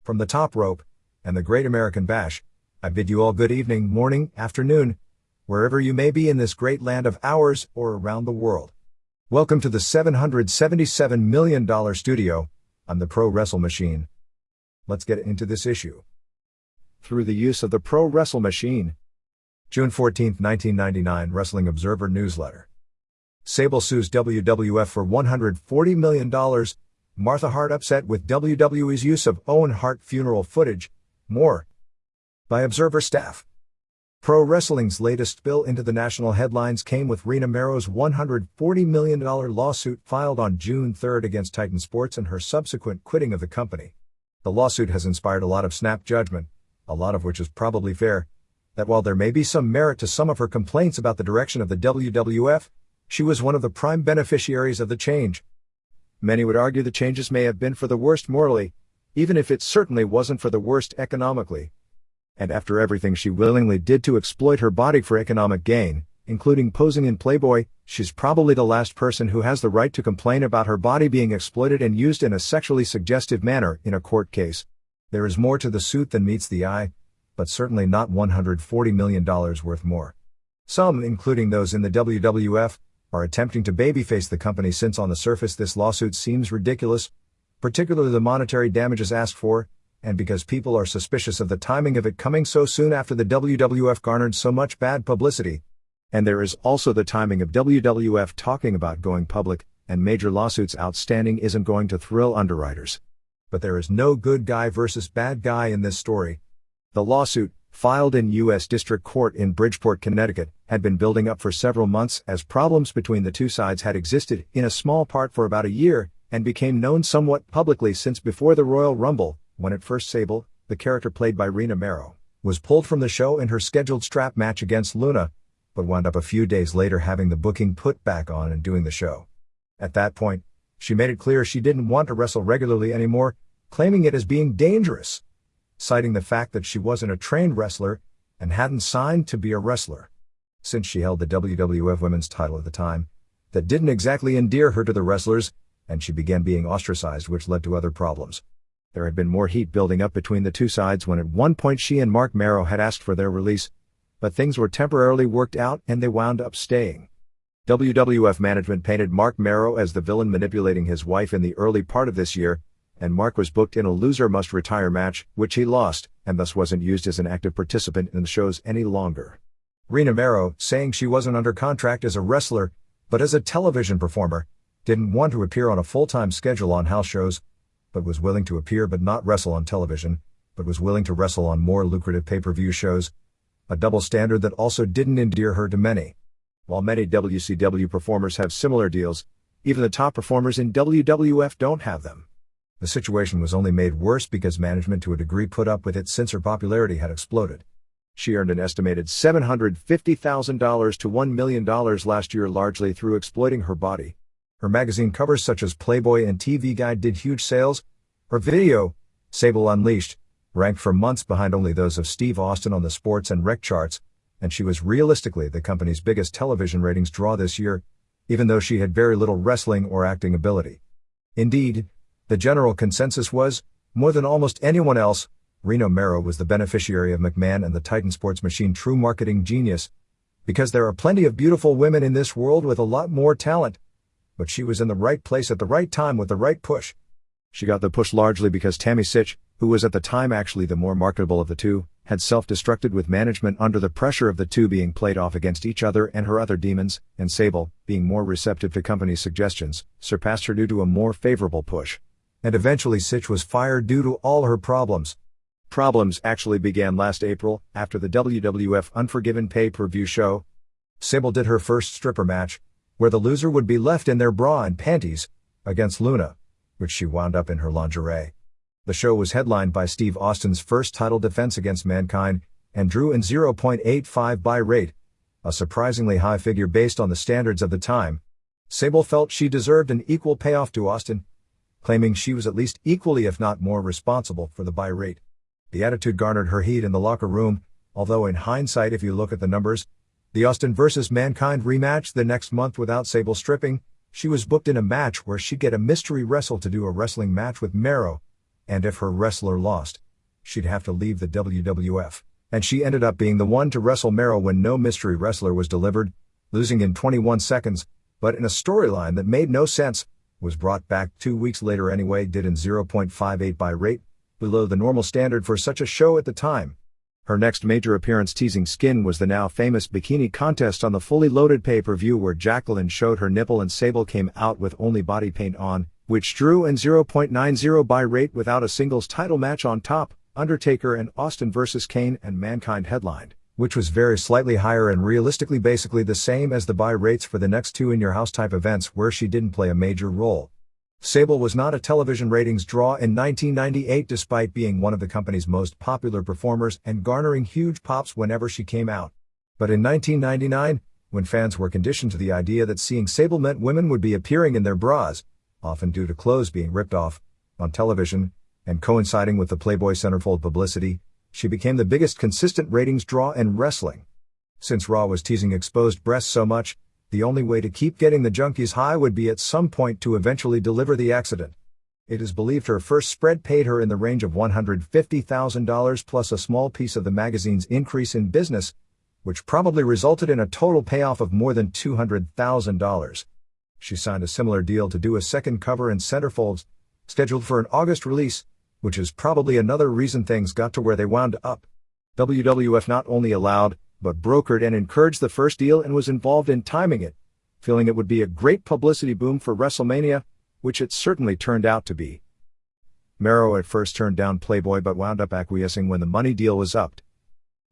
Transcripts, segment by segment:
From the top rope and the Great American Bash, I bid you all good evening, morning, afternoon, wherever you may be in this great land of ours or around the world. Welcome to the $777 million studio. I'm the Pro Wrestle Machine. Let's get into this issue. Through the use of the Pro Wrestle Machine. June 14, 1999 Wrestling Observer Newsletter. Sable sues WWF for $140 million. Martha Hart upset with WWE's use of Owen Hart funeral footage. More. By Observer staff. Pro Wrestling's latest spill into the national headlines came with Rena Mero's $140 million lawsuit filed on June 3 against Titan Sports and her subsequent quitting of the company. The lawsuit has inspired a lot of snap judgment, a lot of which is probably fair, that while there may be some merit to some of her complaints about the direction of the WWF, she was one of the prime beneficiaries of the change. Many would argue the changes may have been for the worst morally, even if it certainly wasn't for the worst economically. And after everything she willingly did to exploit her body for economic gain, including posing in Playboy, she's probably the last person who has the right to complain about her body being exploited and used in a sexually suggestive manner in a court case. There is more to the suit than meets the eye, but certainly not $140 million worth more. Some, including those in the WWF, are attempting to babyface the company since on the surface this lawsuit seems ridiculous, particularly the monetary damages asked for, and because people are suspicious of the timing of it coming so soon after the WWF garnered so much bad publicity. And there is also the timing of WWF talking about going public, and major lawsuits outstanding isn't going to thrill underwriters. But there is no good guy versus bad guy in this story. The lawsuit, filed in U.S. District Court in Bridgeport, Connecticut, had been building up for several months as problems between the two sides had existed in a small part for about a year, and became known somewhat publicly since before the Royal Rumble, when at first Sable, the character played by Rena Mero, was pulled from the show in her scheduled strap match against Luna, but wound up a few days later having the booking put back on and doing the show. At that point, she made it clear she didn't want to wrestle regularly anymore, claiming it as being dangerous, citing the fact that she wasn't a trained wrestler and hadn't signed to be a wrestler. Since she held the WWF Women's title at the time, that didn't exactly endear her to the wrestlers, and she began being ostracized, which led to other problems. There had been more heat building up between the two sides when at one point she and Mark Mero had asked for their release, but things were temporarily worked out and they wound up staying. WWF management painted Mark Mero as the villain manipulating his wife in the early part of this year, and Mark was booked in a loser must retire match, which he lost, and thus wasn't used as an active participant in the shows any longer. Rena Mero, saying she wasn't under contract as a wrestler, but as a television performer, didn't want to appear on a full-time schedule on house shows, but was willing to appear but not wrestle on television, but was willing to wrestle on more lucrative pay-per-view shows, a double standard that also didn't endear her to many. While many WCW performers have similar deals, even the top performers in WWF don't have them. The situation was only made worse because management to a degree put up with it since her popularity had exploded. She earned an estimated $750,000 to $1 million last year largely through exploiting her body. Her magazine covers such as Playboy and TV Guide did huge sales. Her video, Sable Unleashed, ranked for months behind only those of Steve Austin on the sports and rec charts, and she was realistically the company's biggest television ratings draw this year, even though she had very little wrestling or acting ability. Indeed, the general consensus was, more than almost anyone else, Rena Mero was the beneficiary of McMahon and the Titan Sports Machine true marketing genius, because there are plenty of beautiful women in this world with a lot more talent, but she was in the right place at the right time with the right push. She got the push largely because Tammy Sytch, who was at the time actually the more marketable of the two, had self-destructed with management under the pressure of the two being played off against each other and her other demons, and Sable, being more receptive to company suggestions, surpassed her due to a more favorable push. And eventually Sytch was fired due to all her problems. Problems actually began last April, after the WWF Unforgiven pay-per-view show. Sable did her first stripper match, where the loser would be left in their bra and panties, against Luna, which she wound up in her lingerie. The show was headlined by Steve Austin's first title defense against Mankind, and drew in 0.85 buy rate, a surprisingly high figure based on the standards of the time. Sable felt she deserved an equal payoff to Austin, claiming she was at least equally if not more responsible for the buy rate. The attitude garnered her heat in the locker room, although in hindsight if you look at the numbers, the Austin vs. Mankind rematch the next month without Sable stripping, she was booked in a match where she'd get a mystery wrestle to do a wrestling match with Mero, and if her wrestler lost, she'd have to leave the WWF. And she ended up being the one to wrestle Mero when no mystery wrestler was delivered, losing in 21 seconds, but in a storyline that made no sense, was brought back 2 weeks later anyway, did in 0.58 buy rate, below the normal standard for such a show at the time. Her next major appearance teasing skin was the now famous bikini contest on the fully loaded pay-per-view where Jacqueline showed her nipple and Sable came out with only body paint on, which drew in 0.90 buy rate without a singles title match on top. Undertaker and Austin vs. Kane and Mankind headlined, which was very slightly higher and realistically basically the same as the buy rates for the next two in-your-house type events where she didn't play a major role. Sable was not a television ratings draw in 1998 despite being one of the company's most popular performers and garnering huge pops whenever she came out. But in 1999, when fans were conditioned to the idea that seeing Sable meant women would be appearing in their bras, often due to clothes being ripped off, on television, and coinciding with the Playboy centerfold publicity, she became the biggest consistent ratings draw in wrestling. Since Raw was teasing exposed breasts so much, the only way to keep getting the junkies high would be at some point to eventually deliver the accident. It is believed her first spread paid her in the range of $150,000 plus a small piece of the magazine's increase in business, which probably resulted in a total payoff of more than $200,000. She signed a similar deal to do a second cover in centerfolds, scheduled for an August release, which is probably another reason things got to where they wound up. WWF not only allowed, but brokered and encouraged the first deal and was involved in timing it, feeling it would be a great publicity boom for WrestleMania, which it certainly turned out to be. Mero at first turned down Playboy but wound up acquiescing when the money deal was upped.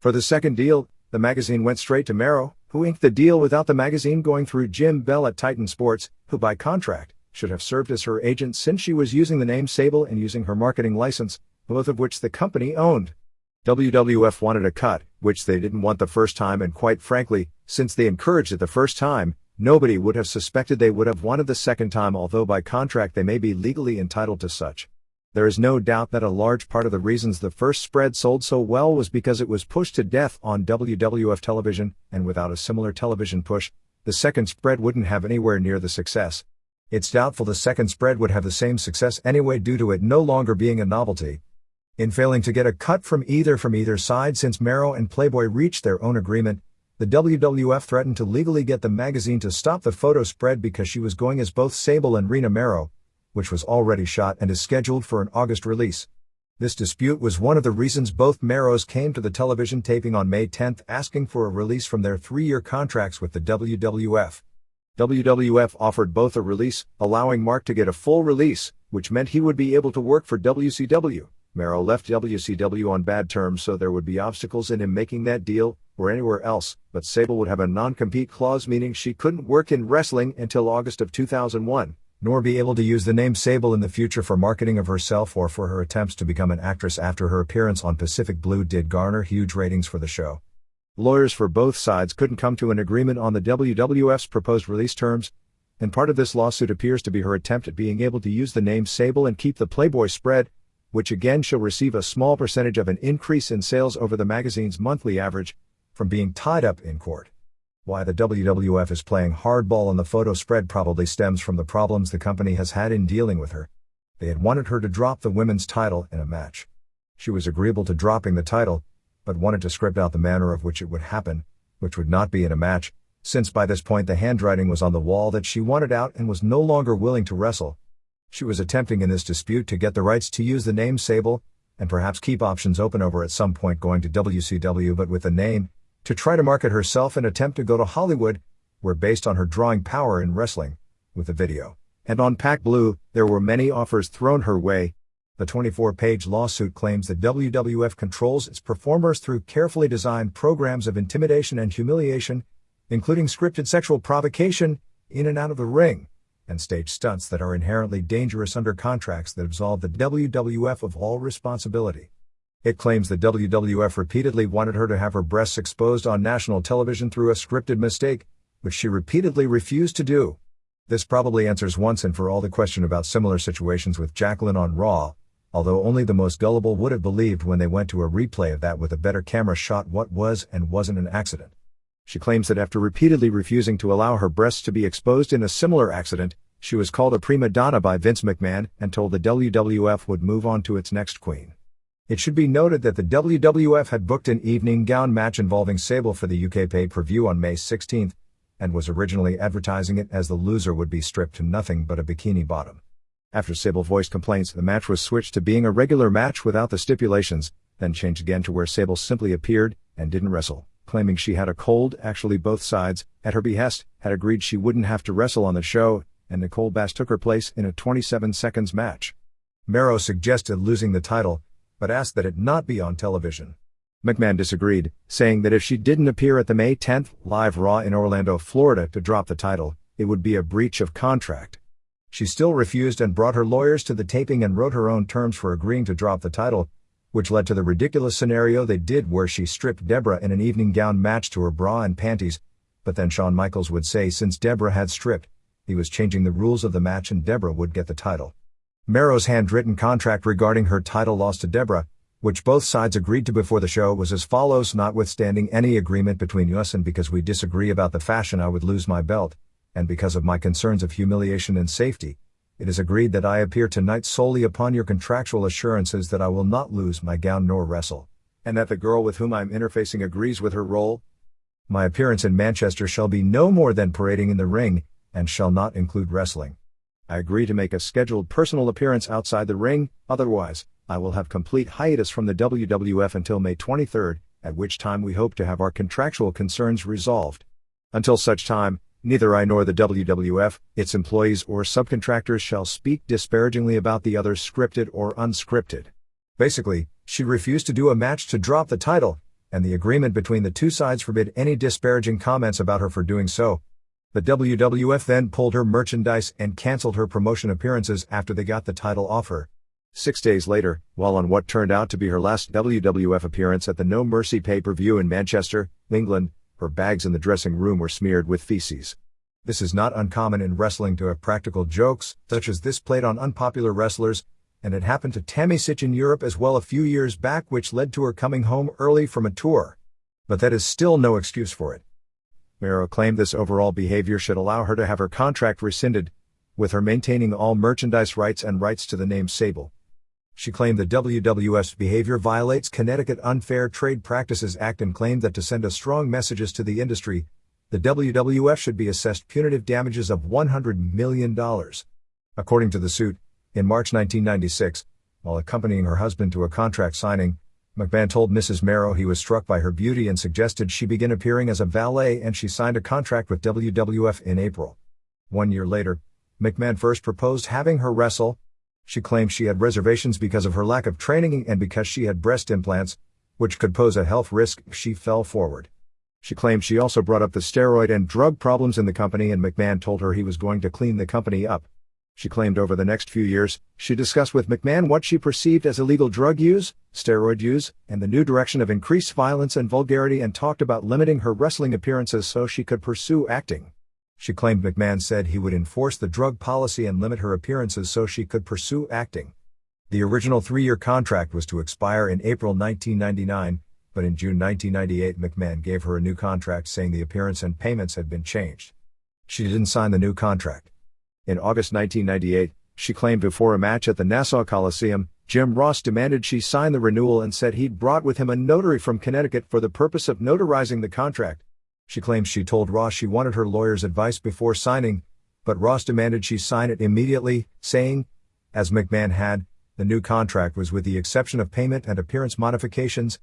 For the second deal, the magazine went straight to Mero, who inked the deal without the magazine going through Jim Bell at Titan Sports, who by contract should have served as her agent since she was using the name Sable and using her marketing license, both of which the company owned. WWF wanted a cut, which they didn't want the first time, and quite frankly, since they encouraged it the first time, nobody would have suspected they would have wanted the second time, although by contract they may be legally entitled to such. There is no doubt that a large part of the reasons the first spread sold so well was because it was pushed to death on WWF television, and without a similar television push, the second spread wouldn't have anywhere near the success. It's doubtful the second spread would have the same success anyway due to it no longer being a novelty. In failing to get a cut from either side since Mero and Playboy reached their own agreement, the WWF threatened to legally get the magazine to stop the photo spread because she was going as both Sable and Rena Mero, which was already shot and is scheduled for an August release. This dispute was one of the reasons both Meros came to the television taping on May 10 asking for a release from their 3-year contracts with the WWF. WWF offered both a release, allowing Mark to get a full release, which meant he would be able to work for WCW. Mero left WCW on bad terms, so there would be obstacles in him making that deal, or anywhere else, but Sable would have a non-compete clause meaning she couldn't work in wrestling until August of 2001, nor be able to use the name Sable in the future for marketing of herself or for her attempts to become an actress after her appearance on Pacific Blue did garner huge ratings for the show. Lawyers for both sides couldn't come to an agreement on the WWF's proposed release terms, and part of this lawsuit appears to be her attempt at being able to use the name Sable and keep the Playboy spread, which again shall receive a small percentage of an increase in sales over the magazine's monthly average, from being tied up in court. Why the WWF is playing hardball on the photo spread probably stems from the problems the company has had in dealing with her. They had wanted her to drop the women's title in a match. She was agreeable to dropping the title, but wanted to script out the manner of which it would happen, which would not be in a match, since by this point the handwriting was on the wall that she wanted out and was no longer willing to wrestle. She was attempting in this dispute to get the rights to use the name Sable, and perhaps keep options open over at some point going to WCW but with the name, to try to market herself and attempt to go to Hollywood, where based on her drawing power in wrestling, with the video. And on Pac Blue, there were many offers thrown her way. The 24-page lawsuit claims that WWF controls its performers through carefully designed programs of intimidation and humiliation, including scripted sexual provocation, in and out of the ring, and staged stunts that are inherently dangerous under contracts that absolve the WWF of all responsibility. It claims the WWF repeatedly wanted her to have her breasts exposed on national television through a scripted mistake, which she repeatedly refused to do. This probably answers once and for all the question about similar situations with Jacqueline on Raw, although only the most gullible would have believed when they went to a replay of that with a better camera shot what was and wasn't an accident. She claims that after repeatedly refusing to allow her breasts to be exposed in a similar accident, She was called a prima donna by Vince McMahon and told the WWF would move on to its next queen. It should be noted that the WWF had booked an evening gown match involving Sable for the UK pay-per-view on May 16, and was originally advertising it as the loser would be stripped to nothing but a bikini bottom. After Sable voiced complaints, the match was switched to being a regular match without the stipulations, then changed again to where Sable simply appeared and didn't wrestle, claiming she had a cold. Actually, both sides, at her behest, had agreed she wouldn't have to wrestle on the show, and Nicole Bass took her place in a 27 seconds match. Mero suggested losing the title, but asked that it not be on television. McMahon disagreed, saying that if she didn't appear at the May 10 live Raw in Orlando, Florida to drop the title, it would be a breach of contract. She still refused and brought her lawyers to the taping and wrote her own terms for agreeing to drop the title, which led to the ridiculous scenario they did where she stripped Deborah in an evening gown match to her bra and panties, but then Shawn Michaels would say since Deborah had stripped, he was changing the rules of the match and Deborah would get the title. Mero's handwritten contract regarding her title loss to Deborah, which both sides agreed to before the show, was as follows: notwithstanding any agreement between us and because we disagree about the fashion I would lose my belt, and because of my concerns of humiliation and safety, it is agreed that I appear tonight solely upon your contractual assurances that I will not lose my gown nor wrestle, and that the girl with whom I am interfacing agrees with her role. My appearance in Manchester shall be no more than parading in the ring, and shall not include wrestling. I agree to make a scheduled personal appearance outside the ring, otherwise, I will have complete hiatus from the WWF until May 23, at which time we hope to have our contractual concerns resolved. Until such time, neither I nor the WWF, its employees or subcontractors shall speak disparagingly about the others, scripted or unscripted. Basically, she refused to do a match to drop the title, and the agreement between the two sides forbid any disparaging comments about her for doing so. The WWF then pulled her merchandise and cancelled her promotion appearances after they got the title off her. 6 days later, while on what turned out to be her last WWF appearance at the No Mercy pay-per-view in Manchester, England, her bags in the dressing room were smeared with feces. This is not uncommon in wrestling to have practical jokes, such as this played on unpopular wrestlers, and it happened to Tammy Sytch in Europe as well a few years back, which led to her coming home early from a tour. But that is still no excuse for it. Mero claimed this overall behavior should allow her to have her contract rescinded, with her maintaining all merchandise rights and rights to the name Sable. She claimed the WWF's behavior violates Connecticut Unfair Trade Practices Act and claimed that to send a strong messages to the industry, the WWF should be assessed punitive damages of $100 million. According to the suit, in March 1996, while accompanying her husband to a contract signing, McMahon told Mrs. Mero he was struck by her beauty and suggested she begin appearing as a valet, and she signed a contract with WWF in April. 1 year later, McMahon first proposed having her wrestle. She claimed she had reservations because of her lack of training and because she had breast implants, which could pose a health risk if she fell forward. She claimed she also brought up the steroid and drug problems in the company, and McMahon told her he was going to clean the company up. She claimed over the next few years, she discussed with McMahon what she perceived as illegal drug use, steroid use, and the new direction of increased violence and vulgarity, and talked about limiting her wrestling appearances so she could pursue acting. She claimed McMahon said he would enforce the drug policy and limit her appearances so she could pursue acting. The original 3-year contract was to expire in April 1999, but in June 1998 McMahon gave her a new contract saying the appearance and payments had been changed. She didn't sign the new contract. In August 1998, she claimed before a match at the Nassau Coliseum, Jim Ross demanded she sign the renewal and said he'd brought with him a notary from Connecticut for the purpose of notarizing the contract. She claims she told Ross she wanted her lawyer's advice before signing, but Ross demanded she sign it immediately, saying, as McMahon had, the new contract was with the exception of payment and appearance modifications,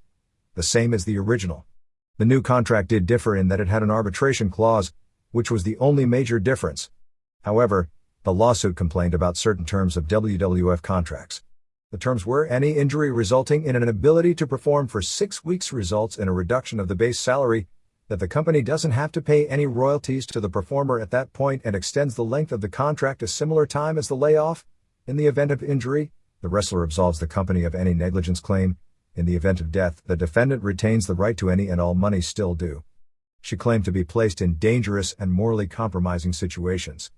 the same as the original. The new contract did differ in that it had an arbitration clause, which was the only major difference. However, the lawsuit complained about certain terms of WWF contracts. The terms were any injury resulting in an inability to perform for 6 weeks results in a reduction of the base salary, that the company doesn't have to pay any royalties to the performer at that point and extends the length of the contract a similar time as the layoff. In the event of injury, the wrestler absolves the company of any negligence claim. In the event of death, the defendant retains the right to any and all money still due. She claimed to be placed in dangerous and morally compromising situations.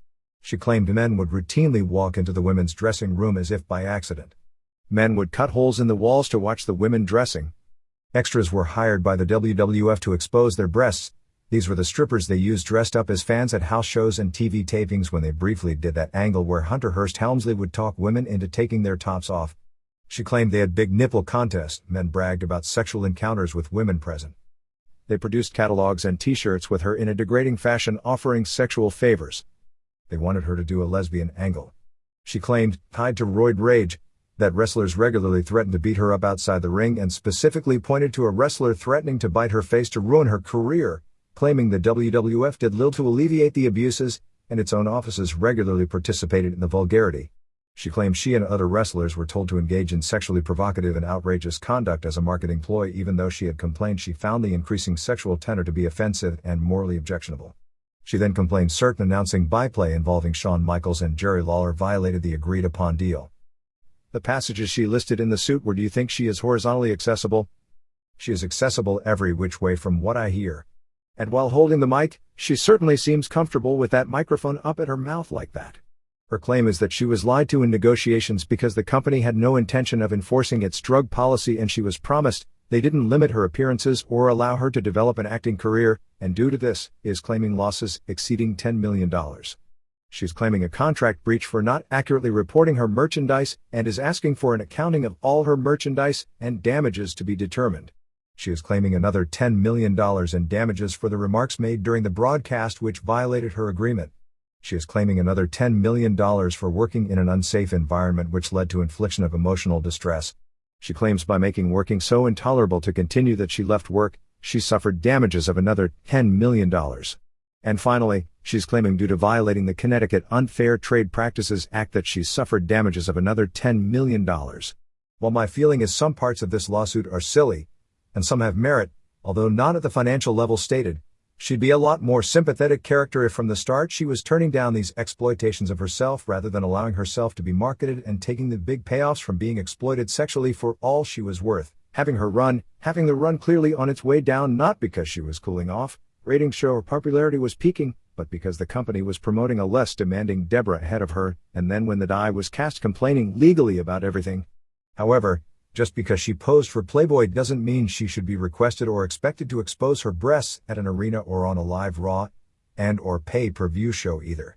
She claimed men would routinely walk into the women's dressing room as if by accident. Men would cut holes in the walls to watch the women dressing. Extras were hired by the WWF to expose their breasts, These were the strippers they used dressed up as fans at house shows and TV tapings when they briefly did that angle where Hunter Hearst Helmsley would talk women into taking their tops off. She claimed they had big nipple contests. Men bragged about sexual encounters with women present. They produced catalogs and t-shirts with her in a degrading fashion offering sexual favors. They wanted her to do a lesbian angle. She claimed, tied to roid rage, that wrestlers regularly threatened to beat her up outside the ring and specifically pointed to a wrestler threatening to bite her face to ruin her career, claiming the WWF did little to alleviate the abuses, and its own offices regularly participated in the vulgarity. She claimed she and other wrestlers were told to engage in sexually provocative and outrageous conduct as a marketing ploy, even though she had complained she found the increasing sexual tenor to be offensive and morally objectionable. She then complained certain announcing byplay involving Shawn Michaels and Jerry Lawler violated the agreed-upon deal. The passages she listed in the suit were: do you think she is horizontally accessible? She is accessible every which way from what I hear. And while holding the mic, she certainly seems comfortable with that microphone up at her mouth like that. Her claim is that she was lied to in negotiations because the company had no intention of enforcing its drug policy and she was promised they didn't limit her appearances or allow her to develop an acting career, and due to this, is claiming losses exceeding $10 million. She's claiming a contract breach for not accurately reporting her merchandise and is asking for an accounting of all her merchandise and damages to be determined. She is claiming another $10 million in damages for the remarks made during the broadcast which violated her agreement. She is claiming another $10 million for working in an unsafe environment which led to infliction of emotional distress. She claims by making working so intolerable to continue that she left work, she suffered damages of another $10 million. And finally, she's claiming due to violating the Connecticut Unfair Trade Practices Act that she's suffered damages of another $10 million. While my feeling is some parts of this lawsuit are silly, and some have merit, although not at the financial level stated, she'd be a lot more sympathetic character if from the start she was turning down these exploitations of herself rather than allowing herself to be marketed and taking the big payoffs from being exploited sexually for all she was worth, having the run clearly on its way down not because she was cooling off, ratings show her popularity was peaking, but because the company was promoting a less demanding Deborah ahead of her, and then when the die was cast complaining legally about everything. However, just because she posed for Playboy doesn't mean she should be requested or expected to expose her breasts at an arena or on a live Raw and/or pay-per-view show either.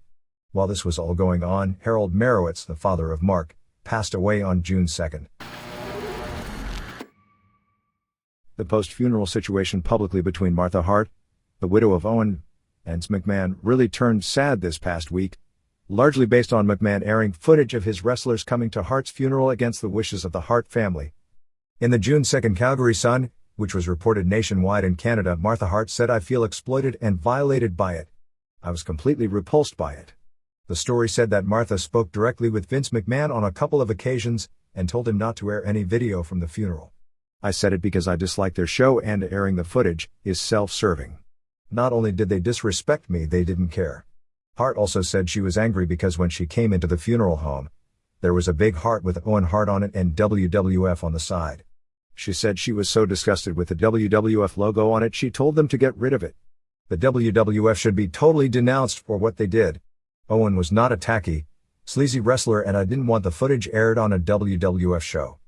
While this was all going on, Harold Merowitz, the father of Mark, passed away on June 2nd. The post-funeral situation publicly between Martha Hart, the widow of Owen, and Vince McMahon really turned sad this past week, largely based on McMahon airing footage of his wrestlers coming to Hart's funeral against the wishes of the Hart family. In the June 2nd Calgary Sun, which was reported nationwide in Canada, Martha Hart said, "I feel exploited and violated by it. I was completely repulsed by it." The story said that Martha spoke directly with Vince McMahon on a couple of occasions and told him not to air any video from the funeral. "I said it because I dislike their show and airing the footage is self-serving. Not only did they disrespect me, they didn't care." Hart also said she was angry because when she came into the funeral home, there was a big heart with Owen Hart on it and WWF on the side. She said she was so disgusted with the WWF logo on it she told them to get rid of it. The WWF should be totally denounced for what they did. Owen was not a tacky, sleazy wrestler and I didn't want the footage aired on a WWF show.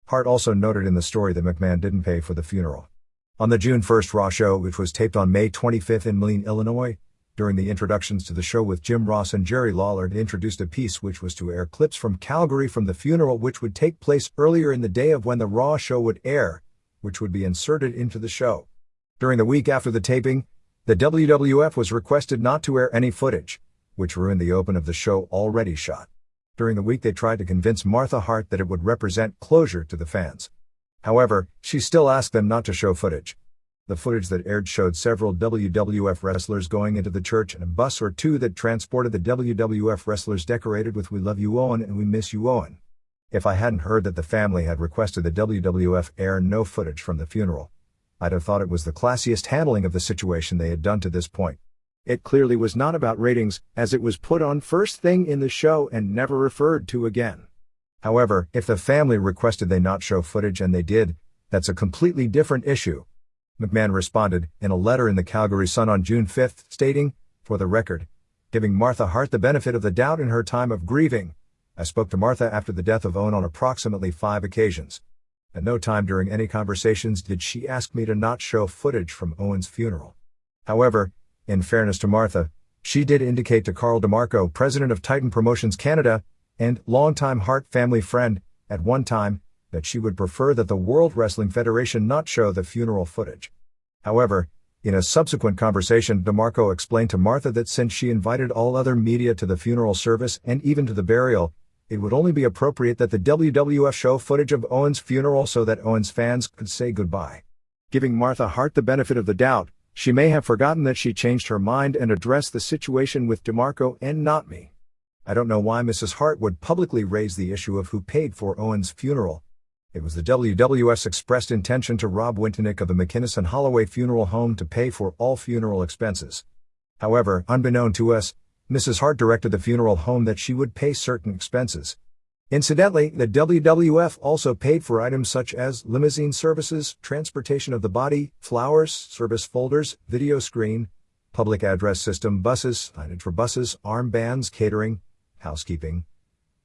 Hart also noted in the story that McMahon didn't pay for the funeral. On the June 1st Raw show, which was taped on May 25th in Moline, Illinois, during the introductions to the show with Jim Ross and Jerry Lawler, introduced a piece which was to air clips from Calgary from the funeral which would take place earlier in the day of when the Raw show would air, which would be inserted into the show. During the week after the taping, the WWF was requested not to air any footage, which ruined the open of the show already shot. During the week they tried to convince Martha Hart that it would represent closure to the fans. However, she still asked them not to show footage. The footage that aired showed several WWF wrestlers going into the church and a bus or two that transported the WWF wrestlers decorated with "We love you Owen" and "We miss you Owen." If I hadn't heard that the family had requested the WWF air no footage from the funeral, I'd have thought it was the classiest handling of the situation they had done to this point. It clearly was not about ratings, as it was put on first thing in the show and never referred to again. However, if the family requested they not show footage and they did, that's a completely different issue. McMahon responded in a letter in the Calgary Sun on June 5th, stating, "For the record, giving Martha Hart the benefit of the doubt in her time of grieving, I spoke to Martha after the death of Owen on approximately 5 occasions. At no time during any conversations did she ask me to not show footage from Owen's funeral. However, in fairness to Martha, she did indicate to Carl DeMarco, president of Titan Promotions Canada, and longtime Hart family friend, at one time, that she would prefer that the World Wrestling Federation not show the funeral footage. However, in a subsequent conversation, DeMarco explained to Martha that since she invited all other media to the funeral service and even to the burial, it would only be appropriate that the WWF show footage of Owen's funeral so that Owen's fans could say goodbye. Giving Martha Hart the benefit of the doubt, she may have forgotten that she changed her mind and addressed the situation with DeMarco and not me. I don't know why Mrs. Hart would publicly raise the issue of who paid for Owen's funeral. It was the WWF's expressed intention to rob Wintonick of the McInnes and Holloway Funeral Home to pay for all funeral expenses. However, unbeknown to us, Mrs. Hart directed the funeral home that she would pay certain expenses. Incidentally, the WWF also paid for items such as limousine services, transportation of the body, flowers, service folders, video screen, public address system, buses, signage for buses, armbands, catering, housekeeping,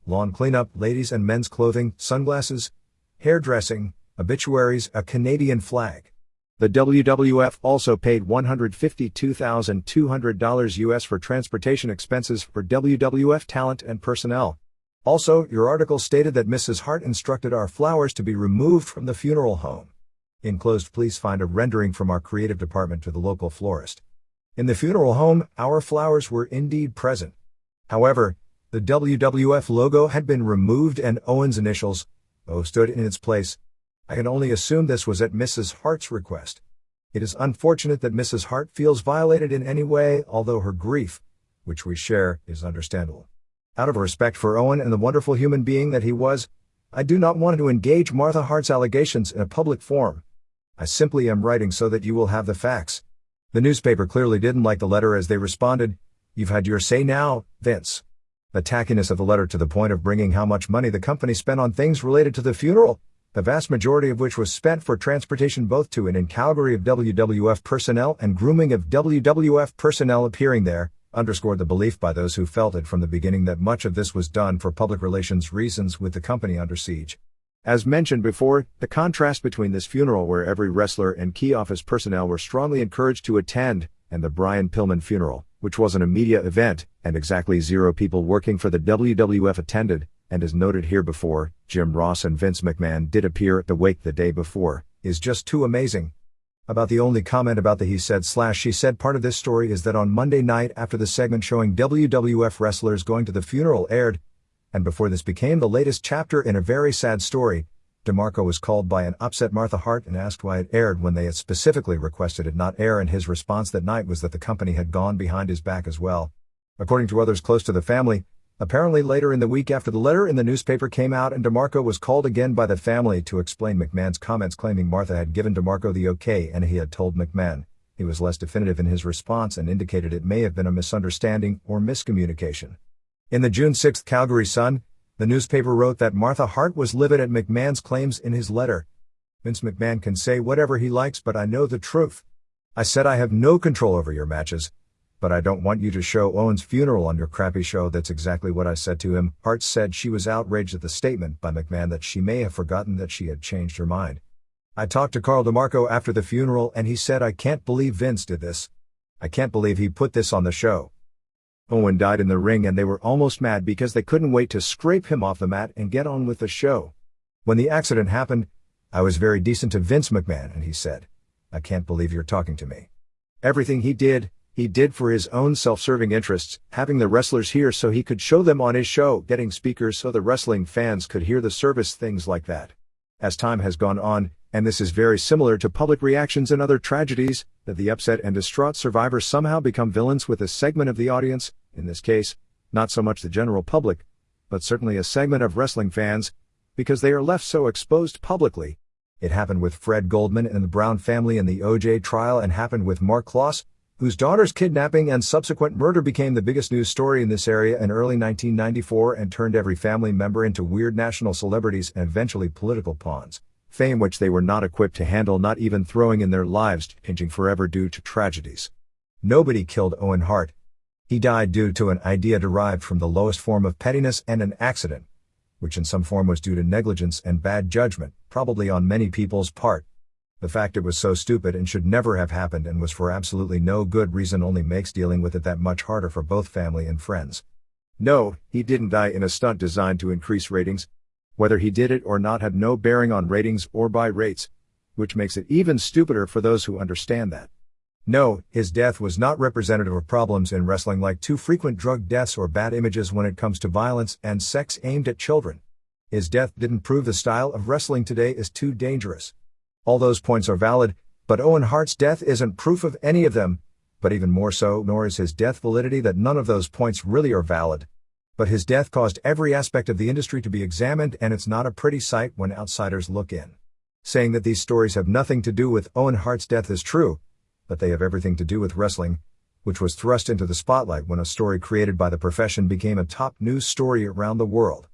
lawn cleanup, ladies' and men's clothing, sunglasses, hairdressing, obituaries, a Canadian flag. The WWF also paid $152,200 US for transportation expenses for WWF talent and personnel. Also, your article stated that Mrs. Hart instructed our flowers to be removed from the funeral home. Enclosed, please find a rendering from our creative department to the local florist. In the funeral home, our flowers were indeed present. However, the WWF logo had been removed and Owen's initials, O, stood in its place. I can only assume this was at Mrs. Hart's request. It is unfortunate that Mrs. Hart feels violated in any way, although her grief, which we share, is understandable. Out of respect for Owen and the wonderful human being that he was, I do not want to engage Martha Hart's allegations in a public forum. I simply am writing so that you will have the facts. The newspaper clearly didn't like the letter as they responded, "You've had your say now, Vince." The tackiness of the letter to the point of bringing how much money the company spent on things related to the funeral, the vast majority of which was spent for transportation both to and in Calgary of WWF personnel and grooming of WWF personnel appearing there, underscored the belief by those who felt it from the beginning that much of this was done for public relations reasons with the company under siege. As mentioned before, the contrast between this funeral where every wrestler and key office personnel were strongly encouraged to attend, and the Brian Pillman funeral, which was an immediate event, and exactly 0 people working for the WWF attended, and as noted here before, Jim Ross and Vince McMahon did appear at the wake the day before, is just too amazing. About the only comment about the he said/she said part of this story is that on Monday night after the segment showing WWF wrestlers going to the funeral aired, and before this became the latest chapter in a very sad story, DeMarco was called by an upset Martha Hart and asked why it aired when they had specifically requested it not air, and his response that night was that the company had gone behind his back as well. According to others close to the family, apparently later in the week after the letter in the newspaper came out and DeMarco was called again by the family to explain McMahon's comments, claiming Martha had given DeMarco the okay and he had told McMahon. He was less definitive in his response and indicated it may have been a misunderstanding or miscommunication. In the June 6 Calgary Sun, the newspaper wrote that Martha Hart was livid at McMahon's claims in his letter. "Vince McMahon can say whatever he likes, but I know the truth. I said I have no control over your matches, but I don't want you to show Owen's funeral on your crappy show. That's exactly what I said to him." Hart said she was outraged at the statement by McMahon that she may have forgotten that she had changed her mind. "I talked to Carl DeMarco after the funeral and he said I can't believe Vince did this. I can't believe he put this on the show. Owen died in the ring and they were almost mad because they couldn't wait to scrape him off the mat and get on with the show. When the accident happened, I was very decent to Vince McMahon and he said, 'I can't believe you're talking to me.' Everything he did for his own self-serving interests, having the wrestlers here so he could show them on his show, getting speakers so the wrestling fans could hear the service, things like that. As time has gone on, and this is very similar to public reactions in other tragedies, that the upset and distraught survivors somehow become villains with a segment of the audience, in this case, not so much the general public, but certainly a segment of wrestling fans, because they are left so exposed publicly. It happened with Fred Goldman and the Brown family in the OJ trial and happened with Mark Kloss, whose daughter's kidnapping and subsequent murder became the biggest news story in this area in early 1994 and turned every family member into weird national celebrities and eventually political pawns. Fame which they were not equipped to handle, not even throwing in their lives, changing forever due to tragedies. Nobody killed Owen Hart. He died due to an idea derived from the lowest form of pettiness and an accident, which in some form was due to negligence and bad judgment, probably on many people's part. The fact it was so stupid and should never have happened and was for absolutely no good reason only makes dealing with it that much harder for both family and friends. No, he didn't die in a stunt designed to increase ratings. Whether he did it or not had no bearing on ratings or buy rates, which makes it even stupider for those who understand that. No, his death was not representative of problems in wrestling like too frequent drug deaths or bad images when it comes to violence and sex aimed at children. His death didn't prove the style of wrestling today is too dangerous. All those points are valid, but Owen Hart's death isn't proof of any of them, but even more so, nor is his death validity that none of those points really are valid. But his death caused every aspect of the industry to be examined, and it's not a pretty sight when outsiders look in. Saying that these stories have nothing to do with Owen Hart's death is true, but they have everything to do with wrestling, which was thrust into the spotlight when a story created by the profession became a top news story around the world.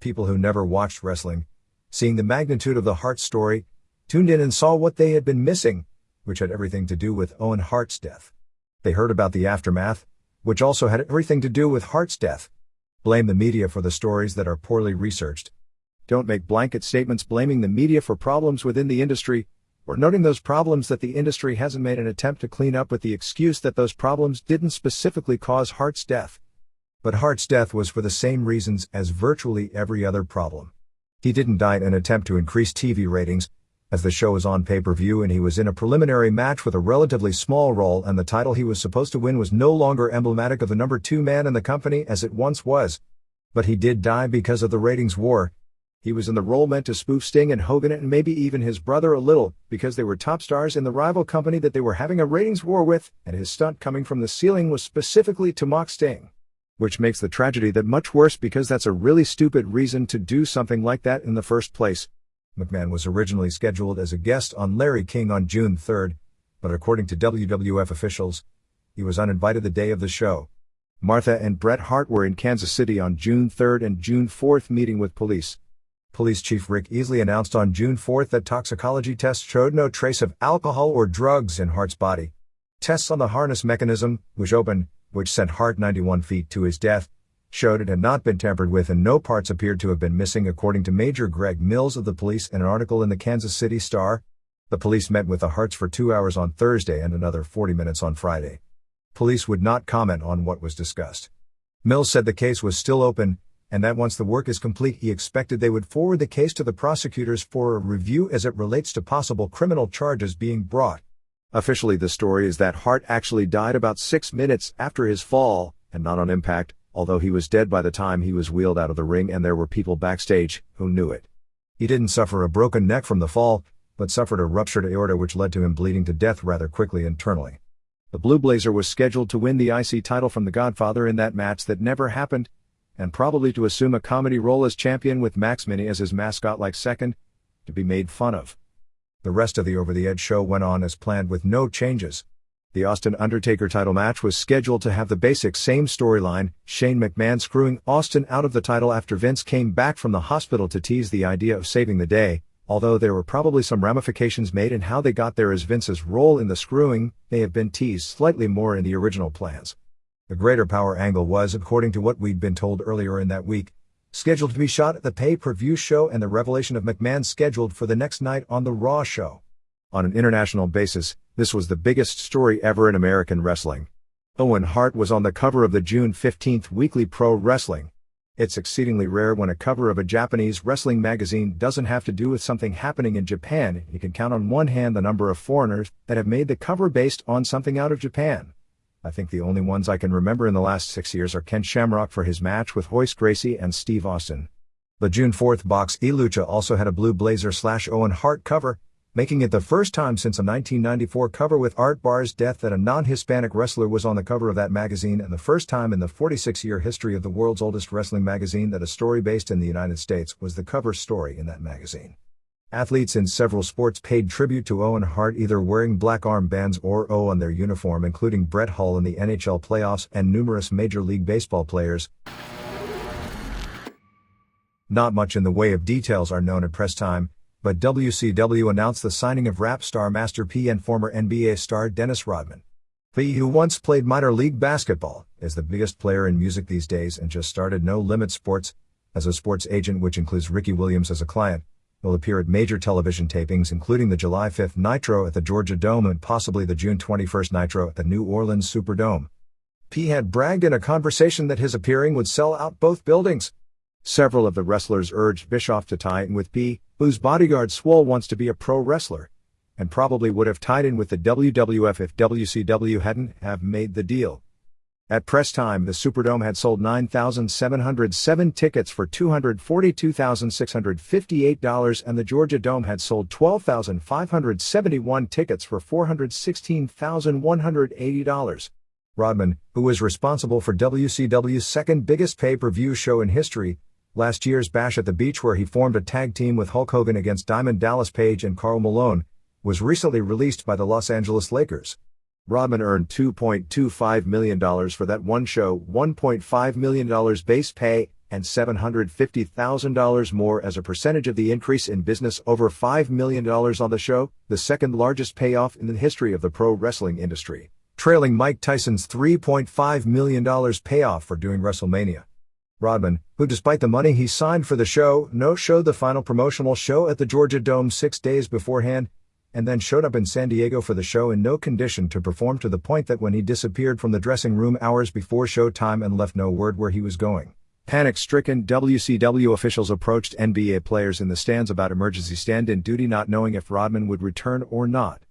People who never watched wrestling, seeing the magnitude of the Hart story, tuned in and saw what they had been missing, which had everything to do with Owen Hart's death. They heard about the aftermath, which also had everything to do with Hart's death. Blame the media for the stories that are poorly researched. Don't make blanket statements blaming the media for problems within the industry, or noting those problems that the industry hasn't made an attempt to clean up with the excuse that those problems didn't specifically cause Hart's death. But Hart's death was for the same reasons as virtually every other problem. He didn't die in an attempt to increase TV ratings, as the show was on pay-per-view and he was in a preliminary match with a relatively small role and the title he was supposed to win was no longer emblematic of the number 2 man in the company as it once was. But he did die because of the ratings war. He was in the role meant to spoof Sting and Hogan and maybe even his brother a little, because they were top stars in the rival company that they were having a ratings war with, and his stunt coming from the ceiling was specifically to mock Sting. Which makes the tragedy that much worse because that's a really stupid reason to do something like that in the first place. McMahon was originally scheduled as a guest on Larry King on June 3rd, but according to WWF officials, he was uninvited the day of the show. Martha and Bret Hart were in Kansas City on June 3rd and June 4th meeting with police. Police Chief Rick Easley announced on June 4th that toxicology tests showed no trace of alcohol or drugs in Hart's body. Tests on the harness mechanism, which sent Hart 91 feet to his death, showed it had not been tampered with and no parts appeared to have been missing according to Major Greg Mills of the police in an article in the Kansas City Star. The police met with the Harts for 2 hours on Thursday and another 40 minutes on Friday. Police would not comment on what was discussed. Mills said the case was still open, and that once the work is complete he expected they would forward the case to the prosecutors for a review as it relates to possible criminal charges being brought. Officially the story is that Hart actually died about 6 minutes after his fall, and not on impact, although he was dead by the time he was wheeled out of the ring and there were people backstage who knew it. He didn't suffer a broken neck from the fall, but suffered a ruptured aorta which led to him bleeding to death rather quickly internally. The Blue Blazer was scheduled to win the IC title from The Godfather in that match that never happened, and probably to assume a comedy role as champion with Max Mini as his mascot like second, to be made fun of. The rest of the Over the Edge show went on as planned with no changes. The Austin-Undertaker title match was scheduled to have the basic same storyline, Shane McMahon screwing Austin out of the title after Vince came back from the hospital to tease the idea of saving the day, although there were probably some ramifications made in how they got there as Vince's role in the screwing may have been teased slightly more in the original plans. The greater power angle was, according to what we'd been told earlier in that week, scheduled to be shot at the pay-per-view show and the revelation of McMahon scheduled for the next night on the Raw show. On an international basis, this was the biggest story ever in American wrestling. Owen Hart was on the cover of the June 15th Weekly Pro Wrestling. It's exceedingly rare when a cover of a Japanese wrestling magazine doesn't have to do with something happening in Japan. You can count on one hand the number of foreigners that have made the cover based on something out of Japan. I think the only ones I can remember in the last 6 years are Ken Shamrock for his match with Hoist Gracie and Steve Austin. The June 4th Box E Lucha also had a Blue Blazer/Owen Hart cover, making it the first time since a 1994 cover with Art Barr's death that a non-Hispanic wrestler was on the cover of that magazine and the first time in the 46-year history of the world's oldest wrestling magazine that a story based in the United States was the cover story in that magazine. Athletes in several sports paid tribute to Owen Hart either wearing black armbands or O on their uniform, including Brett Hull in the NHL playoffs and numerous Major League Baseball players. Not much in the way of details are known at press time, but WCW announced the signing of rap star Master P and former NBA star Dennis Rodman. P, who once played minor league basketball, is the biggest player in music these days and just started No Limit Sports as a sports agent, which includes Ricky Williams as a client, will appear at major television tapings including the July 5th Nitro at the Georgia Dome and possibly the June 21st Nitro at the New Orleans Superdome. P had bragged in a conversation that his appearing would sell out both buildings. Several of the wrestlers urged Bischoff to tie in with P, whose bodyguard Swole wants to be a pro wrestler, and probably would have tied in with the WWF if WCW hadn't have made the deal. At press time, the Superdome had sold 9,707 tickets for $242,658 and the Georgia Dome had sold 12,571 tickets for $416,180. Rodman, who was responsible for WCW's second biggest pay-per-view show in history, last year's Bash at the Beach where he formed a tag team with Hulk Hogan against Diamond Dallas Page and Karl Malone, was recently released by the Los Angeles Lakers. Rodman earned $2.25 million for that one show, $1.5 million base pay, and $750,000 more as a percentage of the increase in business, over $5 million on the show, the second largest payoff in the history of the pro wrestling industry, trailing Mike Tyson's $3.5 million payoff for doing WrestleMania. Rodman, who despite the money he signed for the show, no-showed the final promotional show at the Georgia Dome 6 days beforehand, and then showed up in San Diego for the show in no condition to perform, to the point that when he disappeared from the dressing room hours before showtime and left no word where he was going, panic-stricken WCW officials approached NBA players in the stands about emergency stand-in duty, not knowing if Rodman would return or not.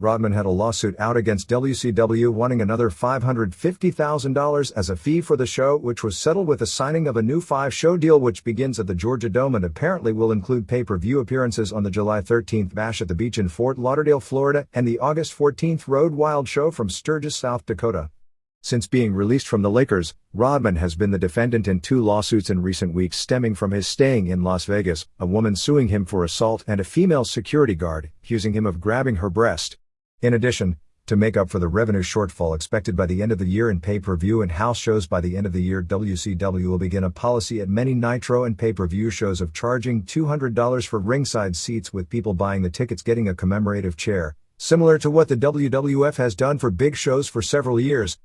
Rodman had a lawsuit out against WCW wanting another $550,000 as a fee for the show, which was settled with the signing of a new 5-show deal which begins at the Georgia Dome and apparently will include pay-per-view appearances on the July 13th Bash at the Beach in Fort Lauderdale, Florida, and the August 14th Road Wild show from Sturgis, South Dakota. Since being released from the Lakers, Rodman has been the defendant in 2 lawsuits in recent weeks stemming from his staying in Las Vegas, a woman suing him for assault and a female security guard accusing him of grabbing her breast. In addition, to make up for the revenue shortfall expected by the end of the year in pay-per-view and house shows by the end of the year, WCW will begin a policy at many Nitro and pay-per-view shows of charging $200 for ringside seats, with people buying the tickets getting a commemorative chair, similar to what the WWF has done for big shows for several years.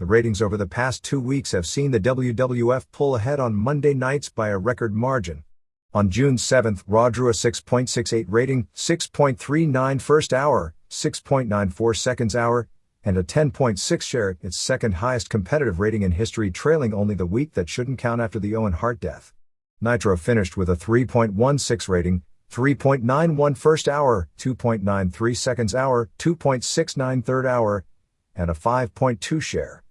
The ratings over the past 2 weeks have seen the WWF pull ahead on Monday nights by a record margin. On June 7th, Raw drew a 6.68 rating, 6.39 first hour, 6.94 seconds hour, and a 10.6 share, its second highest competitive rating in history, trailing only the week that shouldn't count after the Owen Hart death. Nitro finished with a 3.16 rating, 3.91 first hour, 2.93 seconds hour, 2.69 third hour, and a 5.2 share.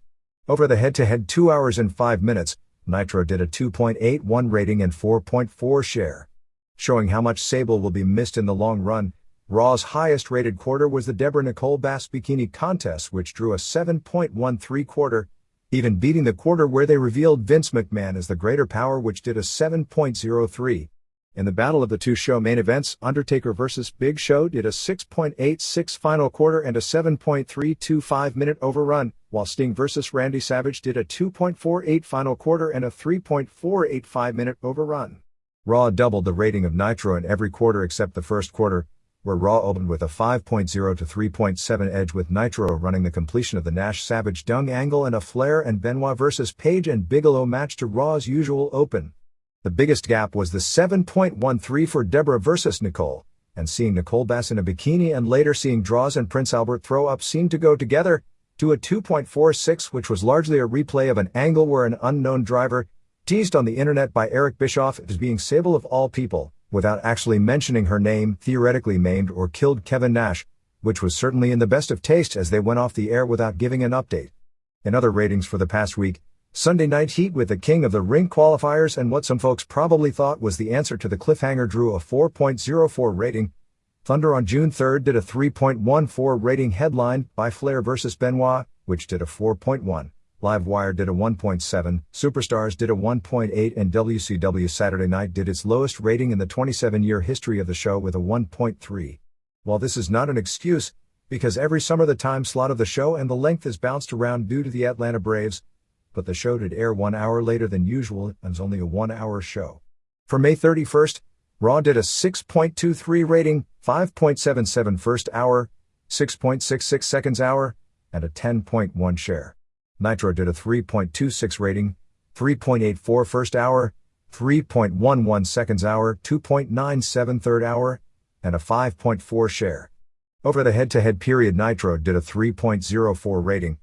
Over the head-to-head 2 hours and 5 minutes, Nitro did a 2.81 rating and 4.4 share. Showing how much Sable will be missed in the long run, Raw's highest rated quarter was the Deborah Nicole Bass Bikini Contest, which drew a 7.13 quarter, even beating the quarter where they revealed Vince McMahon as the greater power, which did a 7.03. In the battle of the 2 show main events, Undertaker vs. Big Show did a 6.86 final quarter and a 7.325 minute overrun, while Sting vs. Randy Savage did a 2.48 final quarter and a 3.485 minute overrun. Raw doubled the rating of Nitro in every quarter except the first quarter, where Raw opened with a 5.0 to 3.7 edge, with Nitro running the completion of the Nash Savage Dung angle and a Flair and Benoit vs. Page and Bigelow match to Raw's usual open. The biggest gap was the 7.13 for Deborah vs. Nicole, and seeing Nicole Bass in a bikini and later seeing Draws and Prince Albert throw up seemed to go together, to a 2.46, which was largely a replay of an angle where an unknown driver, teased on the internet by Eric Bischoff as being Sable of all people, without actually mentioning her name, theoretically maimed or killed Kevin Nash, which was certainly in the best of taste as they went off the air without giving an update. In other ratings for the past week, Sunday Night Heat with the King of the Ring qualifiers and what some folks probably thought was the answer to the cliffhanger drew a 4.04 rating. Thunder on June 3rd did a 3.14 rating, headlined by Flair vs. Benoit, which did a 4.1. Livewire did a 1.7, Superstars did a 1.8, and WCW Saturday Night did its lowest rating in the 27-year history of the show with a 1.3. While this is not an excuse, because every summer the time slot of the show and the length is bounced around due to the Atlanta Braves, but the show did air 1 hour later than usual and is only a 1-hour show. For May 31st, Raw did a 6.23 rating, 5.77 first hour, 6.66 seconds hour, and a 10.1 share. Nitro did a 3.26 rating, 3.84 first hour, 3.11 seconds hour, 2.97 third hour, and a 5.4 share. Over the head-to-head period, Nitro did a 3.04 rating.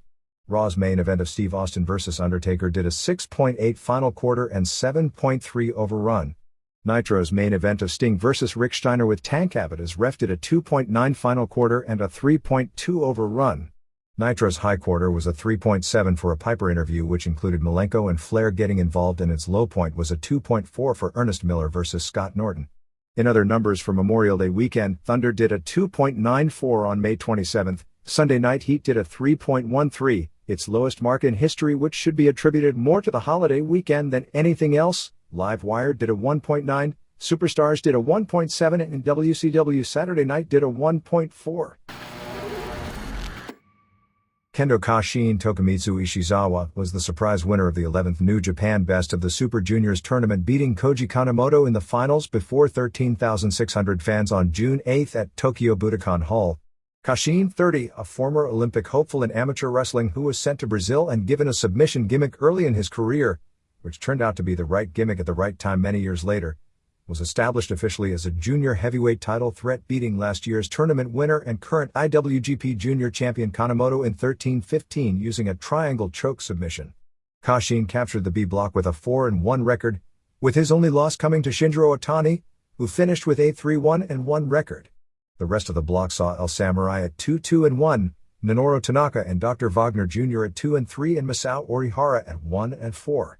Raw's main event of Steve Austin vs. Undertaker did a 6.8 final quarter and 7.3 overrun. Nitro's main event of Sting vs. Rick Steiner with Tank Abbott as ref did a 2.9 final quarter and a 3.2 overrun. Nitro's high quarter was a 3.7 for a Piper interview, which included Malenko and Flair getting involved, and its low point was a 2.4 for Ernest Miller vs. Scott Norton. In other numbers for Memorial Day weekend, Thunder did a 2.94 on May 27th, Sunday Night Heat did a 3.13, its lowest mark in history, which should be attributed more to the holiday weekend than anything else. Livewire did a 1.9, Superstars did a 1.7, and WCW Saturday Night did a 1.4. Kendo Kashin Tokumitsu Ishizawa was the surprise winner of the 11th New Japan Best of the Super Juniors tournament, beating Koji Kanemoto in the finals before 13,600 fans on June 8 at Tokyo Budokan Hall. Kashin, 30, a former Olympic hopeful in amateur wrestling who was sent to Brazil and given a submission gimmick early in his career, which turned out to be the right gimmick at the right time many years later, was established officially as a junior heavyweight title threat, beating last year's tournament winner and current IWGP Junior Champion Kanemoto in 13-15 using a triangle choke submission. Kashin captured the B block with a 4-1 record, with his only loss coming to Shinjiro Otani, who finished with a 3-1-1 record. The rest of the block saw El Samurai at 2-2-1, Minoru Tanaka and Dr. Wagner Jr. at 2-3, and Masao Orihara at 1-4.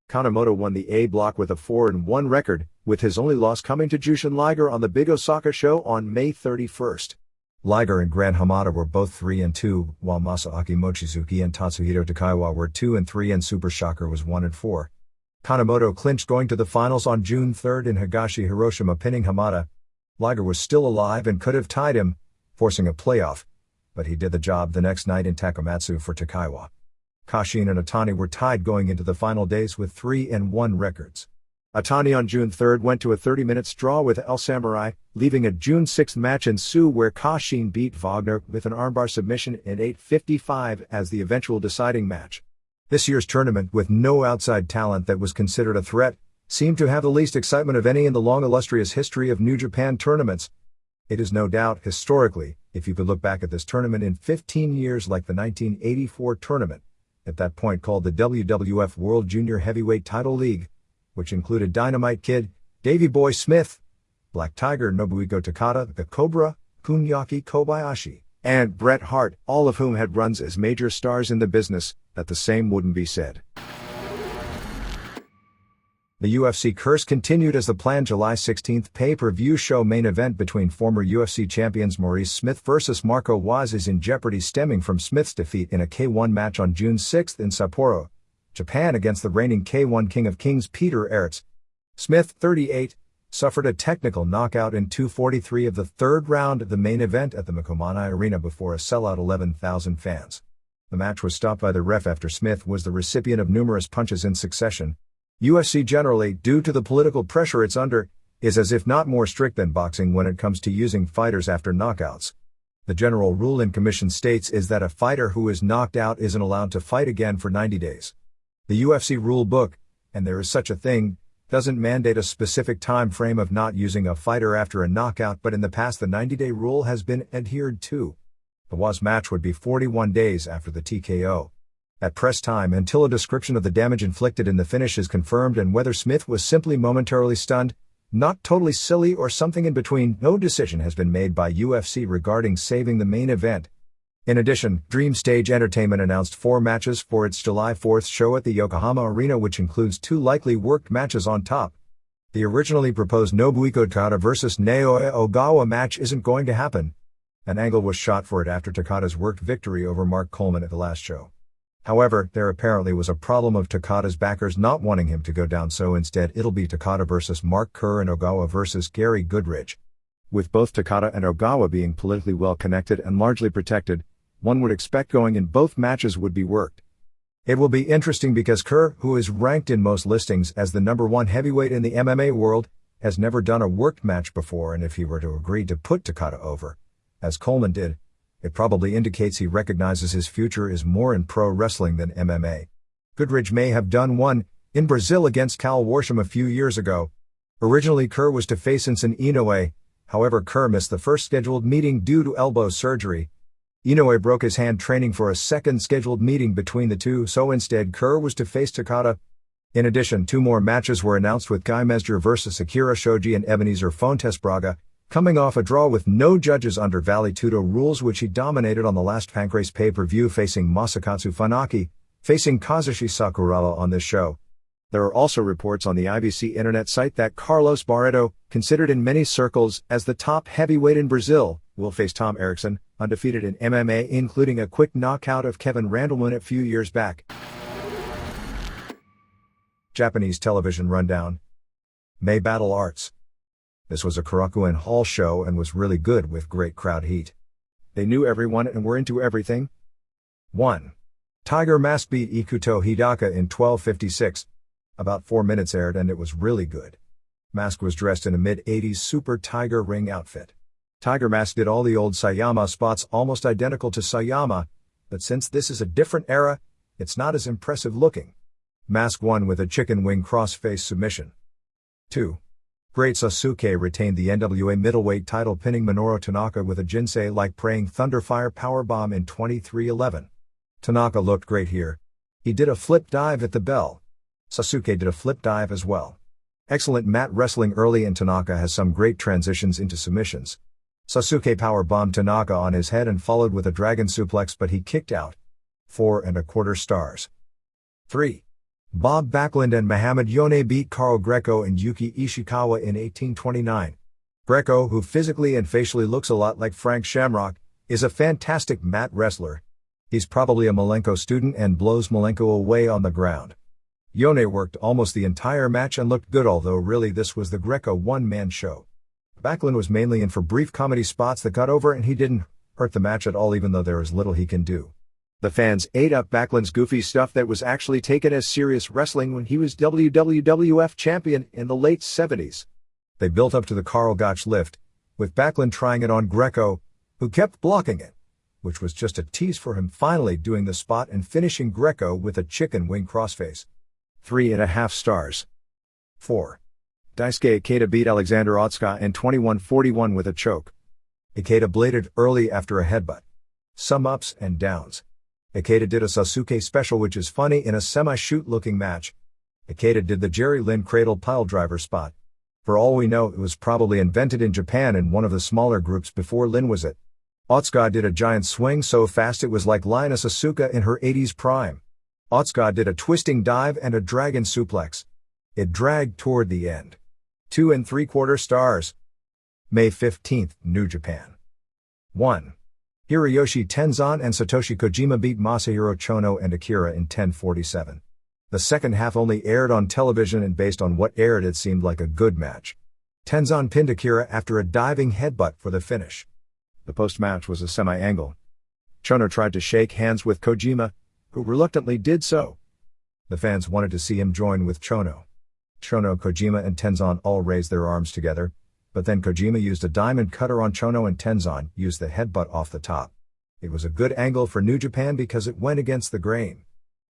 Kanemoto won the A block with a 4-1 record, with his only loss coming to Jushin Liger on the Big Osaka show on May 31st. Liger and Gran Hamada were both 3-2, while Masaaki Mochizuki and Tatsuhito Takaiwa were 2-3, and Super Shocker was 1-4. Kanemoto clinched going to the finals on June 3rd in Higashi Hiroshima, pinning Hamada. Liger was still alive and could have tied him, forcing a playoff, but he did the job the next night in Takamatsu for Takaiwa. Kashin and Otani were tied going into the final days with 3-1 records. Otani on June 3rd went to a 30-minute draw with El Samurai, leaving a June 6th match ensue where Kashin beat Wagner with an armbar submission in 8:55 as the eventual deciding match. This year's tournament, with no outside talent that was considered a threat, seemed to have the least excitement of any in the long illustrious history of New Japan tournaments. It is no doubt, historically, if you could look back at this tournament in 15 years like the 1984 tournament, at that point called the WWF World Junior Heavyweight Title League, which included Dynamite Kid, Davey Boy Smith, Black Tiger Nobuhiko Takada, the Cobra, Kunyaki Kobayashi, and Bret Hart, all of whom had runs as major stars in the business, that the same wouldn't be said. The UFC curse continued as the planned July 16th pay-per-view show main event between former UFC champions Maurice Smith vs. Marco Waz is in jeopardy, stemming from Smith's defeat in a K1 match on June 6 in Sapporo, Japan against the reigning K1 King of Kings Peter Aerts. Smith, 38, suffered a technical knockout in 2:43 of the third round of the main event at the Mikomanai Arena before a sellout 11,000 fans. The match was stopped by the ref after Smith was the recipient of numerous punches in succession. UFC generally, due to the political pressure it's under, is as if not more strict than boxing when it comes to using fighters after knockouts. The general rule in commission states is that a fighter who is knocked out isn't allowed to fight again for 90 days. The UFC rule book, and there is such a thing, doesn't mandate a specific time frame of not using a fighter after a knockout, but in the past the 90-day rule has been adhered to. The Waz match would be 41 days after the TKO. At press time, until a description of the damage inflicted in the finish is confirmed and whether Smith was simply momentarily stunned, not totally silly, or something in between, no decision has been made by UFC regarding saving the main event. In addition, Dream Stage Entertainment announced 4 matches for its July 4th show at the Yokohama Arena, which includes 2 likely worked matches on top. The originally proposed Nobuhiko Takada vs. Naoya Ogawa match isn't going to happen. An angle was shot for it after Takada's worked victory over Mark Coleman at the last show. However, there apparently was a problem of Takada's backers not wanting him to go down, so instead it'll be Takada vs. Mark Kerr and Ogawa vs. Gary Goodridge. With both Takada and Ogawa being politically well connected and largely protected, one would expect going in both matches would be worked. It will be interesting because Kerr, who is ranked in most listings as the #1 heavyweight in the MMA world, has never done a worked match before, and if he were to agree to put Takada over, as Coleman did, it probably indicates he recognizes his future is more in pro wrestling than MMA. Goodridge may have done one, in Brazil against Cal Warsham a few years ago. Originally Kerr was to face Enson Inoue, however Kerr missed the first scheduled meeting due to elbow surgery. Inoue broke his hand training for a second scheduled meeting between the two, so instead Kerr was to face Takada. In addition, 2 more matches were announced, with Guy Mesger vs Akira Shoji and Ebenezer Fontes Braga, coming off a draw with no judges under Vale Tudo rules, which he dominated on the last Pancrase pay-per-view, facing Masakatsu Funaki, facing Kazushi Sakuraba on this show. There are also reports on the IBC internet site that Carlos Barreto, considered in many circles as the top heavyweight in Brazil, will face Tom Erickson, undefeated in MMA, including a quick knockout of Kevin Randleman a few years back. Japanese television rundown. May Battle Arts. This was a Korakuen Hall show and was really good with great crowd heat. They knew everyone and were into everything. 1. Tiger Mask beat Ikuto Hidaka in 12:56. About 4 minutes aired and it was really good. Mask was dressed in a mid-80s Super Tiger ring outfit. Tiger Mask did all the old Sayama spots almost identical to Sayama, but since this is a different era, it's not as impressive looking. Mask won with a chicken wing crossface submission. 2. Great Sasuke retained the NWA middleweight title, pinning Minoru Tanaka with a Jinsei-like praying Thunderfire powerbomb in 23:11. Tanaka looked great here. He did a flip dive at the bell. Sasuke did a flip dive as well. Excellent mat wrestling early, and Tanaka has some great transitions into submissions. Sasuke powerbombed Tanaka on his head and followed with a dragon suplex, but he kicked out. 4.25 stars. 3. Bob Backlund and Muhammad Yone beat Karl Greco and Yuki Ishikawa in 1829. Greco, who physically and facially looks a lot like Frank Shamrock, is a fantastic mat wrestler. He's probably a Malenko student and blows Malenko away on the ground. Yone worked almost the entire match and looked good, although really this was the Greco one-man show. Backlund was mainly in for brief comedy spots that got over, and he didn't hurt the match at all, even though there is little he can do. The fans ate up Backlund's goofy stuff that was actually taken as serious wrestling when he was WWF champion in the late 70s. They built up to the Karl Gotch lift, with Backlund trying it on Greco, who kept blocking it, which was just a tease for him finally doing the spot and finishing Greco with a chicken wing crossface. 3.5 stars. 4. Daisuke Ikeda beat Alexander Otsuka in 21:41 with a choke. Ikeda bladed early after a headbutt. Some ups and downs. Ikeda did a Sasuke special, which is funny in a semi-shoot looking match. Ikeda did the Jerry Lynn cradle piledriver spot. For all we know, it was probably invented in Japan in one of the smaller groups before Lynn was it. Otsuka did a giant swing so fast it was like Lioness Asuka in her 80s prime. Otsuka did a twisting dive and a dragon suplex. It dragged toward the end. 2.75 stars. May 15th, New Japan. 1. Hiroyoshi Tenzan and Satoshi Kojima beat Masahiro Chono and Akira in 10:47. The second half only aired on television, and based on what aired it seemed like a good match. Tenzan pinned Akira after a diving headbutt for the finish. The post-match was a semi-angle. Chono tried to shake hands with Kojima, who reluctantly did so. The fans wanted to see him join with Chono. Chono, Kojima and Tenzan all raised their arms together, but then Kojima used a diamond cutter on Chono and Tenzan used the headbutt off the top. It was a good angle for New Japan because it went against the grain.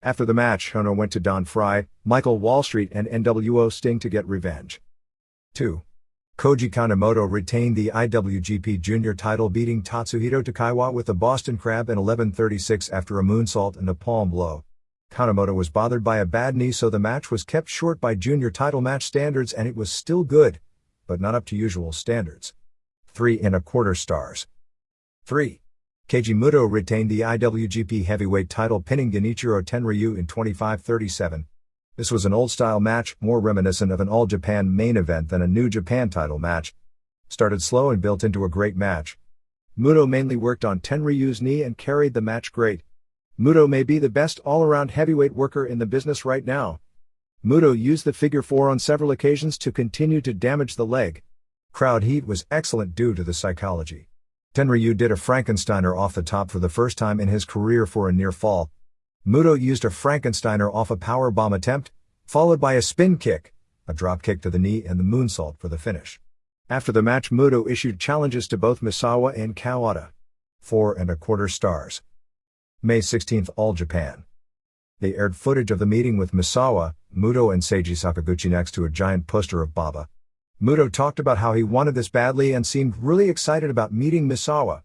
After the match, Chono went to Don Frye, Michael Wallstreet and NWO Sting to get revenge. 2. Koji Kanemoto retained the IWGP Junior title, beating Tatsuhito Takaiwa with the Boston Crab in 11:36 after a moonsault and a palm blow. Kanemoto was bothered by a bad knee, so the match was kept short by junior title match standards, and it was still good, but not up to usual standards. 3.25 stars. 3. Keiji Muto retained the IWGP Heavyweight title, pinning Genichiro Tenryu in 25:37. This was an old-style match, more reminiscent of an All Japan main event than a New Japan title match. Started slow and built into a great match. Muto mainly worked on Tenryu's knee and carried the match great. Muto may be the best all-around heavyweight worker in the business right now. Muto used the figure 4 on several occasions to continue to damage the leg. Crowd heat was excellent due to the psychology. Tenryu did a Frankensteiner off the top for the first time in his career for a near fall. Muto used a Frankensteiner off a powerbomb attempt, followed by a spin kick, a drop kick to the knee and the moonsault for the finish. After the match, Muto issued challenges to both Misawa and Kawada. 4.25 stars. May 16th, All Japan. They aired footage of the meeting with Misawa, Muto and Seiji Sakaguchi next to a giant poster of Baba. Muto talked about how he wanted this badly and seemed really excited about meeting Misawa.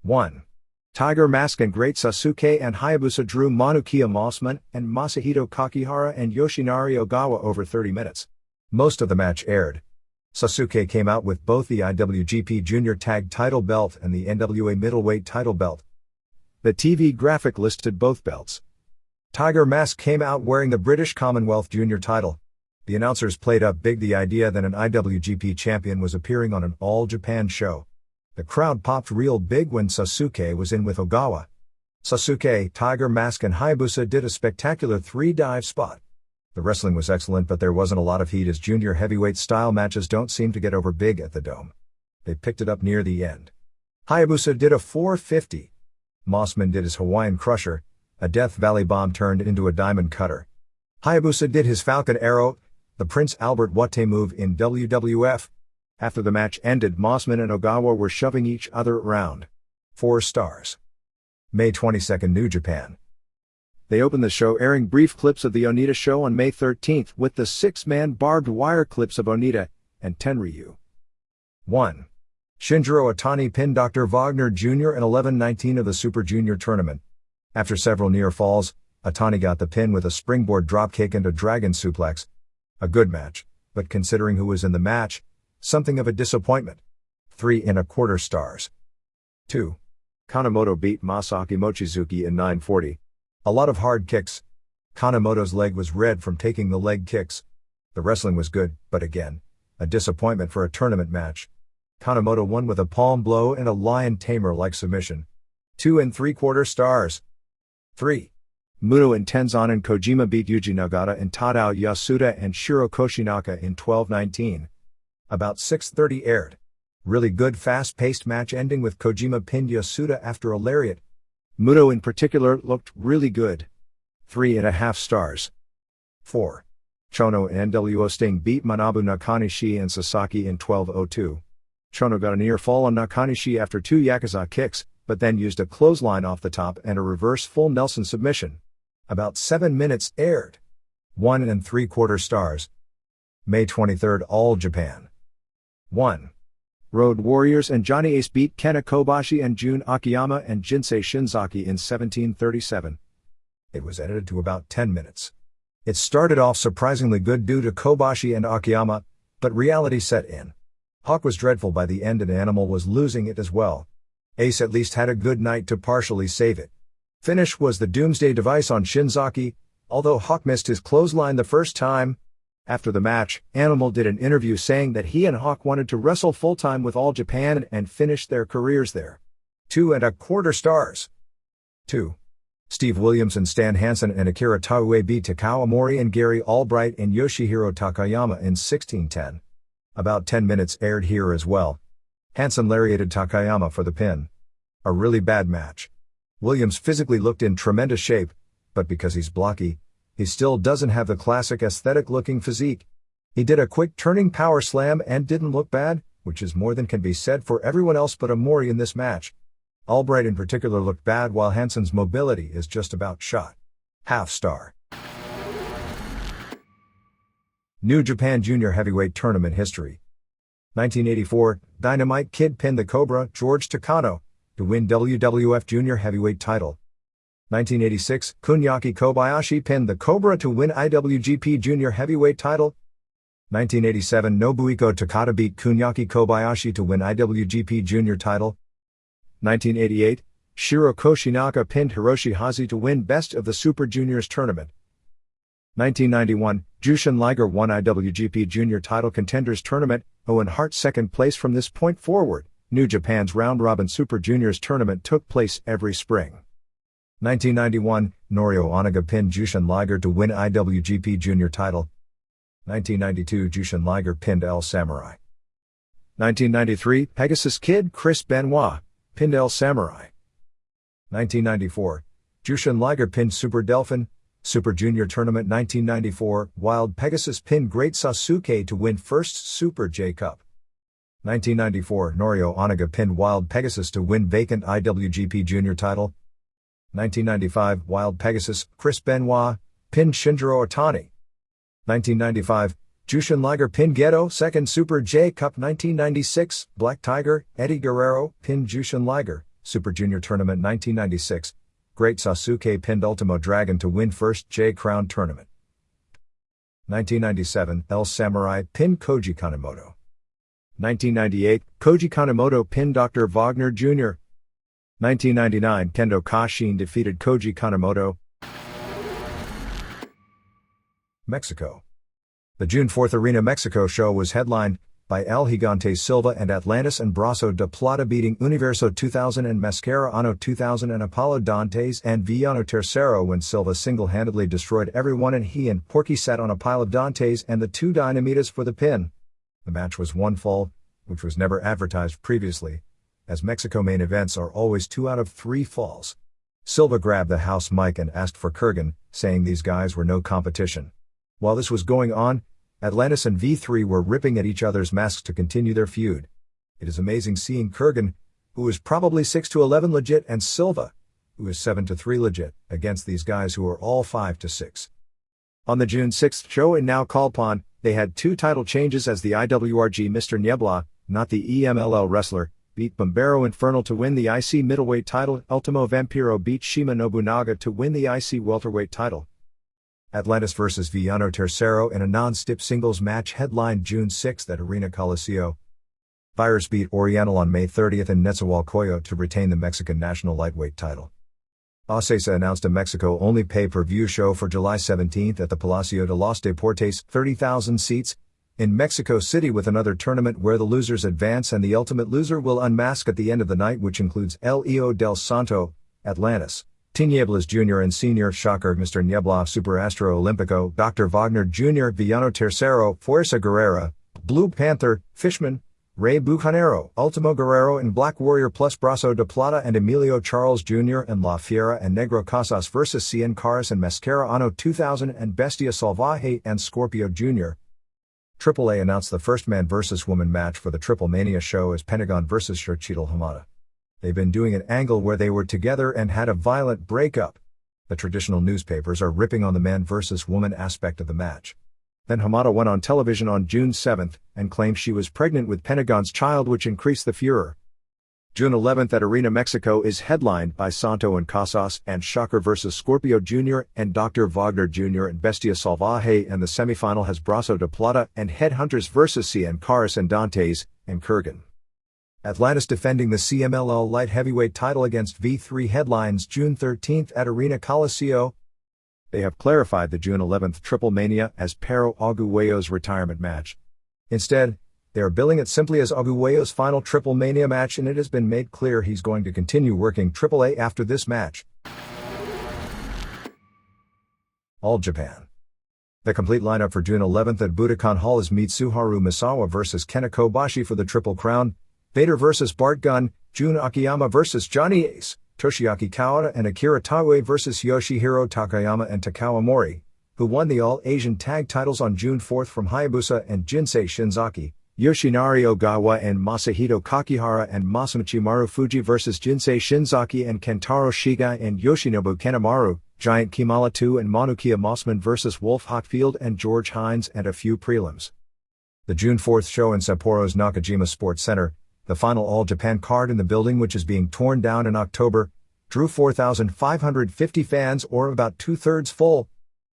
1. Tiger Mask and Great Sasuke and Hayabusa drew Manukiya Mossman and Masahito Kakihara and Yoshinari Ogawa over 30 minutes. Most of the match aired. Sasuke came out with both the IWGP Junior Tag title belt and the NWA Middleweight title belt. The TV graphic listed both belts. Tiger Mask came out wearing the British Commonwealth Junior title. The announcers played up big the idea that an IWGP champion was appearing on an all-Japan show. The crowd popped real big when Sasuke was in with Ogawa. Sasuke, Tiger Mask and Hayabusa did a spectacular 3-dive spot. The wrestling was excellent, but there wasn't a lot of heat as junior heavyweight style matches don't seem to get over big at the Dome. They picked it up near the end. Hayabusa did a 450. Mossman did his Hawaiian Crusher, a Death Valley Bomb turned into a Diamond Cutter. Hayabusa did his Falcon Arrow, the Prince Albert Wate move in WWF. After the match ended, Mossman and Ogawa were shoving each other around. 4 stars. May 22, New Japan. They opened the show airing brief clips of the Onita show on May 13th with the 6-man barbed wire clips of Onita and Tenryu. 1. Shinjiro Otani pinned Dr. Wagner Jr. in 11-19 of the Super Junior tournament. After several near falls, Otani got the pin with a springboard dropkick and a dragon suplex. A good match, but considering who was in the match, something of a disappointment. 3¼ stars. 2. Kanemoto beat Masaki Mochizuki in 9:40. A lot of hard kicks. Kanemoto's leg was red from taking the leg kicks. The wrestling was good, but again, a disappointment for a tournament match. Kanemoto won with a palm blow and a lion tamer-like submission. 2¾ stars. 3. Muto and Tenzan and Kojima beat Yuji Nagata and Tadao Yasuda and Shiro Koshinaka in 12-19. About 6:30 aired. Really good fast-paced match ending with Kojima pinned Yasuda after a lariat. Muto in particular looked really good. 3½ stars. 4. Chono and NWO Sting beat Manabu Nakanishi and Sasaki in 12:02. Chono got a near fall on Nakanishi after 2 Yakuza kicks, but then used a clothesline off the top and a reverse full Nelson submission. About 7 minutes aired. 1¾ stars. May 23, All Japan. 1. Road Warriors and Johnny Ace beat Kenta Kobashi and Jun Akiyama and Jinsei Shinzaki in 17:37. It was edited to about 10 minutes. It started off surprisingly good due to Kobashi and Akiyama, but reality set in. Hawk was dreadful by the end and Animal was losing it as well. Ace at least had a good night to partially save it. Finish was the Doomsday Device on Shinzaki, although Hawk missed his clothesline the first time. After the match, Animal did an interview saying that he and Hawk wanted to wrestle full-time with All Japan and finish their careers there. 2¼ stars. 2. Steve Williams and Stan Hansen and Akira Taue beat Takao Omori and Gary Albright and Yoshihiro Takayama in 16:10. About 10 minutes aired here as well. Hansen lariated Takayama for the pin. A really bad match. Williams physically looked in tremendous shape, but because he's blocky, he still doesn't have the classic aesthetic-looking physique. He did a quick turning power slam and didn't look bad, which is more than can be said for everyone else but Omori in this match. Albright in particular looked bad while Hansen's mobility is just about shot. Half star. New Japan Junior Heavyweight Tournament History. 1984, Dynamite Kid pinned the Cobra, George Takano, to win WWF Junior Heavyweight title. 1986, Kunyaki Kobayashi pinned the Cobra to win IWGP Junior Heavyweight title. 1987, Nobuhiko Takada beat Kunyaki Kobayashi to win IWGP Junior title. 1988, Shiro Koshinaka pinned Hiroshi Hazi to win Best of the Super Juniors tournament. 1991, Jushin Liger won IWGP Junior title contenders tournament. Owen Hart second place. From this point forward, New Japan's round-robin Super Juniors tournament took place every spring. 1991, Norio Oniga pinned Jushin Liger to win IWGP Junior title. 1992, Jushin Liger pinned El Samurai. 1993, Pegasus Kid Chris Benoit pinned El Samurai. 1994, Jushin Liger pinned Super Delphin, Super Junior Tournament. 1994, Wild Pegasus pinned Great Sasuke to win first Super J Cup. 1994, Norio Oniga pinned Wild Pegasus to win vacant IWGP Junior title. 1995 Wild Pegasus, Chris Benoit, pinned Shinjiro Otani. 1995 Jushin Liger pinned Gedo, second Super J Cup. 1996 Black Tiger, Eddie Guerrero, pinned Jushin Liger, Super Junior Tournament. 1996 Great Sasuke pinned Ultimo Dragon to win first J Crown Tournament. 1997 El Samurai pinned Koji Kanemoto. 1998 Koji Kanemoto pinned Dr. Wagner Jr. 1999 Kendo Kashin defeated Koji Kanemoto. Mexico. The June 4th Arena Mexico show was headlined by El Gigante Silva and Atlantis and Brazo de Plata beating Universo 2000 and Mascara Ano 2000 and Apollo Dantes and Villano Tercero when Silva single-handedly destroyed everyone and he and Porky sat on a pile of Dantes and the two Dynamitas for the pin. The match was one fall, which was never advertised previously, as Mexico main events are always 2 out of 3 falls. Silva grabbed the house mic and asked for Kurgan, saying these guys were no competition. While this was going on, Atlantis and V3 were ripping at each other's masks to continue their feud. It is amazing seeing Kurgan, who is probably 6-11 legit, and Silva, who is 7-3 legit, against these guys who are all 5-6. On the June 6th show in Now Calpan, they had 2 title changes as the IWRG Mr. Niebla, not the EMLL wrestler, beat Bombero Infernal to win the IC middleweight title. Ultimo Vampiro beat Shima Nobunaga to win the IC welterweight title. Atlantis vs. Villano Tercero in a non-stip singles match headlined June 6th at Arena Coliseo. Virus beat Oriental on May 30th in Nezahualcóyotl to retain the Mexican national lightweight title. Ocesa announced a Mexico-only pay-per-view show for July 17th at the Palacio de los Deportes, 30,000 seats, in Mexico City with another tournament where the losers advance and the ultimate loser will unmask at the end of the night, which includes El Hijo del Santo, Atlantis, Tinieblas Jr. and Senior, Shocker, Mr. Niebla, Super Astro Olímpico, Dr. Wagner Jr., Villano Tercero, Fuerza Guerrera, Blue Panther, Fishman, Rey Bucanero, Ultimo Guerrero and Black Warrior plus Brazo de Plata and Emilio Charles Jr. and La Fiera and Negro Casas vs. Cien Caras and Mascara Ano 2000 and Bestia Salvaje and Scorpio Jr. AAA announced the first man vs. woman match for the Triple Mania show as Pentagon vs. Churchill Hamada. They've been doing an angle where they were together and had a violent breakup. The traditional newspapers are ripping on the man versus woman aspect of the match. Then Hamada went on television on June 7th and claimed she was pregnant with Pentagon's child, which increased the furor. June 11th at Arena Mexico is headlined by Santo and Casas and Shocker vs. Scorpio Jr. and Dr. Wagner Jr. and Bestia Salvaje, and the semifinal has Brazo de Plata and Headhunters vs. Cien Caras and Dantes and Kurgan. Atlantis defending the CMLL light heavyweight title against V3 headlines June 13th at Arena Coliseo. They have clarified the June 11th Triple Mania as Pero Aguayo's retirement match. Instead, they are billing it simply as Aguayo's final Triple Mania match, and it has been made clear he's going to continue working AAA after this match. All Japan. The complete lineup for June 11th at Budokan Hall is Mitsuharu Misawa vs. Kenta Kobashi for the Triple Crown, Vader vs. Bart Gunn, Jun Akiyama vs. Johnny Ace, Toshiaki Kawada and Akira Taue vs. Yoshihiro Takayama and Takawa Mori, who won the All-Asian Tag titles on June 4th from Hayabusa and Jinsei Shinzaki, Yoshinari Ogawa and Masahito Kakihara and Masamichi Marufuji vs. Jinsei Shinzaki and Kentaro Shiga and Yoshinobu Kanemaru, Giant Kimala 2 and Manukia Mossman vs. Wolf Hotfield and George Hines, and a few prelims. The June 4th show in Sapporo's Nakajima Sports Center, the final All Japan card in the building, which is being torn down in October, drew 4,550 fans, or about 2/3 full.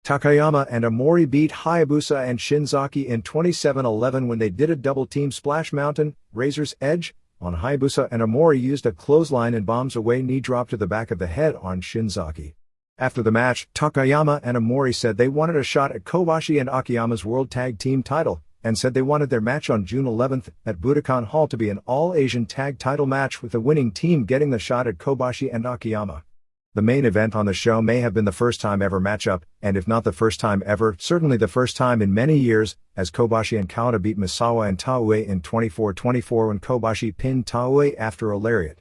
Takayama and Amori beat Hayabusa and Shinzaki in 27-11 when they did a double-team Splash Mountain, Razor's Edge, on Hayabusa, and Amori used a clothesline and bombs away knee drop to the back of the head on Shinzaki. After the match, Takayama and Amori said they wanted a shot at Kobashi and Akiyama's World Tag Team title, and said they wanted their match on June 11th at Budokan Hall to be an all-Asian tag title match with the winning team getting the shot at Kobashi and Akiyama. The main event on the show may have been the first time ever matchup, and if not the first time ever, certainly the first time in many years, as Kobashi and Kawada beat Misawa and Taue in 24-24 when Kobashi pinned Taue after a lariat.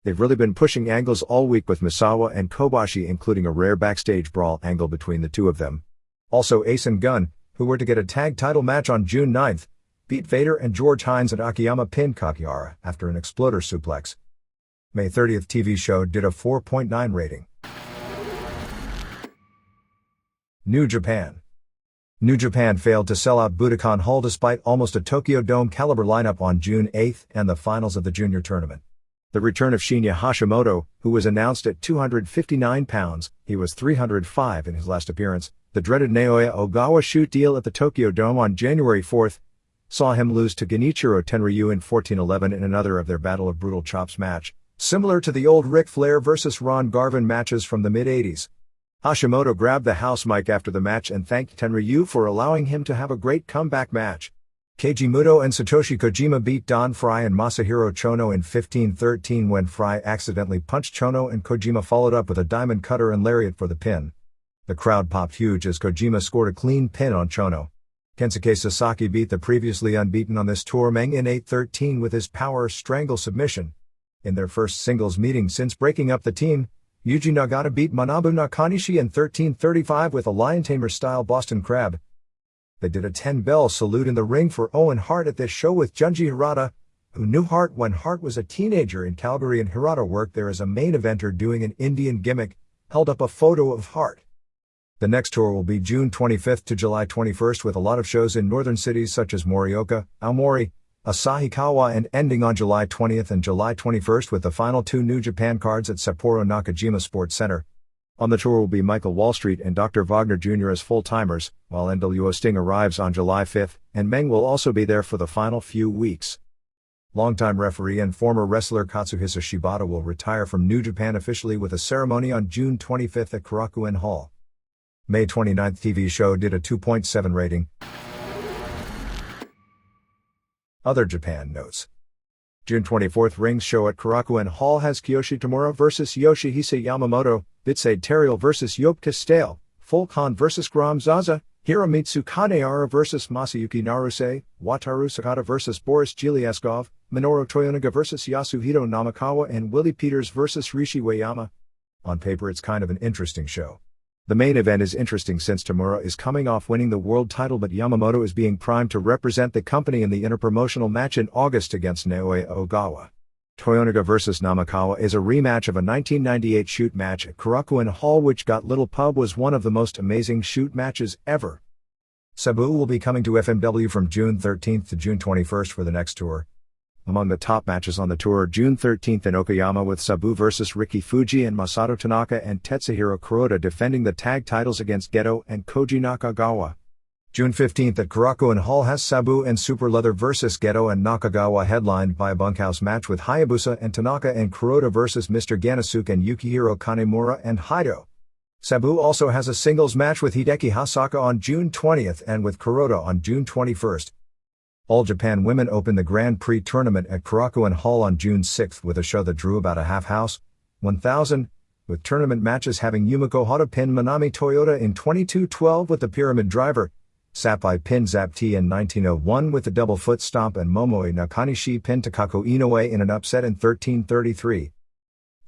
They've really been pushing angles all week with Misawa and Kobashi, including a rare backstage brawl angle between the two of them. Also, Ace and Gunn, who were to get a tag title match on June 9th, beat Vader and George Hines, and Akiyama pinned Kakihara after an exploder suplex. May 30th TV show did a 4.9 rating. New Japan. New Japan failed to sell out Budokan Hall despite almost a Tokyo Dome caliber lineup on June 8 and the finals of the junior tournament. The return of Shinya Hashimoto, who was announced at 259 pounds, he was 305 in his last appearance, the dreaded Naoya Ogawa shoot deal at the Tokyo Dome on January 4, saw him lose to Genichiro Tenryu in 14-11 in another of their Battle of Brutal Chops match, similar to the old Ric Flair vs. Ron Garvin matches from the mid-80s. Hashimoto grabbed the house mic after the match and thanked Tenryu for allowing him to have a great comeback match. Keiji Muto and Satoshi Kojima beat Don Frye and Masahiro Chono in 15-13 when Frye accidentally punched Chono and Kojima followed up with a diamond cutter and lariat for the pin. The crowd popped huge as Kojima scored a clean pin on Chono. Kensuke Sasaki beat the previously unbeaten on this tour Meng in 8-13 with his power strangle submission. In their first singles meeting since breaking up the team, Yuji Nagata beat Manabu Nakanishi in 13-35 with a Lion Tamer-style Boston Crab. They did a 10-bell salute in the ring for Owen Hart at this show with Junji Hirata, who knew Hart when Hart was a teenager in Calgary, and Hirata worked there as a main eventer doing an Indian gimmick, held up a photo of Hart. The next tour will be June 25th to July 21st with a lot of shows in northern cities such as Morioka, Aomori, Asahikawa, and ending on July 20th and July 21st with the final two New Japan cards at Sapporo Nakajima Sports Center. On the tour will be Michael Wallstreet and Dr. Wagner Jr. as full-timers, while NWO Sting arrives on July 5th, and Meng will also be there for the final few weeks. Longtime referee and former wrestler Katsuhisa Shibata will retire from New Japan officially with a ceremony on June 25th at Korakuen Hall. May 29th TV show did a 2.7 rating. Other Japan notes. June 24th Rings show at Korakuen Hall has Kiyoshi Tamura vs. Yoshihisa Yamamoto, Bitsade Terriel vs. Yoke Stale, Fulcon vs. Gram Zaza, Hiromitsu Kanehara vs. Masayuki Naruse, Wataru Sakata vs. Boris Giliaskov, Minoru Toyonaga vs. Yasuhito Namakawa, and Willie Peters vs. Rishi Ueyama. On paper it's kind of an interesting show. The main event is interesting since Tamura is coming off winning the world title, but Yamamoto is being primed to represent the company in the interpromotional match in August against Naoya Ogawa. Toyonaga vs. Namakawa is a rematch of a 1998 shoot match at Korakuen Hall, which got Little Pub was one of the most amazing shoot matches ever. Sabu will be coming to FMW from June 13th to June 21st for the next tour. Among the top matches on the tour are June 13th in Okayama with Sabu vs. Riki Fuji and Masato Tanaka and Tetsuhiro Kuroda defending the tag titles against Geto and Koji Nakagawa. June 15th at Korakuen Hall has Sabu and Super Leather vs. Geto and Nakagawa, headlined by a bunkhouse match with Hayabusa and Tanaka and Kuroda vs. Mr. Ganasuke and Yukihiro Kanemura and Haido. Sabu also has a singles match with Hideki Hasaka on June 20th and with Kuroda on June 21st. All Japan Women opened the Grand Prix tournament at Korakuen Hall on June 6th with a show that drew about a half house, 1,000, with tournament matches having Yumiko Hata pin Manami Toyota in 22-12 with the Pyramid Driver, Sappai pin Zap T in 1901 with the double foot stomp, and Momoi Nakanishi pin Takako Inoue in an upset in 13-33.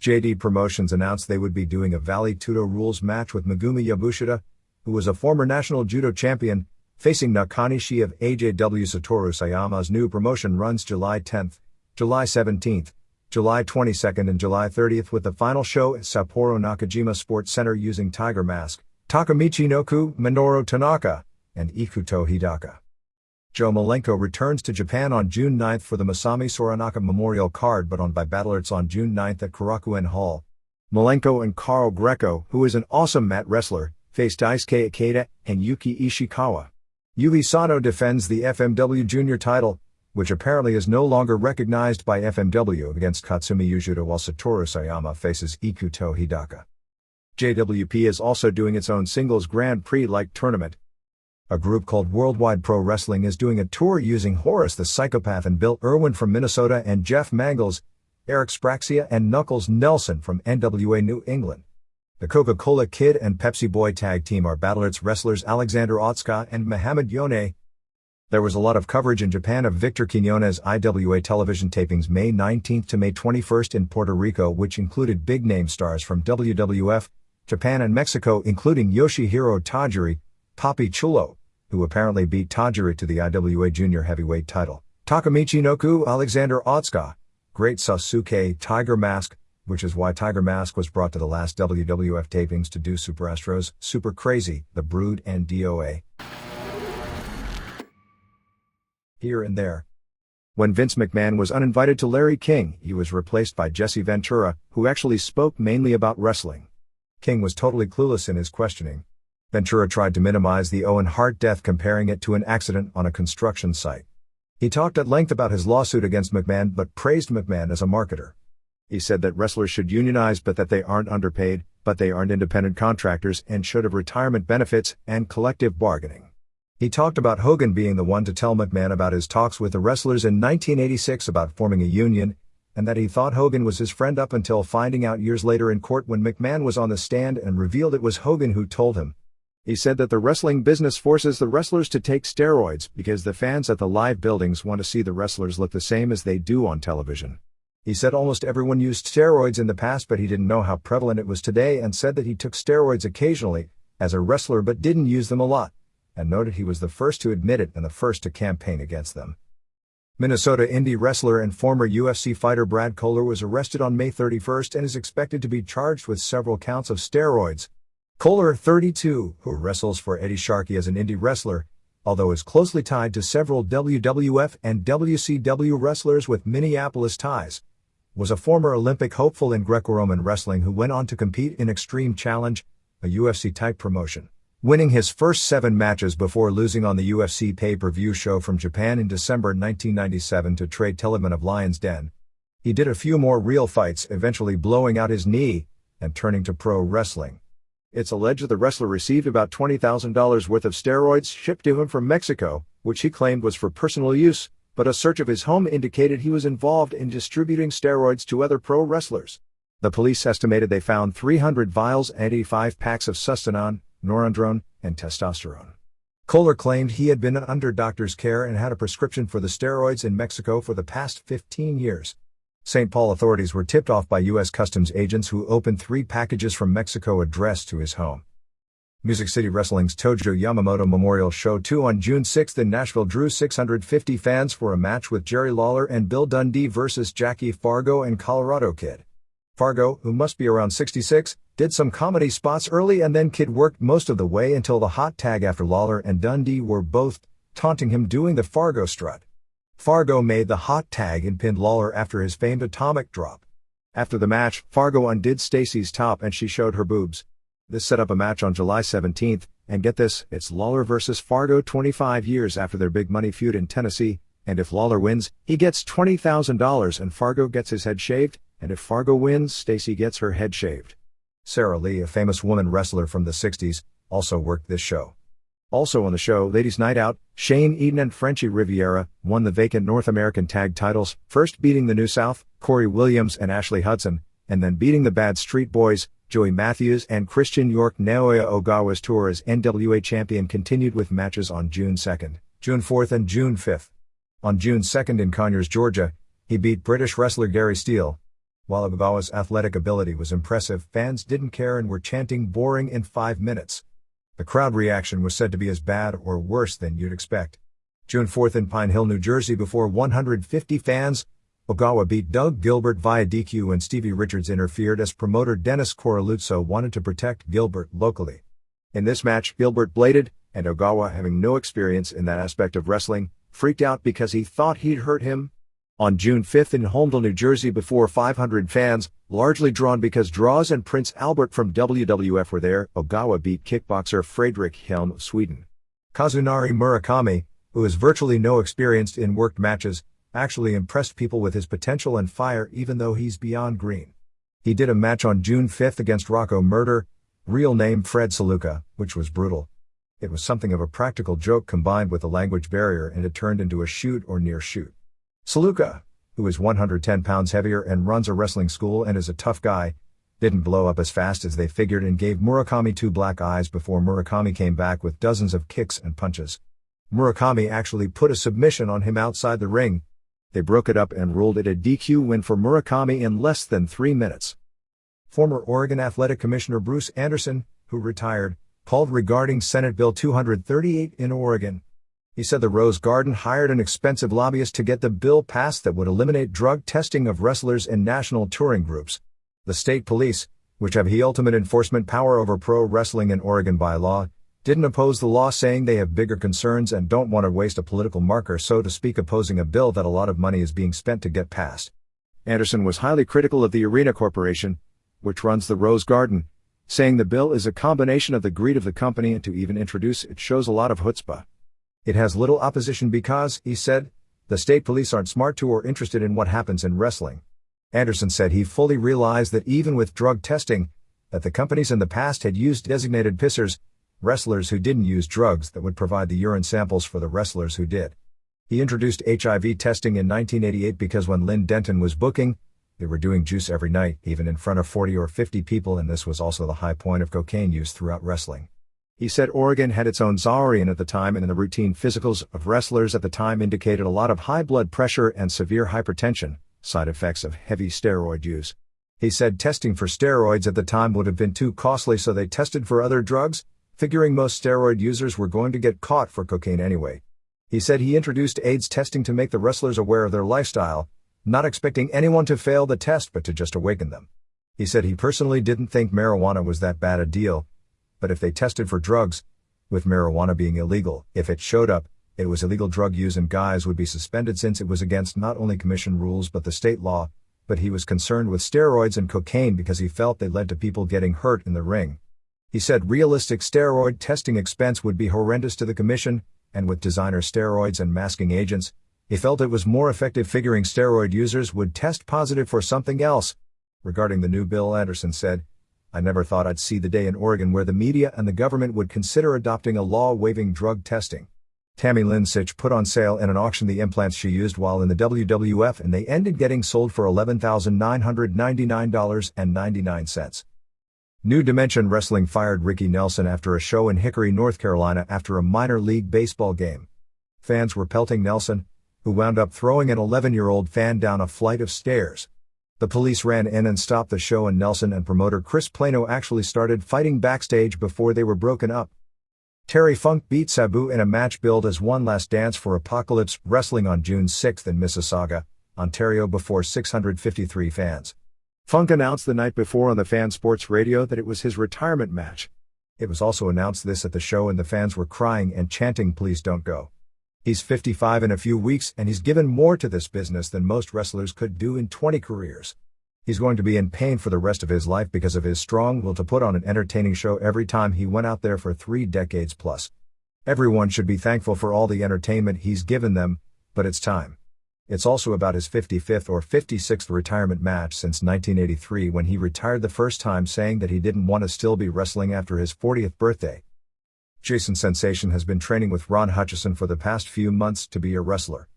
JD Promotions announced they would be doing a Valley Tudo Rules match with Megumi Yabushita, who was a former national judo champion, facing Nakanishi of AJW. Satoru Sayama's new promotion runs July 10th, July 17th, July 22nd and July 30th with the final show at Sapporo Nakajima Sports Center using Tiger Mask, Takamichi Noku, Minoru Tanaka, and Ikuto Hidaka. Joe Malenko returns to Japan on June 9th for the Masami Soranaka Memorial card, but on by Battlerts on June 9th at Korakuen Hall. Malenko and Carl Greco, who is an awesome mat wrestler, face Daisuke Ikeda and Yuki Ishikawa. Yui Sano defends the FMW junior title, which apparently is no longer recognized by FMW, against Katsumi Yujuta, while Satoru Sayama faces Ikuto Hidaka. JWP is also doing its own singles Grand Prix-like tournament. A group called Worldwide Pro Wrestling is doing a tour using Horace the Psychopath and Bill Irwin from Minnesota and Jeff Mangles, Eric Spraxia and Knuckles Nelson from NWA New England. The Coca-Cola Kid and Pepsi Boy tag team are Battlerits wrestlers Alexander Otska and Mohamed Yone. There was a lot of coverage in Japan of Victor Quiñones' IWA television tapings May 19th to May 21st in Puerto Rico, which included big-name stars from WWF, Japan and Mexico, including Yoshihiro Tajiri, Papi Chulo, who apparently beat Tajiri to the IWA junior heavyweight title, Takamichi Noku, Alexander Otska, Great Sasuke, Tiger Mask, which is why Tiger Mask was brought to the last WWF tapings to do Super Astros, Super Crazy, The Brood and DOA. Here and there. When Vince McMahon was uninvited to Larry King, he was replaced by Jesse Ventura, who actually spoke mainly about wrestling. King was totally clueless in his questioning. Ventura tried to minimize the Owen Hart death, comparing it to an accident on a construction site. He talked at length about his lawsuit against McMahon but praised McMahon as a marketer. He said that wrestlers should unionize but that they aren't underpaid, but they aren't independent contractors and should have retirement benefits and collective bargaining. He talked about Hogan being the one to tell McMahon about his talks with the wrestlers in 1986 about forming a union, and that he thought Hogan was his friend up until finding out years later in court when McMahon was on the stand and revealed it was Hogan who told him. He said that the wrestling business forces the wrestlers to take steroids because the fans at the live buildings want to see the wrestlers look the same as they do on television. He said almost everyone used steroids in the past, but he didn't know how prevalent it was today, and said that he took steroids occasionally as a wrestler but didn't use them a lot, and noted he was the first to admit it and the first to campaign against them. Minnesota indie wrestler and former UFC fighter Brad Kohler was arrested on May 31st and is expected to be charged with several counts of steroids. Kohler, 32, who wrestles for Eddie Sharkey as an indie wrestler, although is closely tied to several WWF and WCW wrestlers with Minneapolis ties, was a former Olympic hopeful in Greco-Roman wrestling who went on to compete in Extreme Challenge, a UFC-type promotion, winning his first 7 matches before losing on the UFC pay-per-view show from Japan in December 1997 to Trey Tillman of Lion's Den. He did a few more real fights, eventually blowing out his knee and turning to pro wrestling. It's alleged the wrestler received about $20,000 worth of steroids shipped to him from Mexico, which he claimed was for personal use, but a search of his home indicated he was involved in distributing steroids to other pro wrestlers. The police estimated they found 300 vials and 85 packs of Sustanon, Norandrone, and testosterone. Kohler claimed he had been under doctor's care and had a prescription for the steroids in Mexico for the past 15 years. St. Paul authorities were tipped off by U.S. Customs agents who opened 3 packages from Mexico addressed to his home. Music City Wrestling's Tojo Yamamoto Memorial Show 2 on June 6 in Nashville drew 650 fans for a match with Jerry Lawler and Bill Dundee versus Jackie Fargo and Colorado Kid. Fargo, who must be around 66, did some comedy spots early, and then Kid worked most of the way until the hot tag after Lawler and Dundee were both taunting him doing the Fargo strut. Fargo made the hot tag and pinned Lawler after his famed atomic drop. After the match, Fargo undid Stacy's top and she showed her boobs. This set up a match on July 17th, and get this, it's Lawler versus Fargo 25 years after their big money feud in Tennessee, and if Lawler wins, he gets $20,000 and Fargo gets his head shaved, and if Fargo wins, Stacy gets her head shaved. Sarah Lee, a famous woman wrestler from the 60s, also worked this show. Also on the show, Ladies Night Out, Shane Eden and Frenchie Riviera won the vacant North American tag titles, first beating the New South, Corey Williams and Ashley Hudson, and then beating the Bad Street Boys, Joey Matthews and Christian York. Naoya Ogawa's tour as NWA champion continued with matches on June 2nd, June 4th and June 5th. On June 2nd in Conyers, Georgia, he beat British wrestler Gary Steele. While Ogawa's athletic ability was impressive, fans didn't care and were chanting "boring" in 5 minutes. The crowd reaction was said to be as bad or worse than you'd expect. June 4th in Pine Hill, New Jersey before 150 fans, Ogawa beat Doug Gilbert via DQ when Stevie Richards interfered as promoter Dennis Coraluzzo wanted to protect Gilbert locally. In this match, Gilbert bladed, and Ogawa, having no experience in that aspect of wrestling, freaked out because he thought he'd hurt him. On June 5th in Holmdel, New Jersey before 500 fans, largely drawn because Draws and Prince Albert from WWF were there, Ogawa beat kickboxer Fredrik Helm of Sweden. Kazunari Murakami, who has virtually no experience in worked matches, actually impressed people with his potential and fire even though he's beyond green. He did a match on June 5th against Rocco Murder, real name Fred Saluka, which was brutal. It was something of a practical joke combined with a language barrier, and it turned into a shoot or near shoot. Saluka, who is 110 pounds heavier and runs a wrestling school and is a tough guy, didn't blow up as fast as they figured and gave Murakami 2 black eyes before Murakami came back with dozens of kicks and punches. Murakami actually put a submission on him outside the ring. They broke it up and ruled it a DQ win for Murakami in less than 3 minutes. Former Oregon Athletic Commissioner Bruce Anderson, who retired, called regarding Senate Bill 238 in Oregon. He said the Rose Garden hired an expensive lobbyist to get the bill passed that would eliminate drug testing of wrestlers in national touring groups. The state police, which have the ultimate enforcement power over pro wrestling in Oregon by law, didn't oppose the law, saying they have bigger concerns and don't want to waste a political marker, so to speak, opposing a bill that a lot of money is being spent to get passed. Anderson was highly critical of the Arena Corporation, which runs the Rose Garden, saying the bill is a combination of the greed of the company and to even introduce it shows a lot of chutzpah. It has little opposition because, he said, the state police aren't smart to or interested in what happens in wrestling. Anderson said he fully realized that even with drug testing, that the companies in the past had used designated pissers, wrestlers who didn't use drugs, that would provide the urine samples for the wrestlers who did. He introduced HIV testing in 1988 because when Lynn Denton was booking, they were doing juice every night, even in front of 40 or 50 people, and this was also the high point of cocaine use throughout wrestling. He said Oregon had its own Zarian at the time, and in the routine physicals of wrestlers at the time indicated a lot of high blood pressure and severe hypertension, side effects of heavy steroid use. He said testing for steroids at the time would have been too costly, so they tested for other drugs, figuring most steroid users were going to get caught for cocaine anyway. He said he introduced AIDS testing to make the wrestlers aware of their lifestyle, not expecting anyone to fail the test but to just awaken them. He said he personally didn't think marijuana was that bad a deal, but if they tested for drugs, with marijuana being illegal, if it showed up, it was illegal drug use and guys would be suspended since it was against not only commission rules but the state law, but he was concerned with steroids and cocaine because he felt they led to people getting hurt in the ring. He said realistic steroid testing expense would be horrendous to the commission, and with designer steroids and masking agents, he felt it was more effective figuring steroid users would test positive for something else. Regarding the new bill, Anderson said, I never thought I'd see the day in Oregon where the media and the government would consider adopting a law waiving drug testing. Tammy Lynn Sitch put on sale in an auction the implants she used while in the WWF, and they ended getting sold for $11,999.99. New Dimension Wrestling fired Ricky Nelson after a show in Hickory, North Carolina after a minor league baseball game. Fans were pelting Nelson, who wound up throwing an 11-year-old fan down a flight of stairs. The police ran in and stopped the show, and Nelson and promoter Chris Plano actually started fighting backstage before they were broken up. Terry Funk beat Sabu in a match billed as One Last Dance for Apocalypse Wrestling on June 6 in Mississauga, Ontario before 653 fans. Funk announced the night before on the fan sports radio that it was his retirement match. It was also announced this at the show, and the fans were crying and chanting, "Please don't go." He's 55 in a few weeks, and he's given more to this business than most wrestlers could do in 20 careers. He's going to be in pain for the rest of his life because of his strong will to put on an entertaining show every time he went out there for 3 decades plus. Everyone should be thankful for all the entertainment he's given them, but it's time. It's also about his 55th or 56th retirement match since 1983, when he retired the first time, saying that he didn't want to still be wrestling after his 40th birthday. Jason Sensation has been training with Ron Hutchison for the past few months to be a wrestler.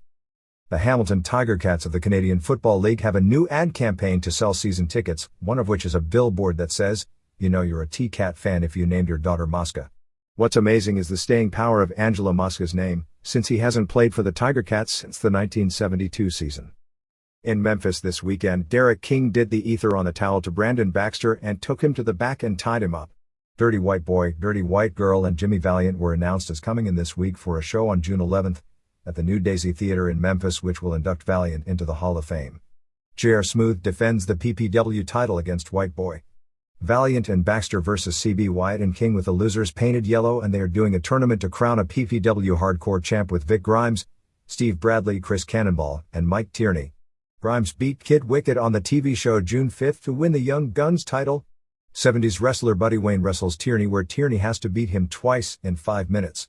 The Hamilton Tiger Cats of the Canadian Football League have a new ad campaign to sell season tickets, one of which is a billboard that says, "You know you're a T-Cat fan if you named your daughter Mosca." What's amazing is the staying power of Angelo Mosca's name, since he hasn't played for the Tiger Cats since the 1972 season. In Memphis this weekend, Derek King did the ether on the towel to Brandon Baxter and took him to the back and tied him up. Dirty White Boy, Dirty White Girl and Jimmy Valiant were announced as coming in this week for a show on June 11th at the New Daisy Theater in Memphis, which will induct Valiant into the Hall of Fame. J.R. Smooth defends the PPW title against White Boy. Valiant and Baxter versus CB Wyatt and King, with the losers painted yellow, and they are doing a tournament to crown a PPW hardcore champ with Vic Grimes, Steve Bradley, Chris Cannonball, and Mike Tierney. Grimes beat Kid Wicket on the TV show June 5th to win the Young Guns title. 70s wrestler Buddy Wayne wrestles Tierney, where Tierney has to beat him twice in 5 minutes.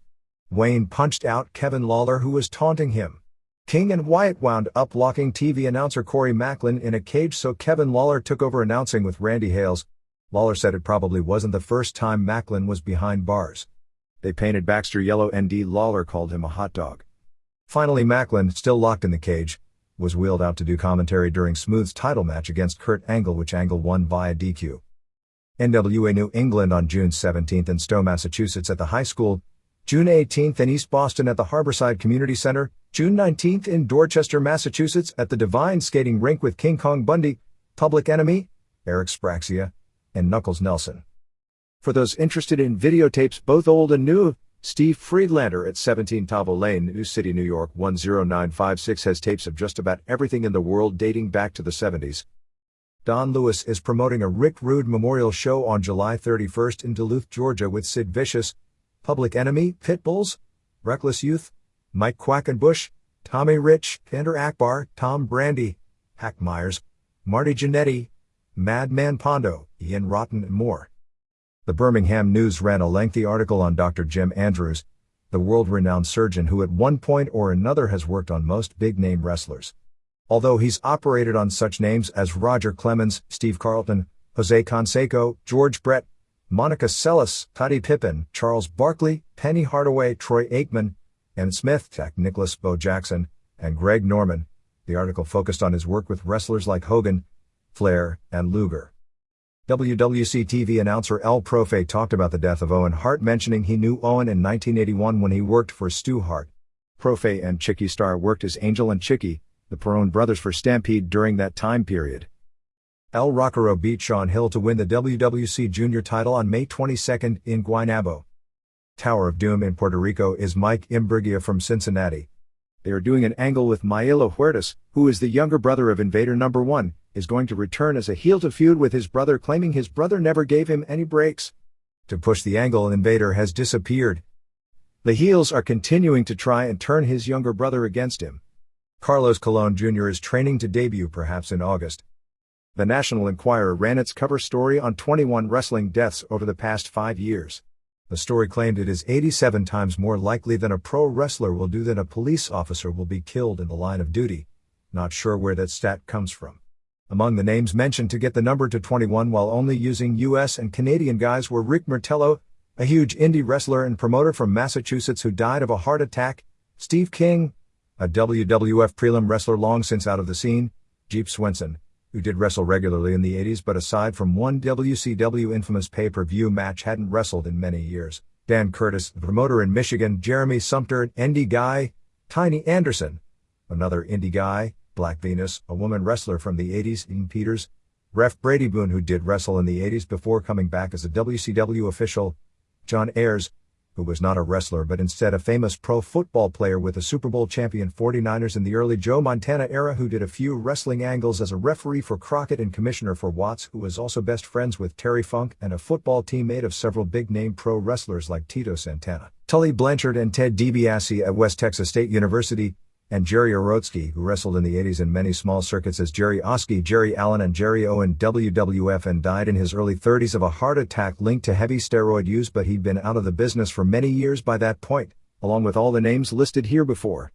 Wayne punched out Kevin Lawler, who was taunting him. King and Wyatt wound up locking TV announcer Corey Macklin in a cage, so Kevin Lawler took over announcing with Randy Hales. Lawler said it probably wasn't the first time Macklin was behind bars. They painted Baxter yellow and Lawler called him a hot dog. Finally, Macklin, still locked in the cage, was wheeled out to do commentary during Smooth's title match against Kurt Angle, which Angle won via DQ. NWA New England on June 17th in Stowe, Massachusetts at the high school, June 18th in East Boston at the Harborside Community Center, June 19th in Dorchester, Massachusetts at the Divine Skating Rink with King Kong Bundy, Public Enemy, Eric Spraxia, and Knuckles Nelson. For those interested in videotapes, both old and new, Steve Friedlander at 17 Tavo Lane, New City, New York 10956 has tapes of just about everything in the world dating back to the 70s. Don Lewis is promoting a Rick Rude Memorial Show on July 31st in Duluth, Georgia with Sid Vicious, Public Enemy, Pitbulls, Reckless Youth, Mike Quackenbush, Tommy Rich, Kander Akbar, Tom Brandy, Hack Myers, Marty Jannetty, Madman Pondo, Ian Rotten and more. The Birmingham News ran a lengthy article on Dr. Jim Andrews, the world-renowned surgeon who at one point or another has worked on most big-name wrestlers. Although he's operated on such names as Roger Clemens, Steve Carlton, Jose Canseco, George Brett, Monica Seles, Scottie Pippen, Charles Barkley, Penny Hardaway, Troy Aikman, Emmett Smith, Nicholas Bo Jackson, and Greg Norman, the article focused on his work with wrestlers like Hogan, Flair, and Luger. WWC TV announcer El Profe talked about the death of Owen Hart, mentioning he knew Owen in 1981 when he worked for Stu Hart. Profe and Chicky Star worked as Angel and Chicky, the Perone brothers, for Stampede during that time period. El Rockero beat Shawn Hill to win the WWC Junior title on May 22 in Guaynabo. Tower of Doom in Puerto Rico is Mike Imbruglia from Cincinnati. They are doing an angle with Maelo Huertas, who is the younger brother of Invader No. 1, is going to return as a heel to feud with his brother, claiming his brother never gave him any breaks. To push the angle, Invader has disappeared. The heels are continuing to try and turn his younger brother against him. Carlos Colon Jr. is training to debut perhaps in August. The National Enquirer ran its cover story on 21 wrestling deaths over the past 5 years. The story claimed it is 87 times more likely than a pro wrestler will do than a police officer will be killed in the line of duty. Not sure where that stat comes from. Among the names mentioned to get the number to 21 while only using US and Canadian guys were Rick Martello, a huge indie wrestler and promoter from Massachusetts who died of a heart attack, Steve King, a WWF prelim wrestler long since out of the scene, Jeep Swenson, who did wrestle regularly in the 80s but aside from one WCW infamous pay-per-view match hadn't wrestled in many years, Dan Curtis, the promoter in Michigan, Jeremy Sumter, indie guy, Tiny Anderson, another indie guy, Black Venus, a woman wrestler from the 80s, Ian Peters, Ref Brady Boone, who did wrestle in the 80s before coming back as a WCW official, John Ayers, who was not a wrestler but instead a famous pro football player with the Super Bowl champion 49ers in the early Joe Montana era, who did a few wrestling angles as a referee for Crockett and commissioner for Watts, who was also best friends with Terry Funk and a football teammate of several big-name pro wrestlers like Tito Santana, Tully Blanchard and Ted DiBiase at West Texas State University, and Jerry Orotsky, who wrestled in the 80s in many small circuits as Jerry Oski, Jerry Allen and Jerry O in WWF and died in his early 30s of a heart attack linked to heavy steroid use, but he'd been out of the business for many years by that point, along with all the names listed here before.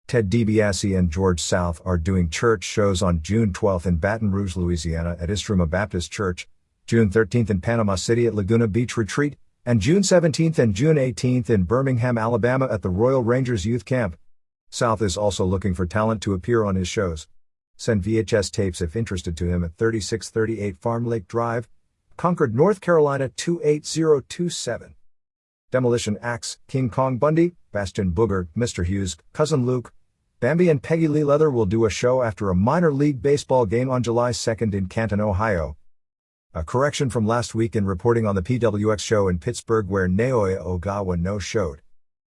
Ted DiBiase and George South are doing church shows on June 12 in Baton Rouge, Louisiana at Istruma Baptist Church, June 13 in Panama City at Laguna Beach Retreat, and June 17 and June 18 in Birmingham, Alabama at the Royal Rangers Youth Camp. South is also looking for talent to appear on his shows. Send VHS tapes if interested to him at 3638 Farm Lake Drive, Concord, North Carolina 28027. Demolition Axe, King Kong Bundy, Bastion Booger, Mr. Hughes, Cousin Luke, Bambi and Peggy Lee Leather will do a show after a minor league baseball game on July 2nd in Canton, Ohio. A correction from last week in reporting on the PWX show in Pittsburgh where Naoya Ogawa no-showed.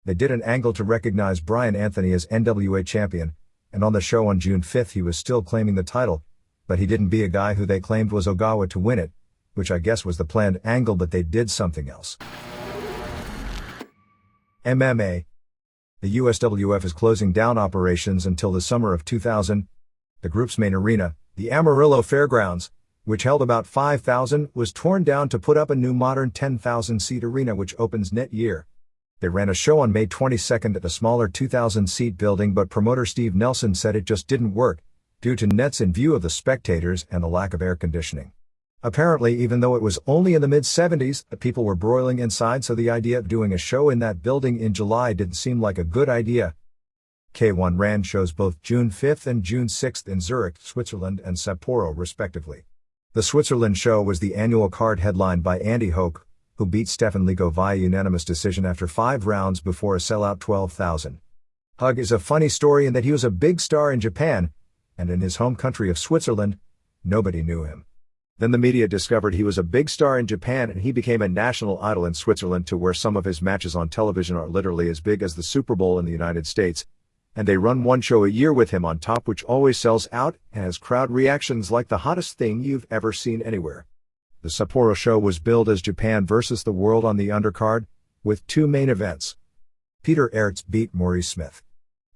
They did an angle to recognize Brian Anthony as NWA champion, and on the show on June 5th he was still claiming the title, but he didn't be a guy who they claimed was Ogawa to win it, which I guess was the planned angle, but they did something else. MMA. The USWF is closing down operations until the summer of 2000. The group's main arena, the Amarillo Fairgrounds, which held about 5,000, was torn down to put up a new modern 10,000-seat arena which opens next year. They ran a show on May 22nd at a smaller 2,000-seat building, but promoter Steve Nelson said it just didn't work, due to nets in view of the spectators and the lack of air conditioning. Apparently, even though it was only in the mid-70s, the people were broiling inside, so the idea of doing a show in that building in July didn't seem like a good idea. K1 ran shows both June 5th and June 6th in Zurich, Switzerland and Sapporo respectively. The Switzerland show was the annual card headlined by Andy Hoke, who beat Stefan Ligo via unanimous decision after 5 rounds before a sellout 12,000. Hug is a funny story in that he was a big star in Japan, and in his home country of Switzerland, nobody knew him. Then the media discovered he was a big star in Japan and he became a national idol in Switzerland, to where some of his matches on television are literally as big as the Super Bowl in the United States, and they run one show a year with him on top, which always sells out and has crowd reactions like the hottest thing you've ever seen anywhere. The Sapporo show was billed as Japan vs. the World on the undercard, with two main events. Peter Aerts beat Maurice Smith.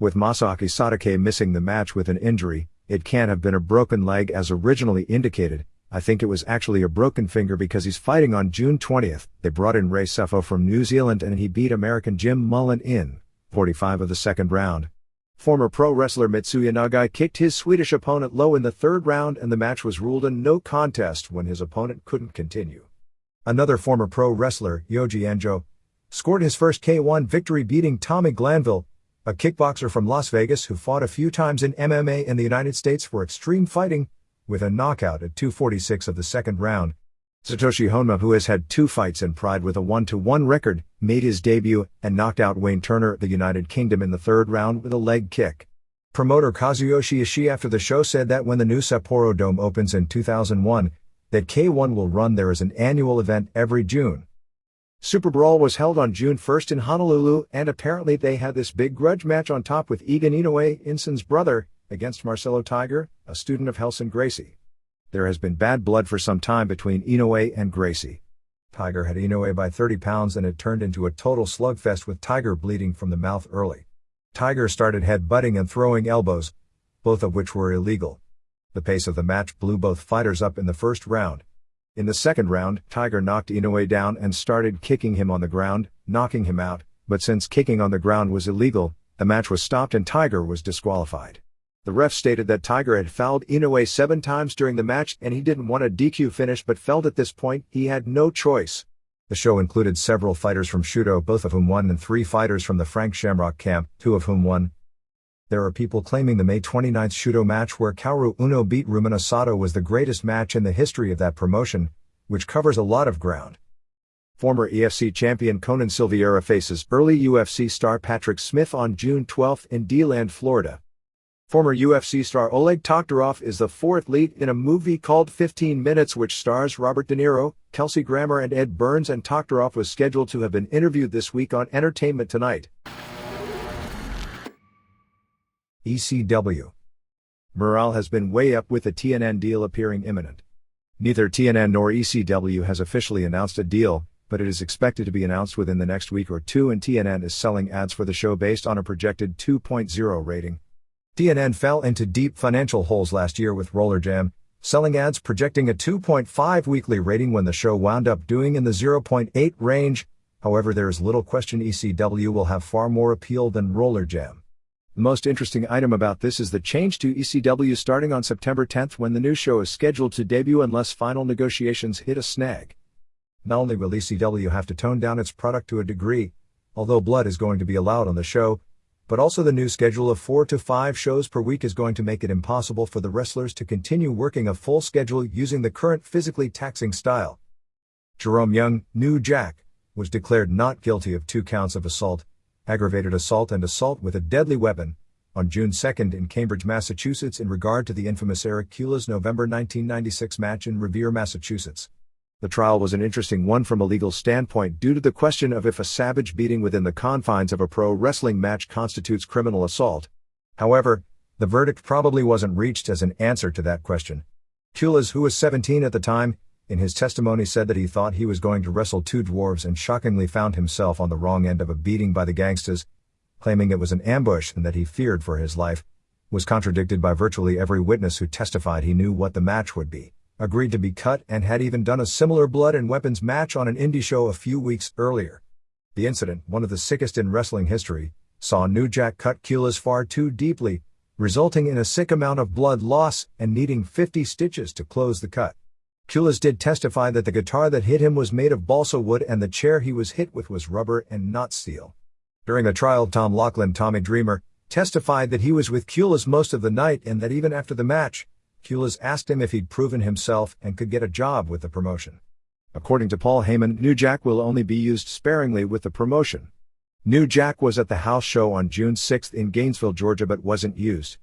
With Masaaki Sadake missing the match with an injury, it can't have been a broken leg as originally indicated. I think it was actually a broken finger because he's fighting on June 20th. They brought in Ray Sefo from New Zealand and he beat American Jim Mullen in 45 of the second round. Former pro wrestler Mitsuya Nagai kicked his Swedish opponent low in the third round and the match was ruled a no contest when his opponent couldn't continue. Another former pro wrestler, Yoji Anjo, scored his first K1 victory beating Tommy Glanville, a kickboxer from Las Vegas who fought a few times in MMA in the United States for Extreme Fighting, with a knockout at 2:46 of the second round. Satoshi Honma, who has had 2 fights in Pride with a 1-1 record, made his debut and knocked out Wayne Turner of the United Kingdom in the third round with a leg kick. Promoter Kazuyoshi Ishii after the show said that when the new Sapporo Dome opens in 2001, that K1 will run there as an annual event every June. Super Brawl was held on June 1st in Honolulu, and apparently they had this big grudge match on top with Egan Inoue, Inson's brother, against Marcelo Tiger, a student of Helson Gracie. There has been bad blood for some time between Inoue and Gracie. Tiger had Inoue by 30 pounds and it turned into a total slugfest with Tiger bleeding from the mouth early. Tiger started head-butting and throwing elbows, both of which were illegal. The pace of the match blew both fighters up in the first round. In the second round, Tiger knocked Inoue down and started kicking him on the ground, knocking him out, but since kicking on the ground was illegal, the match was stopped and Tiger was disqualified. The ref stated that Tiger had fouled Inoue 7 times during the match and he didn't want a DQ finish but felt at this point he had no choice. The show included several fighters from Shudo, both of whom won, and 3 fighters from the Frank Shamrock camp, 2 of whom won. There are people claiming the May 29th Shudo match where Kaoru Uno beat Rumina Sato was the greatest match in the history of that promotion, which covers a lot of ground. Former EFC champion Conan Silveira faces early UFC star Patrick Smith on June 12th in D-Land, Florida. Former UFC star Oleg Toktarov is the 4th lead in a movie called 15 Minutes which stars Robert De Niro, Kelsey Grammer and Ed Burns, and Toktarov was scheduled to have been interviewed this week on Entertainment Tonight. ECW. Morale has been way up with the TNN deal appearing imminent. Neither TNN nor ECW has officially announced a deal, but it is expected to be announced within the next week or two, and TNN is selling ads for the show based on a projected 2.0 rating. TNN fell into deep financial holes last year with Roller Jam, selling ads projecting a 2.5 weekly rating when the show wound up doing in the 0.8 range. However, there is little question ECW will have far more appeal than Roller Jam. The most interesting item about this is the change to ECW starting on September 10th when the new show is scheduled to debut unless final negotiations hit a snag. Not only will ECW have to tone down its product to a degree, although blood is going to be allowed on the show, but also the new schedule of 4 to 5 shows per week is going to make it impossible for the wrestlers to continue working a full schedule using the current physically taxing style. Jerome Young, New Jack, was declared not guilty of 2 counts of assault, aggravated assault and assault with a deadly weapon, on June 2nd in Cambridge, Massachusetts in regard to the infamous Eric Kula's November 1996 match in Revere, Massachusetts. The trial was an interesting one from a legal standpoint due to the question of if a savage beating within the confines of a pro wrestling match constitutes criminal assault. However, the verdict probably wasn't reached as an answer to that question. Kulas, who was 17 at the time, in his testimony said that he thought he was going to wrestle 2 dwarves and shockingly found himself on the wrong end of a beating by the gangsters, claiming it was an ambush and that he feared for his life, was contradicted by virtually every witness who testified he knew what the match would be, agreed to be cut, and had even done a similar blood and weapons match on an indie show a few weeks earlier. The incident, one of the sickest in wrestling history, saw New Jack cut Kulas far too deeply, resulting in a sick amount of blood loss and needing 50 stitches to close the cut. Kulas did testify that the guitar that hit him was made of balsa wood and the chair he was hit with was rubber and not steel. During the trial, Tom Laughlin, Tommy Dreamer, testified that he was with Kulas most of the night and that even after the match, Kulas asked him if he'd proven himself and could get a job with the promotion. According to Paul Heyman, New Jack will only be used sparingly with the promotion. New Jack was at the house show on June 6th in Gainesville, Georgia but wasn't used.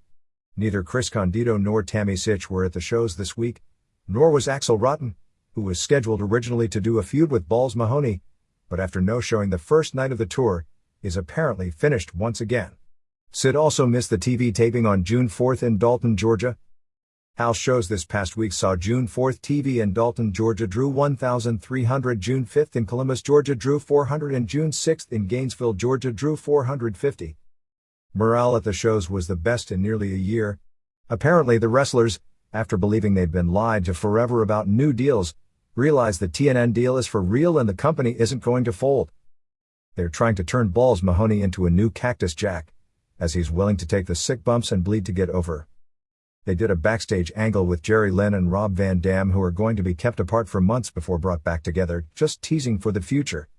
Neither Chris Condito nor Tammy Sitch were at the shows this week, nor was Axel Rotten, who was scheduled originally to do a feud with Balls Mahoney, but after no showing the first night of the tour, is apparently finished once again. Sid also missed the TV taping on June 4th in Dalton, Georgia. House shows this past week saw June 4th TV in Dalton, Georgia drew 1,300, June 5th in Columbus, Georgia drew 400, and June 6th in Gainesville, Georgia drew 450. Morale at the shows was the best in nearly a year. Apparently the wrestlers, after believing they'd been lied to forever about new deals, realized the TNN deal is for real and the company isn't going to fold. They're trying to turn Balls Mahoney into a new Cactus Jack, as he's willing to take the sick bumps and bleed to get over. They did a backstage angle with Jerry Lynn and Rob Van Dam, who are going to be kept apart for months before brought back together, just teasing for the future.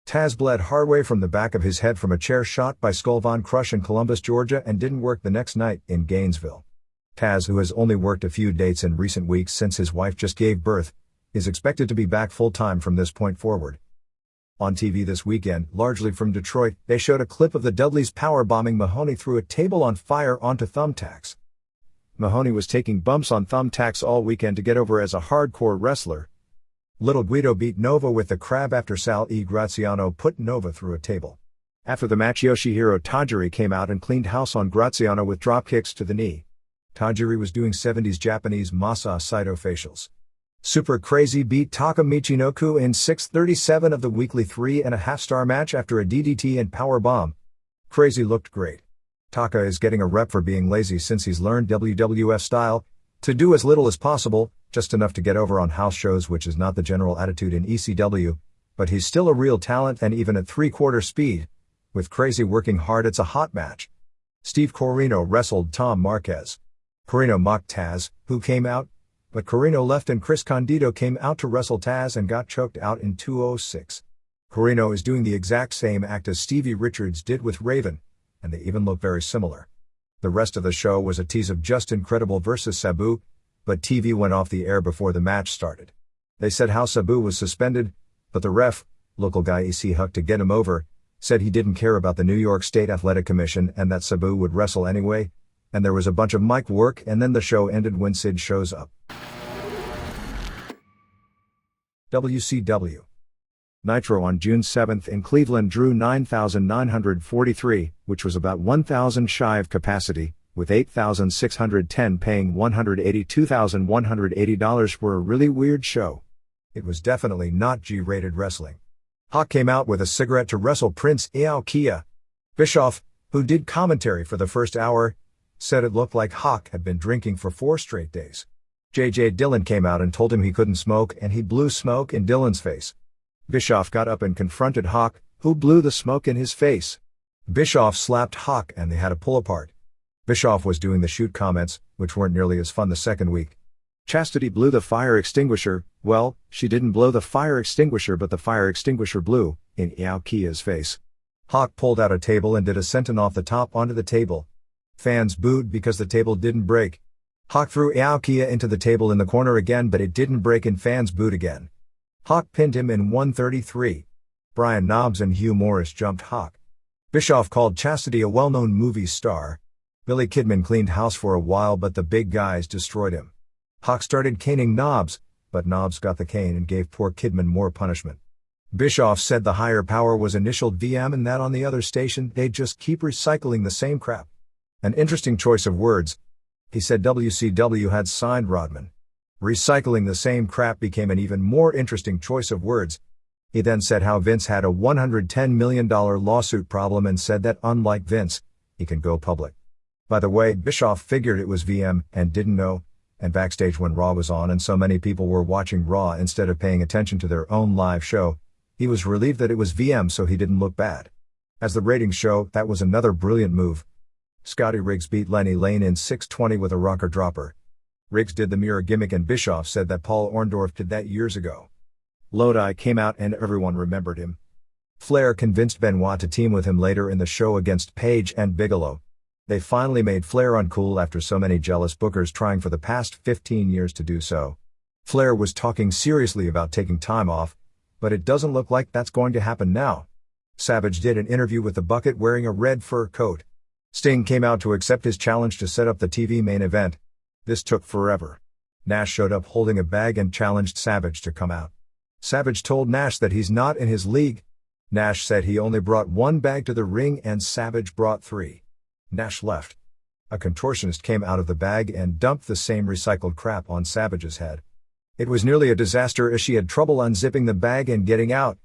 Taz bled hard way from the back of his head from a chair shot by Skull Von Crush in Columbus, Georgia, and didn't work the next night in Gainesville. Taz, who has only worked a few dates in recent weeks since his wife just gave birth, is expected to be back full-time from this point forward. On TV this weekend, largely from Detroit, they showed a clip of the Dudleys powerbombing Mahoney through a table on fire onto thumbtacks. Mahoney was taking bumps on thumbtacks all weekend to get over as a hardcore wrestler. Little Guido beat Nova with the crab after Sal E. Graziano put Nova through a table. After the match, Yoshihiro Tajiri came out and cleaned house on Graziano with dropkicks to the knee. Tajiri was doing 70s Japanese Masa Saito facials. Super Crazy beat Taka Michinoku in 6:37 of the weekly 3.5-star match after a DDT and powerbomb. Crazy looked great. Taka is getting a rep for being lazy since he's learned WWF style, to do as little as possible, just enough to get over on house shows, which is not the general attitude in ECW, but he's still a real talent, and even at 3/4 speed, with Crazy working hard, it's a hot match. Steve Corino wrestled Tom Marquez. Corino mocked Taz, who came out, but Corino left and Chris Candido came out to wrestle Taz and got choked out in 2:06. Corino is doing the exact same act as Stevie Richards did with Raven, and they even look very similar. The rest of the show was a tease of Just Incredible versus Sabu, but TV went off the air before the match started. They said how Sabu was suspended, but the ref, local guy EC Huck to get him over, said he didn't care about the New York State Athletic Commission and that Sabu would wrestle anyway, and there was a bunch of mic work, and then the show ended when Sid shows up. WCW Nitro on June 7th in Cleveland drew 9,943, which was about 1,000 shy of capacity, with 8,610 paying $182,180 for a really weird show. It was definitely not G-rated wrestling. Hawk came out with a cigarette to wrestle Prince Iaukea. Bischoff, who did commentary for the first hour, said it looked like Hawk had been drinking for 4 straight days. J.J. Dillon came out and told him he couldn't smoke, and he blew smoke in Dillon's face. Bischoff got up and confronted Hawk, who blew the smoke in his face. Bischoff slapped Hawk and they had a pull apart. Bischoff was doing the shoot comments, which weren't nearly as fun the second week. Chastity blew the fire extinguisher. Well, she didn't blow the fire extinguisher, but the fire extinguisher blew in Iaokea's face. Hawk pulled out a table and did a senton off the top onto the table. Fans booed because the table didn't break. Hawk threw Iaokea into the table in the corner again, but it didn't break and fans booed again. Hawk pinned him in 133. Brian Knobbs and Hugh Morris jumped Hawk. Bischoff called Chastity a well-known movie star. Billy Kidman cleaned house for a while, but the big guys destroyed him. Hawk started caning Knobbs, but Knobbs got the cane and gave poor Kidman more punishment. Bischoff said the higher power was initialed VM and that on the other station they'd just keep recycling the same crap. An interesting choice of words. He said WCW had signed Rodman. Recycling the same crap became an even more interesting choice of words. He then said how Vince had a $110 million lawsuit problem and said that unlike Vince, he can go public. By the way, Bischoff figured it was VM and didn't know, and backstage when Raw was on and so many people were watching Raw instead of paying attention to their own live show, he was relieved that it was VM so he didn't look bad. As the ratings show, that was another brilliant move. Scotty Riggs beat Lenny Lane in 6:20 with a rocker dropper. Riggs did the mirror gimmick and Bischoff said that Paul Orndorff did that years ago. Lodi came out and everyone remembered him. Flair convinced Benoit to team with him later in the show against Page and Bigelow. They finally made Flair uncool after so many jealous bookers trying for the past 15 years to do so. Flair was talking seriously about taking time off, but it doesn't look like that's going to happen now. Savage did an interview with the Bucket wearing a red fur coat. Sting came out to accept his challenge to set up the TV main event. This took forever. Nash showed up holding a bag and challenged Savage to come out. Savage told Nash that he's not in his league. Nash said he only brought 1 bag to the ring and Savage brought 3. Nash left. A contortionist came out of the bag and dumped the same recycled crap on Savage's head. It was nearly a disaster as she had trouble unzipping the bag and getting out.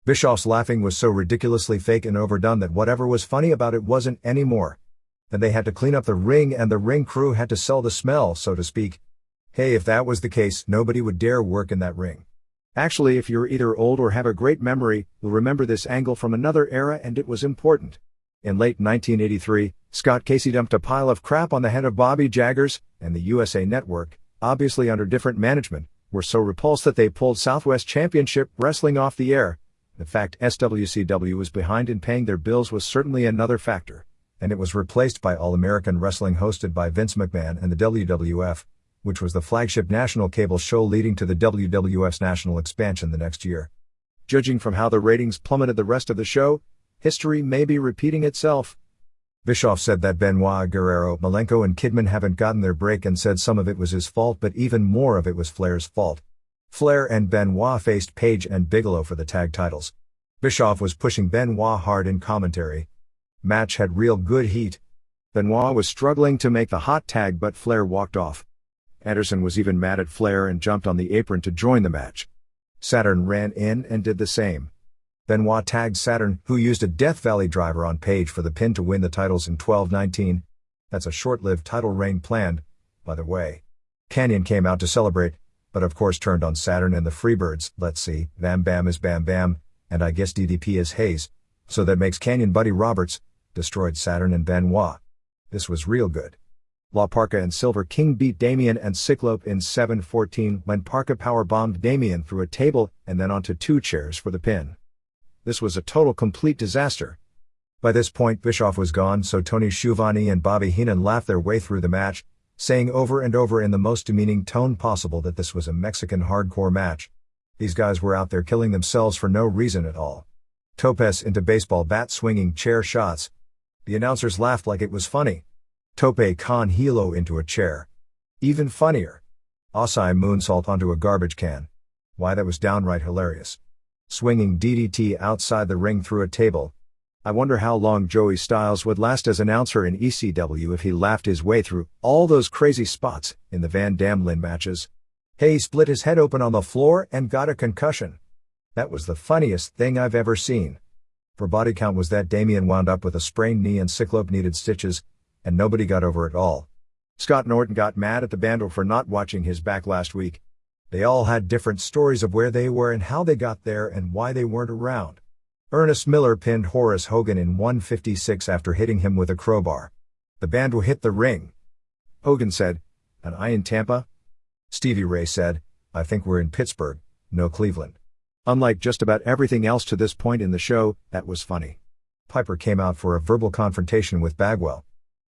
Bischoff's laughing was so ridiculously fake and overdone that whatever was funny about it wasn't anymore. Then they had to clean up the ring and the ring crew had to sell the smell, so to speak. Hey, if that was the case, nobody would dare work in that ring. Actually, if you're either old or have a great memory, you'll remember this angle from another era and it was important. In late 1983, Scott Casey dumped a pile of crap on the head of Bobby Jaggers, and the USA Network, obviously under different management, were so repulsed that they pulled Southwest Championship Wrestling off the air. The fact SWCW was behind in paying their bills was certainly another factor, and it was replaced by All-American Wrestling hosted by Vince McMahon and the WWF, which was the flagship national cable show leading to the WWF's national expansion the next year. Judging from how the ratings plummeted the rest of the show, history may be repeating itself. Bischoff said that Benoit, Guerrero, Malenko and Kidman haven't gotten their break and said some of it was his fault but even more of it was Flair's fault. Flair and Benoit faced Page and Bigelow for the tag titles. Bischoff was pushing Benoit hard in commentary. Match had real good heat. Benoit was struggling to make the hot tag but Flair walked off. Anderson was even mad at Flair and jumped on the apron to join the match. Saturn ran in and did the same. Benoit tagged Saturn, who used a Death Valley driver on Page for the pin to win the titles in 12-19. That's a short-lived title reign planned, by the way. Kanyon came out to celebrate, but of course turned on Saturn and the Freebirds. Let's see, Bam Bam is Bam Bam, and I guess DDP is Hayes, so that makes Kanyon Buddy Roberts, destroyed Saturn and Benoit. This was real good. La Parka and Silver King beat Damien and Cyclope in 7-14 when Parka powerbombed Damien through a table and then onto 2 chairs for the pin. This was a total complete disaster. By this point Bischoff was gone, so Tony Schiavone and Bobby Heenan laughed their way through the match, saying over and over in the most demeaning tone possible that this was a Mexican hardcore match. These guys were out there killing themselves for no reason at all. Topes into baseball bat swinging chair shots. The announcers laughed like it was funny. Tope con hilo into a chair. Even funnier. Osai moonsault onto a garbage can. Why, that was downright hilarious. Swinging DDT outside the ring through a table. I wonder how long Joey Styles would last as announcer in ECW if he laughed his way through all those crazy spots in the Van Dam-Lin matches. He split his head open on the floor and got a concussion. That was the funniest thing I've ever seen. For body count was that Damien wound up with a sprained knee and Cyclope needed stitches, and nobody got over it all. Scott Norton got mad at the Bandle for not watching his back last week. They all had different stories of where they were and how they got there and why they weren't around. Ernest Miller pinned Horace Hogan in 156 after hitting him with a crowbar. The Bandle hit the ring. Hogan said, "Am I in Tampa?" Stevie Ray said, "I think we're in Pittsburgh, no Cleveland." Unlike just about everything else to this point in the show, that was funny. Piper came out for a verbal confrontation with Bagwell.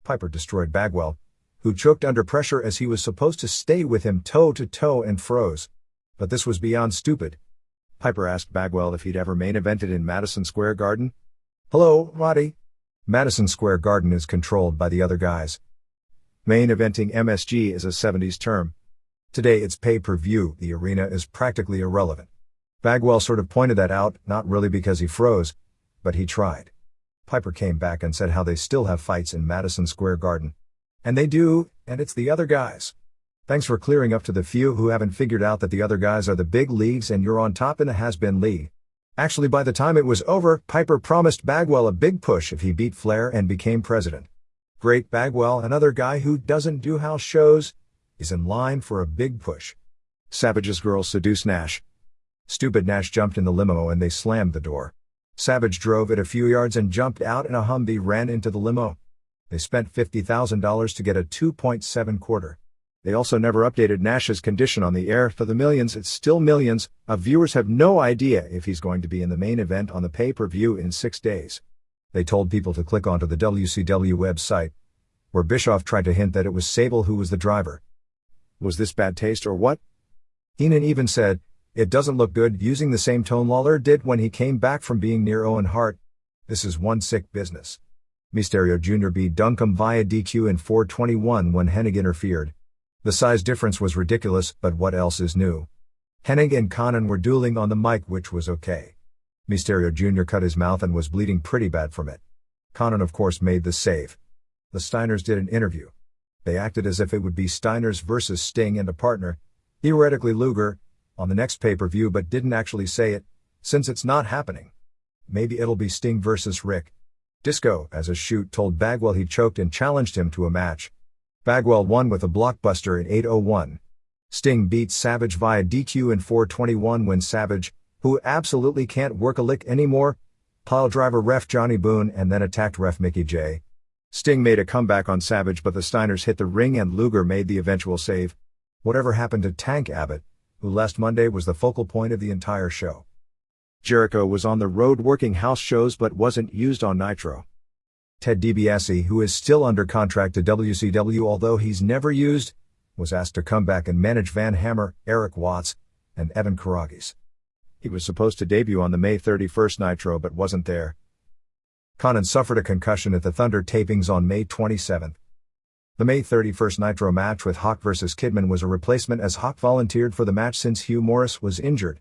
Piper destroyed Bagwell, who choked under pressure as he was supposed to stay with him toe-to-toe and froze. But this was beyond stupid. Piper asked Bagwell if he'd ever main evented in Madison Square Garden. "Hello, Roddy." Madison Square Garden is controlled by the other guys. Main eventing MSG is a 70s term. Today it's pay-per-view, the arena is practically irrelevant. Bagwell sort of pointed that out, not really because he froze, but he tried. Piper came back and said how they still have fights in Madison Square Garden. And they do, and it's the other guys. Thanks for clearing up to the few who haven't figured out that the other guys are the big leagues and you're on top in the has-been league. Actually, by the time it was over, Piper promised Bagwell a big push if he beat Flair and became president. Great. Bagwell, another guy who doesn't do house shows, is in line for a big push. Savage's girl seduced Nash. Stupid Nash jumped in the limo and they slammed the door. Savage drove it a few yards and jumped out in a Humvee, ran into the limo. They spent $50,000 to get a 2.7 quarter. They also never updated Nash's condition on the air. For the millions, it's still millions, of viewers have no idea if he's going to be in the main event on the pay-per-view in 6 days. They told people to click onto the WCW website, where Bischoff tried to hint that it was Sable who was the driver. Was this bad taste or what? Heenan even said, "It doesn't look good," using the same tone Lawler did when he came back from being near Owen Hart. This is one sick business. Mysterio Jr. beat Duncombe via DQ in 4:21 when Hennig interfered. The size difference was ridiculous, but what else is new? Hennig and Connon were dueling on the mic, which was okay. Mysterio Jr. cut his mouth and was bleeding pretty bad from it. Connon of course made the save. The Steiners did an interview. They acted as if it would be Steiners versus Sting and a partner, theoretically Luger, on the next pay-per-view but didn't actually say it, since it's not happening. Maybe it'll be Sting versus Rick. Disco, as a shoot, told Bagwell he choked and challenged him to a match. Bagwell won with a blockbuster in 8:01. Sting beat Savage via DQ in 4:21 when Savage, who absolutely can't work a lick anymore, piledriver ref Johnny Boone and then attacked ref Mickey J. Sting made a comeback on Savage but the Steiners hit the ring and Luger made the eventual save. Whatever happened to Tank Abbott, who last Monday was the focal point of the entire show? Jericho was on the road working house shows but wasn't used on Nitro. Ted DiBiase, who is still under contract to WCW although he's never used, was asked to come back and manage Van Hammer, Eric Watts, and Evan Karagis. He was supposed to debut on the May 31st Nitro but wasn't there. Conan suffered a concussion at the Thunder tapings on May 27. The May 31st Nitro match with Hawk vs. Kidman was a replacement as Hawk volunteered for the match since Hugh Morris was injured.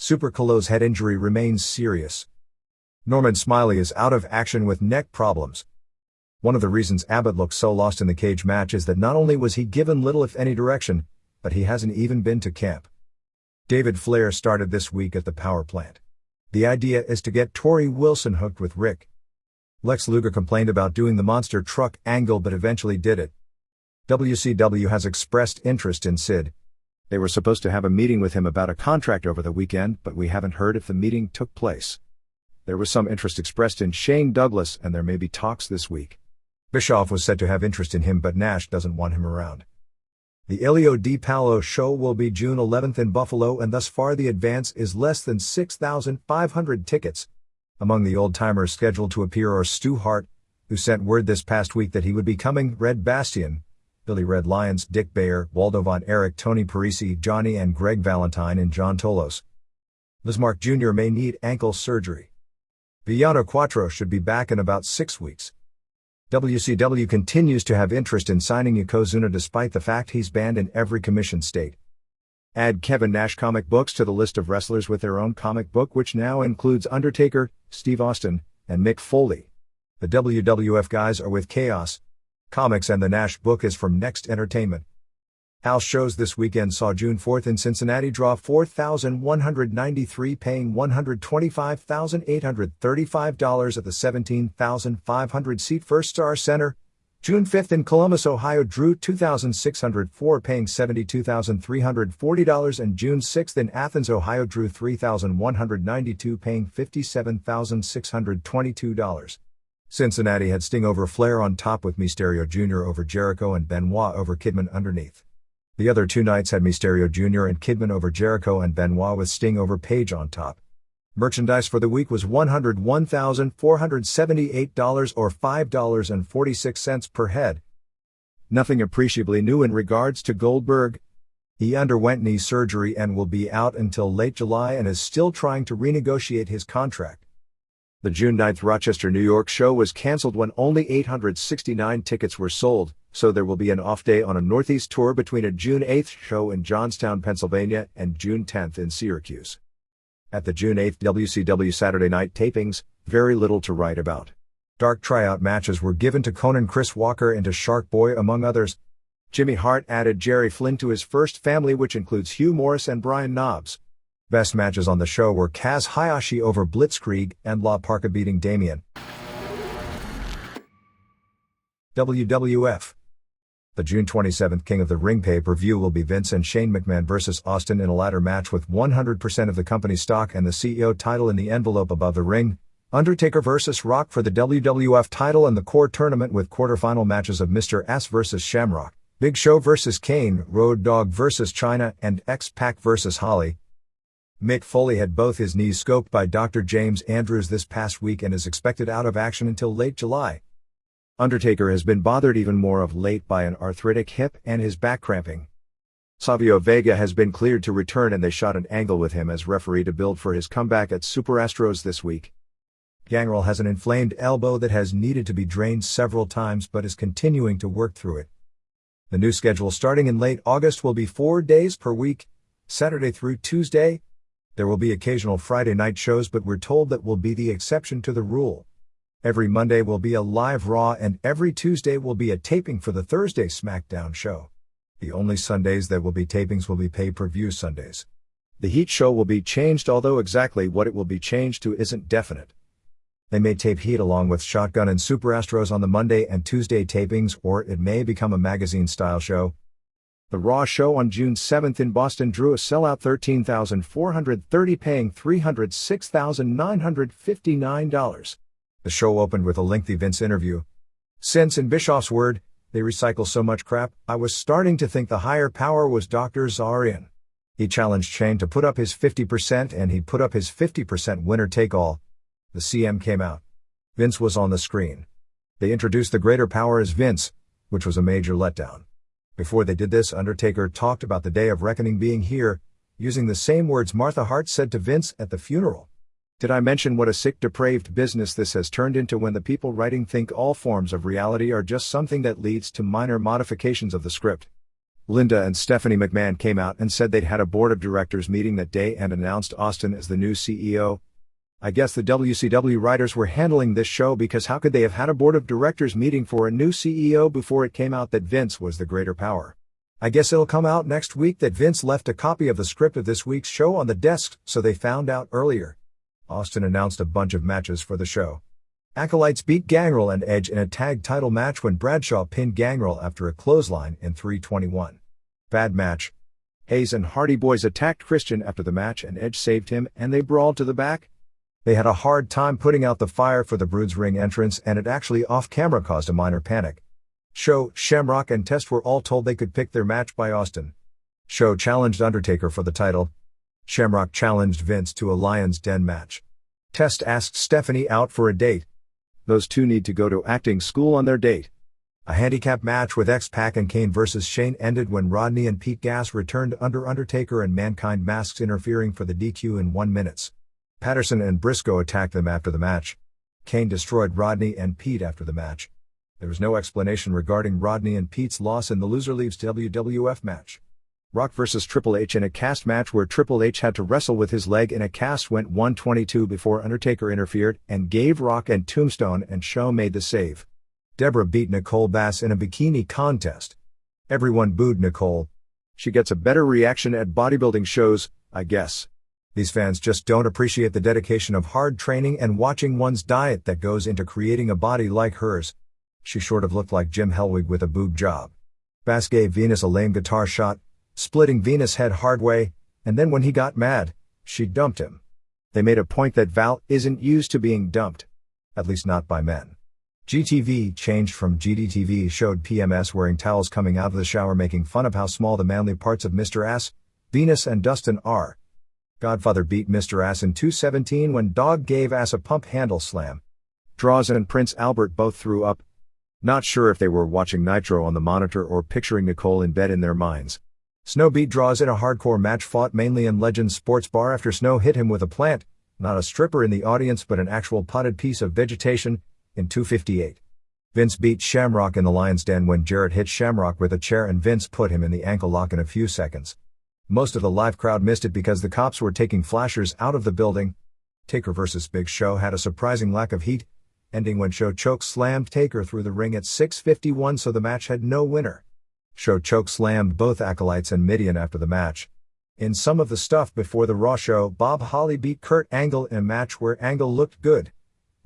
Super Colo's head injury remains serious. Norman Smiley is out of action with neck problems. One of the reasons Abbott looked so lost in the cage match is that not only was he given little if any direction, but he hasn't even been to camp. David Flair started this week at the power plant. The idea is to get Torrie Wilson hooked with Rick. Lex Luger complained about doing the monster truck angle but eventually did it. WCW has expressed interest in Sid. They were supposed to have a meeting with him about a contract over the weekend, but we haven't heard if the meeting took place. There was some interest expressed in Shane Douglas and there may be talks this week. Bischoff was said to have interest in him but Nash doesn't want him around. The Elio Di Paolo show will be June 11th in Buffalo and thus far the advance is less than 6,500 tickets. Among the old-timers scheduled to appear are Stu Hart, who sent word this past week that he would be coming, Red Bastian, Billy Red Lyons, Dick Bayer, Waldo Von Erich, Tony Parisi, Johnny and Greg Valentine and John Tolos. Bismarck Jr. may need ankle surgery. Villano Quattro should be back in about 6 weeks. WCW continues to have interest in signing Yokozuna despite the fact he's banned in every commission state. Add Kevin Nash comic books to the list of wrestlers with their own comic book which now includes Undertaker, Steve Austin, and Mick Foley. The WWF guys are with Chaos Comics and the Nash book is from Next Entertainment. House shows this weekend saw June 4th in Cincinnati draw 4,193 paying $125,835 at the 17,500-seat First Star Center. June 5th in Columbus, Ohio drew 2,604 paying $72,340 and June 6th in Athens, Ohio drew 3,192 paying $57,622. Cincinnati had Sting over Flair on top with Mysterio Jr. over Jericho and Benoit over Kidman underneath. The other two nights had Mysterio Jr. and Kidman over Jericho and Benoit with Sting over Page on top. Merchandise for the week was $101,478 or $5.46 per head. Nothing appreciably new in regards to Goldberg. He underwent knee surgery and will be out until late July and is still trying to renegotiate his contract. The June 9th Rochester, New York show was canceled when only 869 tickets were sold, so there will be an off day on a Northeast tour between a June 8th show in Johnstown, Pennsylvania and June 10th in Syracuse. At the June 8th WCW Saturday night tapings, very little to write about. Dark tryout matches were given to Conan Chris Walker and to Shark Boy among others. Jimmy Hart added Jerry Flynn to his first family which includes Hugh Morris and Brian Knobbs. Best matches on the show were Kaz Hayashi over Blitzkrieg and La Parka beating Damien. WWF. The June 27th King of the Ring pay-per-view will be Vince and Shane McMahon vs. Austin in a ladder match with 100% of the company's stock and the CEO title in the envelope above the ring. Undertaker vs. Rock for the WWF title and the core tournament with quarterfinal matches of Mr. Ass vs. Shamrock, Big Show vs. Kane, Road Dogg vs. Chyna and X-Pac vs. Holly. Mick Foley had both his knees scoped by Dr. James Andrews this past week and is expected out of action until late July. Undertaker has been bothered even more of late by an arthritic hip and his back cramping. Savio Vega has been cleared to return and they shot an angle with him as referee to build for his comeback at Super Astros this week. Gangrel has an inflamed elbow that has needed to be drained several times but is continuing to work through it. The new schedule starting in late August will be 4 days per week, Saturday through Tuesday. There will be occasional Friday night shows but we're told that will be the exception to the rule. Every Monday will be a live Raw and every Tuesday will be a taping for the Thursday SmackDown show. The only Sundays that will be tapings will be pay-per-view Sundays. The Heat show will be changed, although exactly what it will be changed to isn't definite. They may tape Heat along with Shotgun and Super Astros on the Monday and Tuesday tapings, or it may become a magazine-style show. The Raw show on June 7th in Boston drew a sellout 13,430, paying $306,959. The show opened with a lengthy Vince interview. Since, in Bischoff's word, they recycle so much crap, I was starting to think the higher power was Dr. Zarian. He challenged Shane to put up his 50% and he'd put up his 50% winner-take-all. The CM came out. Vince was on the screen. They introduced the greater power as Vince, which was a major letdown. Before they did this, Undertaker talked about the day of reckoning being here, using the same words Martha Hart said to Vince at the funeral. Did I mention what a sick, depraved business this has turned into when the people writing think all forms of reality are just something that leads to minor modifications of the script? Linda and Stephanie McMahon came out and said they'd had a board of directors meeting that day and announced Austin as the new CEO. I guess the WCW writers were handling this show because how could they have had a board of directors meeting for a new CEO before it came out that Vince was the greater power? I guess it'll come out next week that Vince left a copy of the script of this week's show on the desk, so they found out earlier. Austin announced a bunch of matches for the show. Acolytes beat Gangrel and Edge in a tag title match when Bradshaw pinned Gangrel after a clothesline in 321. Bad match. Hayes and Hardy Boys attacked Christian after the match and Edge saved him and they brawled to the back. They had a hard time putting out the fire for the Brood's ring entrance and it actually off-camera caused a minor panic. Show, Shamrock and Test were all told they could pick their match by Austin. Show challenged Undertaker for the title. Shamrock challenged Vince to a Lion's Den match. Test asked Stephanie out for a date. Those two need to go to acting school on their date. A handicap match with X-Pac and Kane vs. Shane ended when Rodney and Pete Gas returned under Undertaker and Mankind masks interfering for the DQ in 1 minute. Patterson and Briscoe attacked them after the match. Kane destroyed Rodney and Pete after the match. There was no explanation regarding Rodney and Pete's loss in the loser leaves WWF match. Rock vs. Triple H in a cast match where Triple H had to wrestle with his leg in a cast went 122 before Undertaker interfered and gave Rock and Tombstone and Show made the save. Deborah beat Nicole Bass in a bikini contest. Everyone booed Nicole. She gets a better reaction at bodybuilding shows, I guess. These fans just don't appreciate the dedication of hard training and watching one's diet that goes into creating a body like hers. She sort of looked like Jim Hellwig with a boob job. Bass gave Venus a lame guitar shot, splitting Venus' head hard way, and then when he got mad, she dumped him. They made a point that Val isn't used to being dumped. At least not by men. GTV changed from GDTV showed PMS wearing towels coming out of the shower making fun of how small the manly parts of Mr. Ass, Venus and Dustin are. Godfather beat Mr. Ass in 217 when Dog gave Ass a pump handle slam. Draws and Prince Albert both threw up. Not sure if they were watching Nitro on the monitor or picturing Nicole in bed in their minds. Snow beat Draws in a hardcore match fought mainly in Legends Sports Bar after Snow hit him with a plant, not a stripper in the audience but an actual potted piece of vegetation, in 258. Vince beat Shamrock in the Lion's Den when Jarrett hit Shamrock with a chair and Vince put him in the ankle lock in a few seconds. Most of the live crowd missed it because the cops were taking flashers out of the building. Taker vs. Big Show had a surprising lack of heat, ending when Show choke slammed Taker through the ring at 6:51 so the match had no winner. Show choke slammed both Acolytes and Midian after the match. In some of the stuff before the Raw show, Bob Holly beat Kurt Angle in a match where Angle looked good.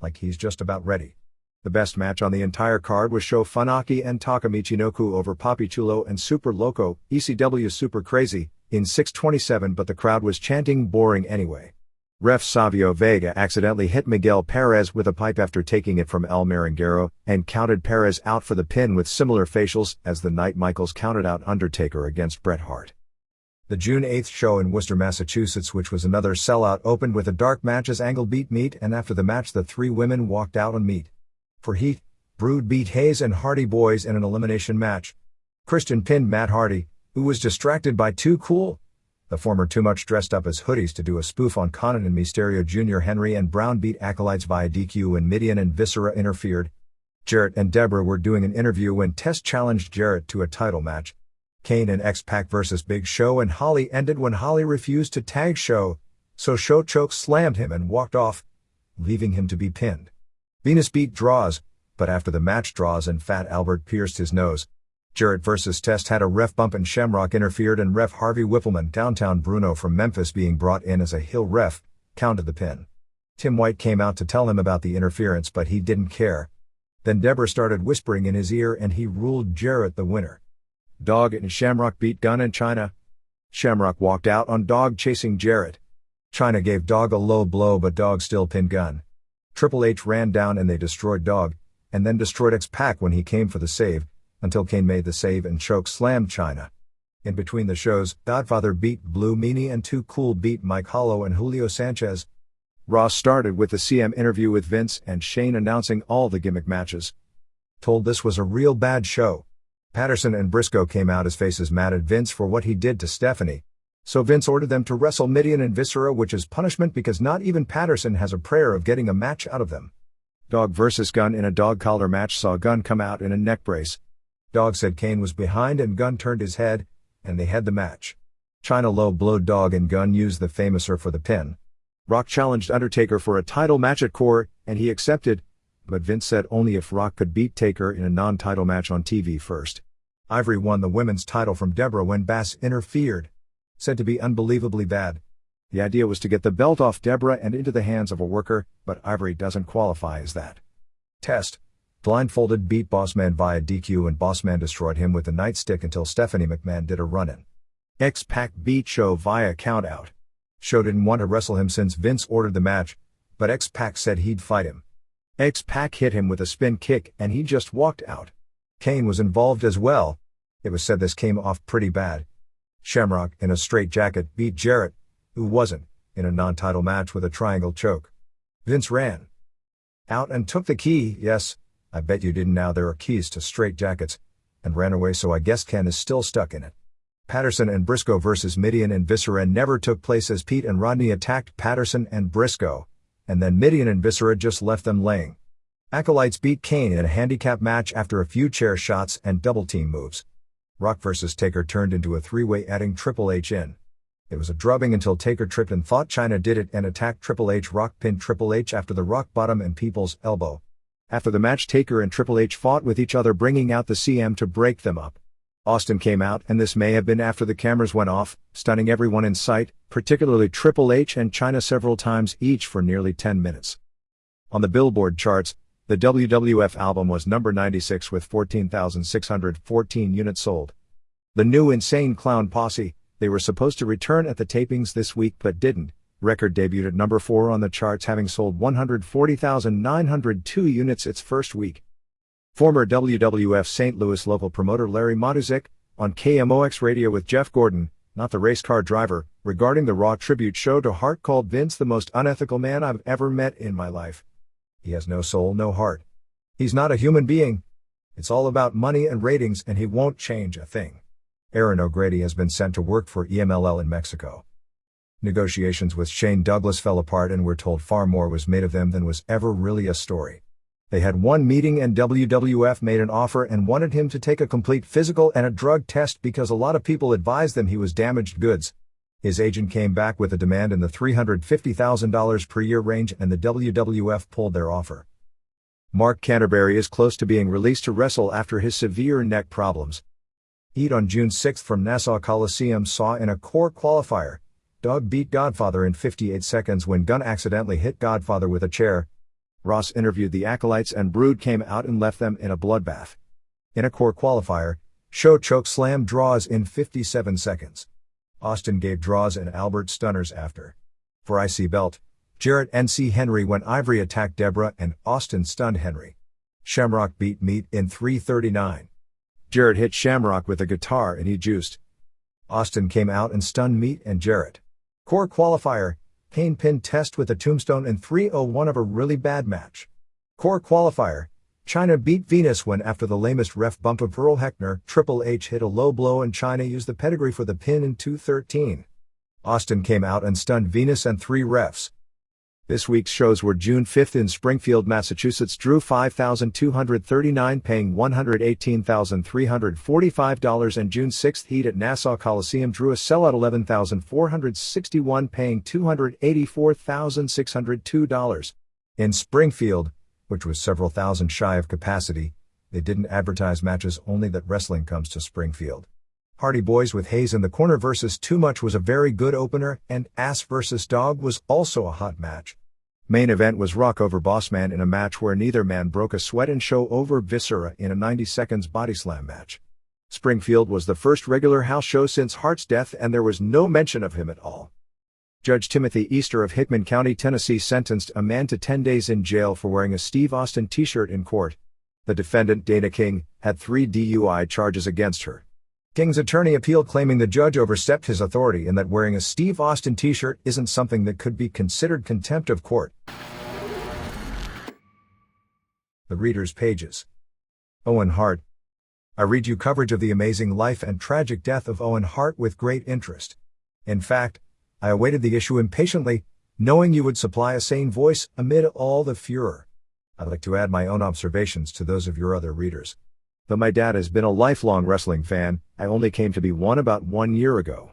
Like he's just about ready. The best match on the entire card was Sho Funaki and Taka Michinoku over Papi Chulo and Super Loco, ECW Super Crazy, in 6:27 but the crowd was chanting boring anyway. Ref Savio Vega accidentally hit Miguel Perez with a pipe after taking it from El Merenguero, and counted Perez out for the pin with similar facials as the night Michaels counted out Undertaker against Bret Hart. The June 8th show in Worcester, Massachusetts, which was another sellout, opened with a dark match as Angle beat Meat and after the match the three women walked out on Meat. For Heat, Brood beat Hayes and Hardy Boys in an elimination match. Christian pinned Matt Hardy, who was distracted by Too Cool. The former too much dressed up as hoodies to do a spoof on Conan and Mysterio Jr. Henry and Brown beat Acolytes via DQ when Midian and Viscera interfered. Jarrett and Deborah were doing an interview when Test challenged Jarrett to a title match. Kane and X-Pac vs. Big Show and Holly ended when Holly refused to tag Show, so Show choke slammed him and walked off, leaving him to be pinned. Venus beat Draws, but after the match Draws and Fat Albert pierced his nose. Jarrett vs. Test had a ref bump and Shamrock interfered and ref Harvey Whippleman downtown Bruno from Memphis being brought in as a heel ref, counted the pin. Tim White came out to tell him about the interference but he didn't care. Then Deborah started whispering in his ear and he ruled Jarrett the winner. Dog and Shamrock beat Gunn and China. Shamrock walked out on Dog chasing Jarrett. China gave Dog a low blow but Dog still pinned Gunn. Triple H ran down and they destroyed Dog, and then destroyed X-Pac when he came for the save, until Kane made the save and choke slammed China. In between the shows, Godfather beat Blue Meanie and Too Cool beat Mike Hollow and Julio Sanchez. Raw started with the CM interview with Vince and Shane announcing all the gimmick matches. Told this was a real bad show. Patterson and Briscoe came out as faces mad at Vince for what he did to Stephanie. So Vince ordered them to wrestle Mideon and Viscera, which is punishment because not even Patterson has a prayer of getting a match out of them. Dog vs. Gunn in a dog collar match saw Gunn come out in a neck brace. Dog said Kane was behind and Gunn turned his head, and they had the match. China low blowed Dog and Gunn used the famouser for the pin. Rock challenged Undertaker for a title match at Core, and he accepted, but Vince said only if Rock could beat Taker in a non-title match on TV first. Ivory won the women's title from Deborah when Bass interfered. Said to be unbelievably bad. The idea was to get the belt off Deborah and into the hands of a worker, but Ivory doesn't qualify as that. Test. Blindfolded beat Bossman via DQ and Bossman destroyed him with the nightstick until Stephanie McMahon did a run-in. X-Pac beat Show via countout. Show didn't want to wrestle him since Vince ordered the match, but X-Pac said he'd fight him. X-Pac hit him with a spin kick and he just walked out. Kane was involved as well. It was said this came off pretty bad. Shamrock, in a straitjacket, beat Jarrett, who wasn't, in a non-title match with a triangle choke. Vince ran out and took the key, yes, I bet you didn't. Now there are keys to straitjackets, and ran away, so I guess Ken is still stuck in it. Patterson and Briscoe vs. Mideon and Viscera never took place as Pete and Rodney attacked Patterson and Briscoe, and then Mideon and Viscera just left them laying. Acolytes beat Kane in a handicap match after a few chair shots and double team moves. Rock vs. Taker turned into a three-way, adding Triple H in. It was a drubbing until Taker tripped and thought China did it and attacked Triple H. Rock pinned Triple H after the rock bottom and People's Elbow. After the match, Taker and Triple H fought with each other, bringing out the CM to break them up. Austin came out, and this may have been after the cameras went off, stunning everyone in sight, particularly Triple H and China several times each for nearly 10 minutes. On the Billboard charts, the WWF album was number 96 with 14,614 units sold. The new Insane Clown Posse, they were supposed to return at the tapings this week but didn't. Record debuted at number 4 on the charts, having sold 140,902 units its first week. Former WWF St. Louis local promoter Larry Matuzik, on KMOX radio with Jeff Gordon, not the race car driver, regarding the Raw tribute show to Hart, called Vince the most unethical man I've ever met in my life. He has no soul, no heart. He's not a human being. It's all about money and ratings, and he won't change a thing. Aaron O'Grady has been sent to work for EMLL in Mexico. Negotiations with Shane Douglas fell apart, and we're told far more was made of them than was ever really a story. They had one meeting and WWF made an offer and wanted him to take a complete physical and a drug test because a lot of people advised them he was damaged goods. His agent came back with a demand in the $350,000 per year range, and the WWF pulled their offer. Mark Canterbury is close to being released to wrestle after his severe neck problems. Heat on June 6 from Nassau Coliseum saw in a core qualifier, Dog beat Godfather in 58 seconds when Gunn accidentally hit Godfather with a chair. Ross interviewed the Acolytes and Brood came out and left them in a bloodbath. In a core qualifier, Show choke slam Draws in 57 seconds. Austin gave Draws and Albert stunners after. For IC belt, Jarrett NC Henry when Ivory attacked Deborah and Austin stunned Henry. Shamrock beat Meat in 3:39. Jarrett hit Shamrock with a guitar and he juiced. Austin came out and stunned Meat and Jarrett. Core qualifier, Kane pinned Test with a tombstone in 3:01 of a really bad match. Core qualifier, China beat Venus when after the lamest ref bump of Earl Hebner, Triple H hit a low blow and China used the pedigree for the pin in 2:13. Austin came out and stunned Venus and 3 refs. This week's shows were June 5th in Springfield, Massachusetts, drew 5,239, paying $118,345, and June 6th Heat at Nassau Coliseum drew a sellout 11,461, paying $284,602. In Springfield, which was several thousand shy of capacity. They didn't advertise matches, only that wrestling comes to Springfield. Hardy Boys with Hayes in the corner versus Too Much was a very good opener, and Ass vs. Dog was also a hot match. Main event was Rock over Bossman in a match where neither man broke a sweat, and Show over Viscera in a 90 seconds body slam match. Springfield was the first regular house show since Hart's death, and there was no mention of him at all. Judge Timothy Easter of Hickman County, Tennessee sentenced a man to 10 days in jail for wearing a Steve Austin t-shirt in court. The defendant, Dana King, had 3 DUI charges against her. King's attorney appealed, claiming the judge overstepped his authority and that wearing a Steve Austin t-shirt isn't something that could be considered contempt of court. The Reader's Pages. Owen Hart. I read you coverage of the amazing life and tragic death of Owen Hart with great interest. In fact, I awaited the issue impatiently, knowing you would supply a sane voice amid all the furor. I'd like to add my own observations to those of your other readers. Though my dad has been a lifelong wrestling fan, I only came to be one about 1 year ago.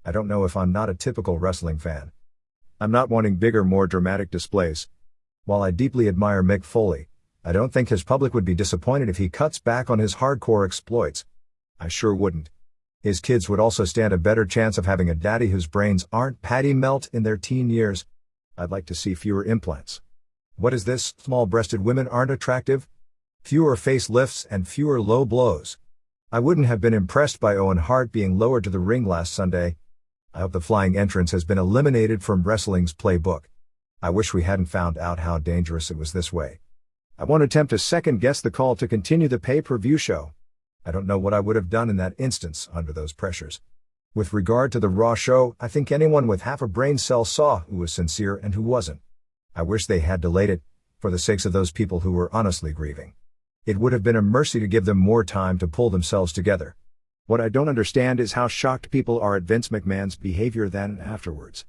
I don't know if I'm not a typical wrestling fan. I'm not wanting bigger, more dramatic displays. While I deeply admire Mick Foley, I don't think his public would be disappointed if he cuts back on his hardcore exploits. I sure wouldn't. His kids would also stand a better chance of having a daddy whose brains aren't patty melt in their teen years. I'd like to see fewer implants. What is this? Small-breasted women aren't attractive? Fewer facelifts and fewer low blows. I wouldn't have been impressed by Owen Hart being lowered to the ring last Sunday. I hope the flying entrance has been eliminated from wrestling's playbook. I wish we hadn't found out how dangerous it was this way. I won't attempt to second-guess the call to continue the pay-per-view show. I don't know what I would have done in that instance under those pressures. With regard to the Raw show, I think anyone with half a brain cell saw who was sincere and who wasn't. I wish they had delayed it, for the sakes of those people who were honestly grieving. It would have been a mercy to give them more time to pull themselves together. What I don't understand is how shocked people are at Vince McMahon's behavior then and afterwards.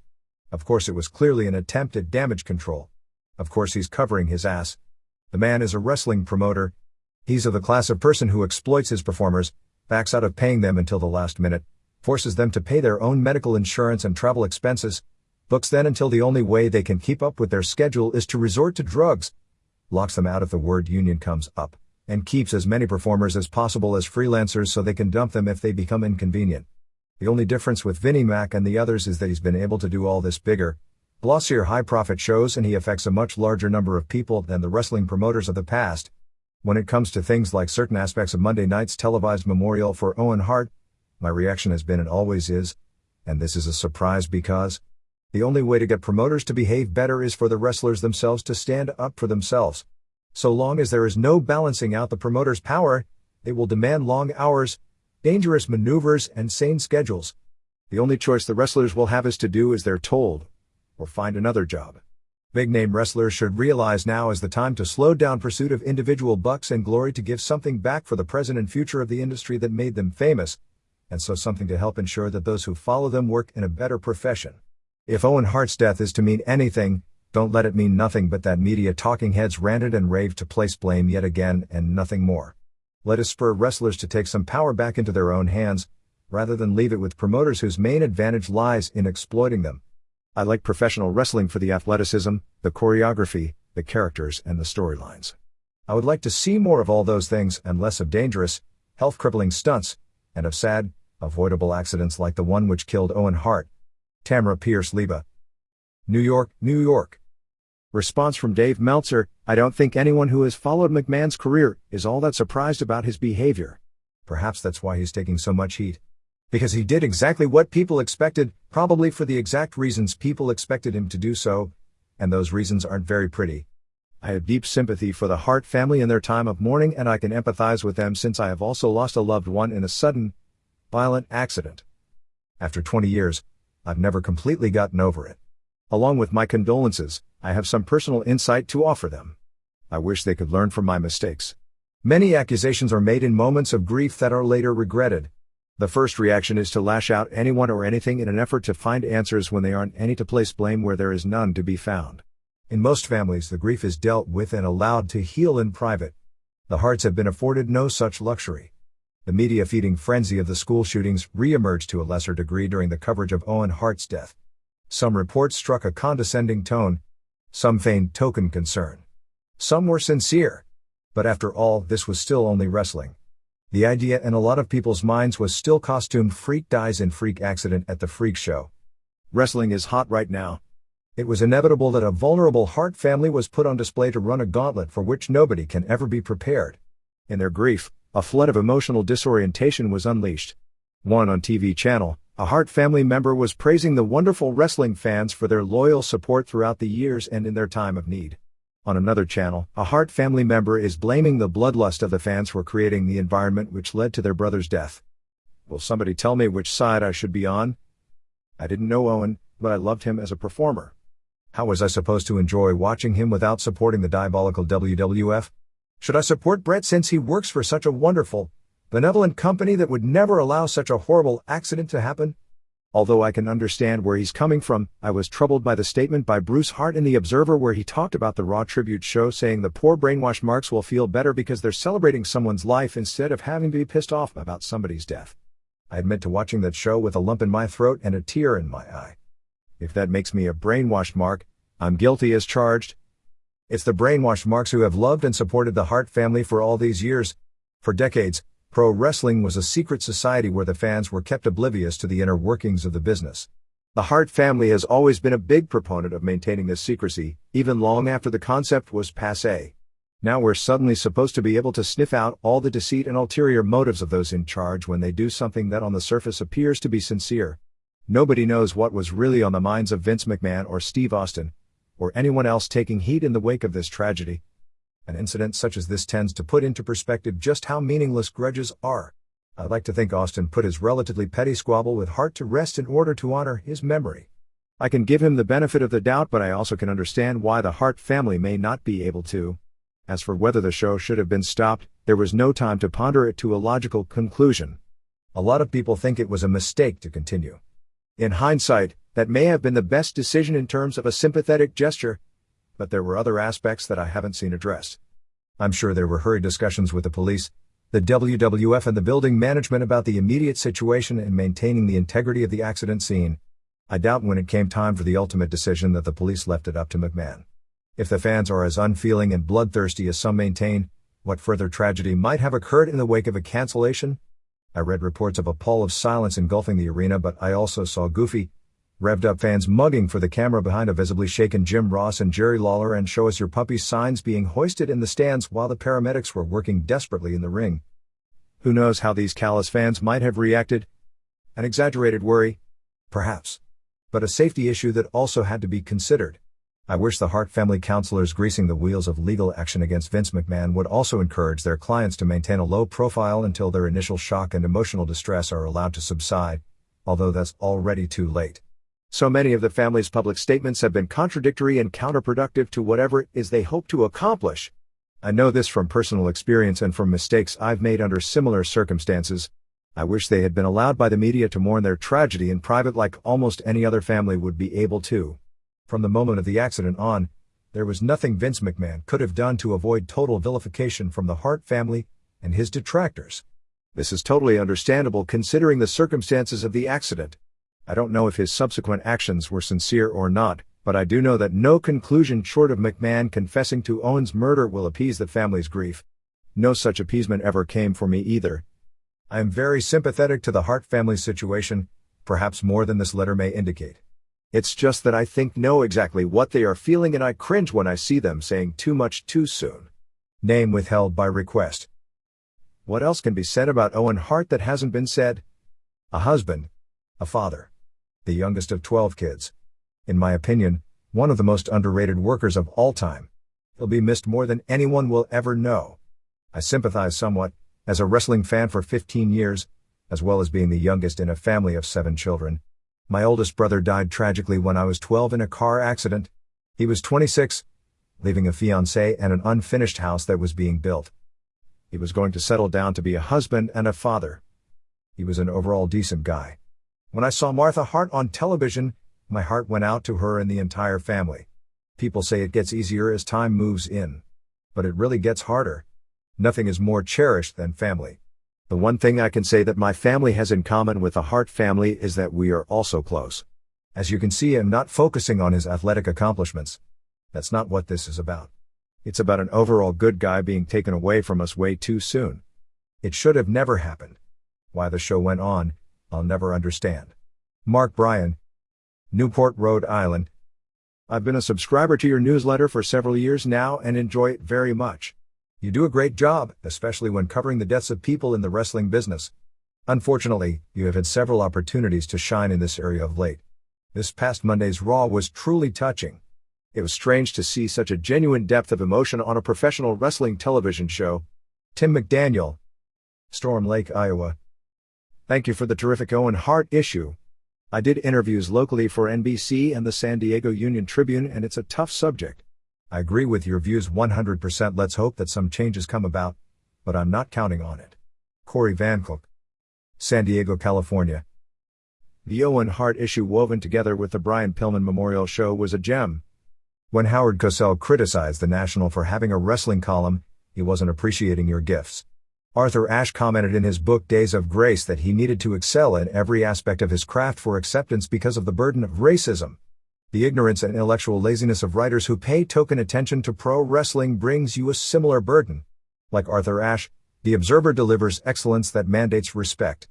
Of course it was clearly an attempt at damage control. Of course he's covering his ass. The man is a wrestling promoter. He's of the class of person who exploits his performers, backs out of paying them until the last minute, forces them to pay their own medical insurance and travel expenses, books them until the only way they can keep up with their schedule is to resort to drugs, locks them out if the word union comes up, and keeps as many performers as possible as freelancers so they can dump them if they become inconvenient. The only difference with Vinnie Mac and the others is that he's been able to do all this bigger, glossier high-profit shows, and he affects a much larger number of people than the wrestling promoters of the past. When it comes to things like certain aspects of Monday night's televised memorial for Owen Hart, my reaction has been and always is, and this is a surprise because the only way to get promoters to behave better is for the wrestlers themselves to stand up for themselves. So long as there is no balancing out the promoter's power, they will demand long hours, dangerous maneuvers, and sane schedules. The only choice the wrestlers will have is to do as they're told, or find another job. Big-name wrestlers should realize now is the time to slow down pursuit of individual bucks and glory to give something back for the present and future of the industry that made them famous, and so something to help ensure that those who follow them work in a better profession. If Owen Hart's death is to mean anything, don't let it mean nothing but that media talking heads ranted and raved to place blame yet again and nothing more. Let us spur wrestlers to take some power back into their own hands, rather than leave it with promoters whose main advantage lies in exploiting them. I like professional wrestling for the athleticism, the choreography, the characters, and the storylines. I would like to see more of all those things and less of dangerous, health-crippling stunts, and of sad, avoidable accidents like the one which killed Owen Hart. Tamara Pierce Leba. New York, New York. Response from Dave Meltzer: I don't think anyone who has followed McMahon's career is all that surprised about his behavior. Perhaps that's why he's taking so much heat. Because he did exactly what people expected, probably for the exact reasons people expected him to do so, and those reasons aren't very pretty. I have deep sympathy for the Hart family in their time of mourning, and I can empathize with them since I have also lost a loved one in a sudden, violent accident. After 20 years, I've never completely gotten over it. Along with my condolences, I have some personal insight to offer them. I wish they could learn from my mistakes. Many accusations are made in moments of grief that are later regretted. The first reaction is to lash out anyone or anything in an effort to find answers when there aren't any, to place blame where there is none to be found. In most families, the grief is dealt with and allowed to heal in private. The Harts have been afforded no such luxury. The media-feeding frenzy of the school shootings re-emerged to a lesser degree during the coverage of Owen Hart's death. Some reports struck a condescending tone. Some feigned token concern. Some were sincere. But after all, this was still only wrestling. The idea in a lot of people's minds was still costumed freak dies in freak accident at the freak show. Wrestling is hot right now. It was inevitable that a vulnerable Hart family was put on display to run a gauntlet for which nobody can ever be prepared. In their grief, a flood of emotional disorientation was unleashed. On TV channel, a Hart family member was praising the wonderful wrestling fans for their loyal support throughout the years and in their time of need. On another channel, a Hart family member is blaming the bloodlust of the fans for creating the environment which led to their brother's death. Will somebody tell me which side I should be on? I didn't know Owen, but I loved him as a performer. How was I supposed to enjoy watching him without supporting the diabolical WWF? Should I support Brett since he works for such a wonderful, benevolent company that would never allow such a horrible accident to happen? Although I can understand where he's coming from, I was troubled by the statement by Bruce Hart in The Observer where he talked about the Raw tribute show saying the poor brainwashed marks will feel better because they're celebrating someone's life instead of having to be pissed off about somebody's death. I admit to watching that show with a lump in my throat and a tear in my eye. If that makes me a brainwashed mark, I'm guilty as charged. It's the brainwashed marks who have loved and supported the Hart family for all these years. For decades, pro wrestling was a secret society where the fans were kept oblivious to the inner workings of the business. The Hart family has always been a big proponent of maintaining this secrecy, even long after the concept was passé. Now we're suddenly supposed to be able to sniff out all the deceit and ulterior motives of those in charge when they do something that on the surface appears to be sincere. Nobody knows what was really on the minds of Vince McMahon or Steve Austin, or anyone else taking heat in the wake of this tragedy. An incident such as this tends to put into perspective just how meaningless grudges are. I'd like to think Austin put his relatively petty squabble with Hart to rest in order to honor his memory. I can give him the benefit of the doubt, but I also can understand why the Hart family may not be able to. As for whether the show should have been stopped, there was no time to ponder it to a logical conclusion. A lot of people think it was a mistake to continue. In hindsight, that may have been the best decision in terms of a sympathetic gesture, but there were other aspects that I haven't seen addressed. I'm sure there were hurried discussions with the police, the WWF and the building management about the immediate situation and maintaining the integrity of the accident scene. I doubt when it came time for the ultimate decision that the police left it up to McMahon. If the fans are as unfeeling and bloodthirsty as some maintain, what further tragedy might have occurred in the wake of a cancellation? I read reports of a pall of silence engulfing the arena, but I also saw goofy, revved-up fans mugging for the camera behind a visibly shaken Jim Ross and Jerry Lawler and "Show us your puppy" signs being hoisted in the stands while the paramedics were working desperately in the ring. Who knows how these callous fans might have reacted? An exaggerated worry? Perhaps. But a safety issue that also had to be considered. I wish the Hart family counselors greasing the wheels of legal action against Vince McMahon would also encourage their clients to maintain a low profile until their initial shock and emotional distress are allowed to subside, although that's already too late. So many of the family's public statements have been contradictory and counterproductive to whatever it is they hope to accomplish. I know this from personal experience and from mistakes I've made under similar circumstances. I wish they had been allowed by the media to mourn their tragedy in private like almost any other family would be able to. From the moment of the accident on, there was nothing Vince McMahon could have done to avoid total vilification from the Hart family and his detractors. This is totally understandable considering the circumstances of the accident. I don't know if his subsequent actions were sincere or not, but I do know that no conclusion short of McMahon confessing to Owen's murder will appease the family's grief. No such appeasement ever came for me either. I am very sympathetic to the Hart family's situation, perhaps more than this letter may indicate. It's just that I know exactly what they are feeling and I cringe when I see them saying too much too soon. Name withheld by request. What else can be said about Owen Hart that hasn't been said? A husband. A father. The youngest of 12 kids. In my opinion, one of the most underrated workers of all time. He'll be missed more than anyone will ever know. I sympathize somewhat, as a wrestling fan for 15 years, as well as being the youngest in a family of 7 children. My oldest brother died tragically when I was 12 in a car accident. He was 26, leaving a fiancée and an unfinished house that was being built. He was going to settle down to be a husband and a father. He was an overall decent guy. When I saw Martha Hart on television, my heart went out to her and the entire family. People say it gets easier as time moves in. But it really gets harder. Nothing is more cherished than family. The one thing I can say that my family has in common with the Hart family is that we are also close. As you can see, I'm not focusing on his athletic accomplishments. That's not what this is about. It's about an overall good guy being taken away from us way too soon. It should have never happened. Why the show went on, I'll never understand. Mark Bryan, Newport, Rhode Island. I've been a subscriber to your newsletter for several years now and enjoy it very much. You do a great job, especially when covering the deaths of people in the wrestling business. Unfortunately, you have had several opportunities to shine in this area of late. This past Monday's Raw was truly touching. It was strange to see such a genuine depth of emotion on a professional wrestling television show. Tim McDaniel, Storm Lake, Iowa. Thank you for the terrific Owen Hart issue. I did interviews locally for NBC and the San Diego Union Tribune, and it's a tough subject. I agree with your views 100%. Let's hope that some changes come about, but I'm not counting on it. Corey Van Cook, San Diego, California. The Owen Hart issue woven together with the Brian Pillman Memorial Show was a gem. When Howard Cosell criticized the National for having a wrestling column, he wasn't appreciating your gifts. Arthur Ashe commented in his book Days of Grace that he needed to excel in every aspect of his craft for acceptance because of the burden of racism. The ignorance and intellectual laziness of writers who pay token attention to pro wrestling brings you a similar burden. Like Arthur Ashe, The Observer delivers excellence that mandates respect.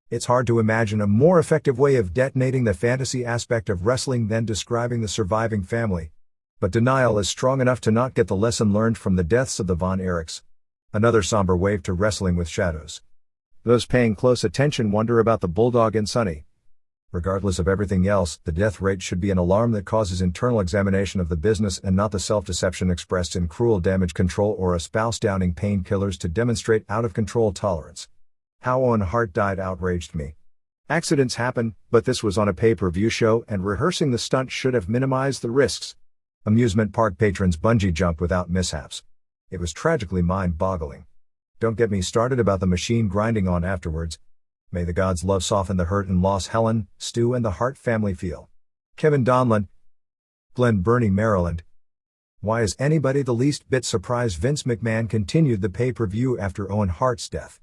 It's hard to imagine a more effective way of detonating the fantasy aspect of wrestling than describing the surviving family. But denial is strong enough to not get the lesson learned from the deaths of the Von Erichs. Another somber wave to wrestling with shadows. Those paying close attention wonder about the Bulldog and Sonny. Regardless of everything else, the death rate should be an alarm that causes internal examination of the business and not the self-deception expressed in cruel damage control or a spouse downing painkillers to demonstrate out-of-control tolerance. How Owen Hart died outraged me. Accidents happen, but this was on a pay-per-view show and rehearsing the stunt should have minimized the risks. Amusement park patrons bungee jumped without mishaps. It was tragically mind-boggling. Don't get me started about the machine grinding on afterwards. May the gods' love soften the hurt and loss Helen, Stu and the Hart family feel. Kevin Donlin, Glen Burnie, Maryland. Why is anybody the least bit surprised Vince McMahon continued the pay-per-view after Owen Hart's death?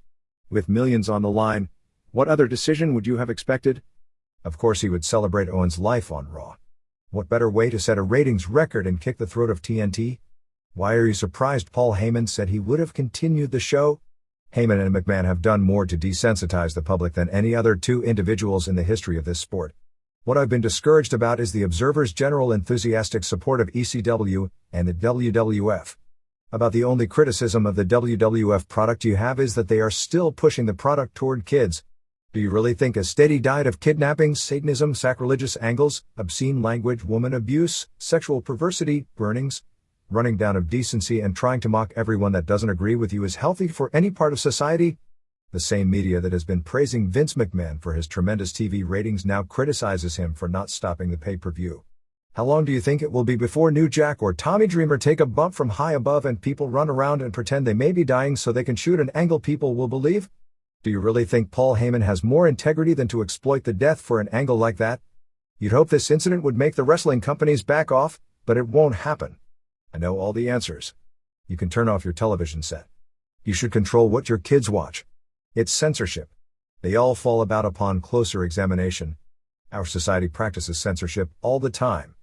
With millions on the line, what other decision would you have expected? Of course he would celebrate Owen's life on Raw. What better way to set a ratings record and kick the throat of TNT? Why are you surprised Paul Heyman said he would have continued the show? Heyman and McMahon have done more to desensitize the public than any other two individuals in the history of this sport. What I've been discouraged about is the Observer's general enthusiastic support of ECW and the WWF. About the only criticism of the WWF product you have is that they are still pushing the product toward kids. Do you really think a steady diet of kidnapping, Satanism, sacrilegious angles, obscene language, woman abuse, sexual perversity, burnings, running down of decency and trying to mock everyone that doesn't agree with you is healthy for any part of society? The same media that has been praising Vince McMahon for his tremendous TV ratings now criticizes him for not stopping the pay-per-view. How long do you think it will be before New Jack or Tommy Dreamer take a bump from high above and people run around and pretend they may be dying so they can shoot an angle people will believe? Do you really think Paul Heyman has more integrity than to exploit the death for an angle like that? You'd hope this incident would make the wrestling companies back off, but it won't happen. I know all the answers. You can turn off your television set. You should control what your kids watch. It's censorship. They all fall about upon closer examination. Our society practices censorship all the time.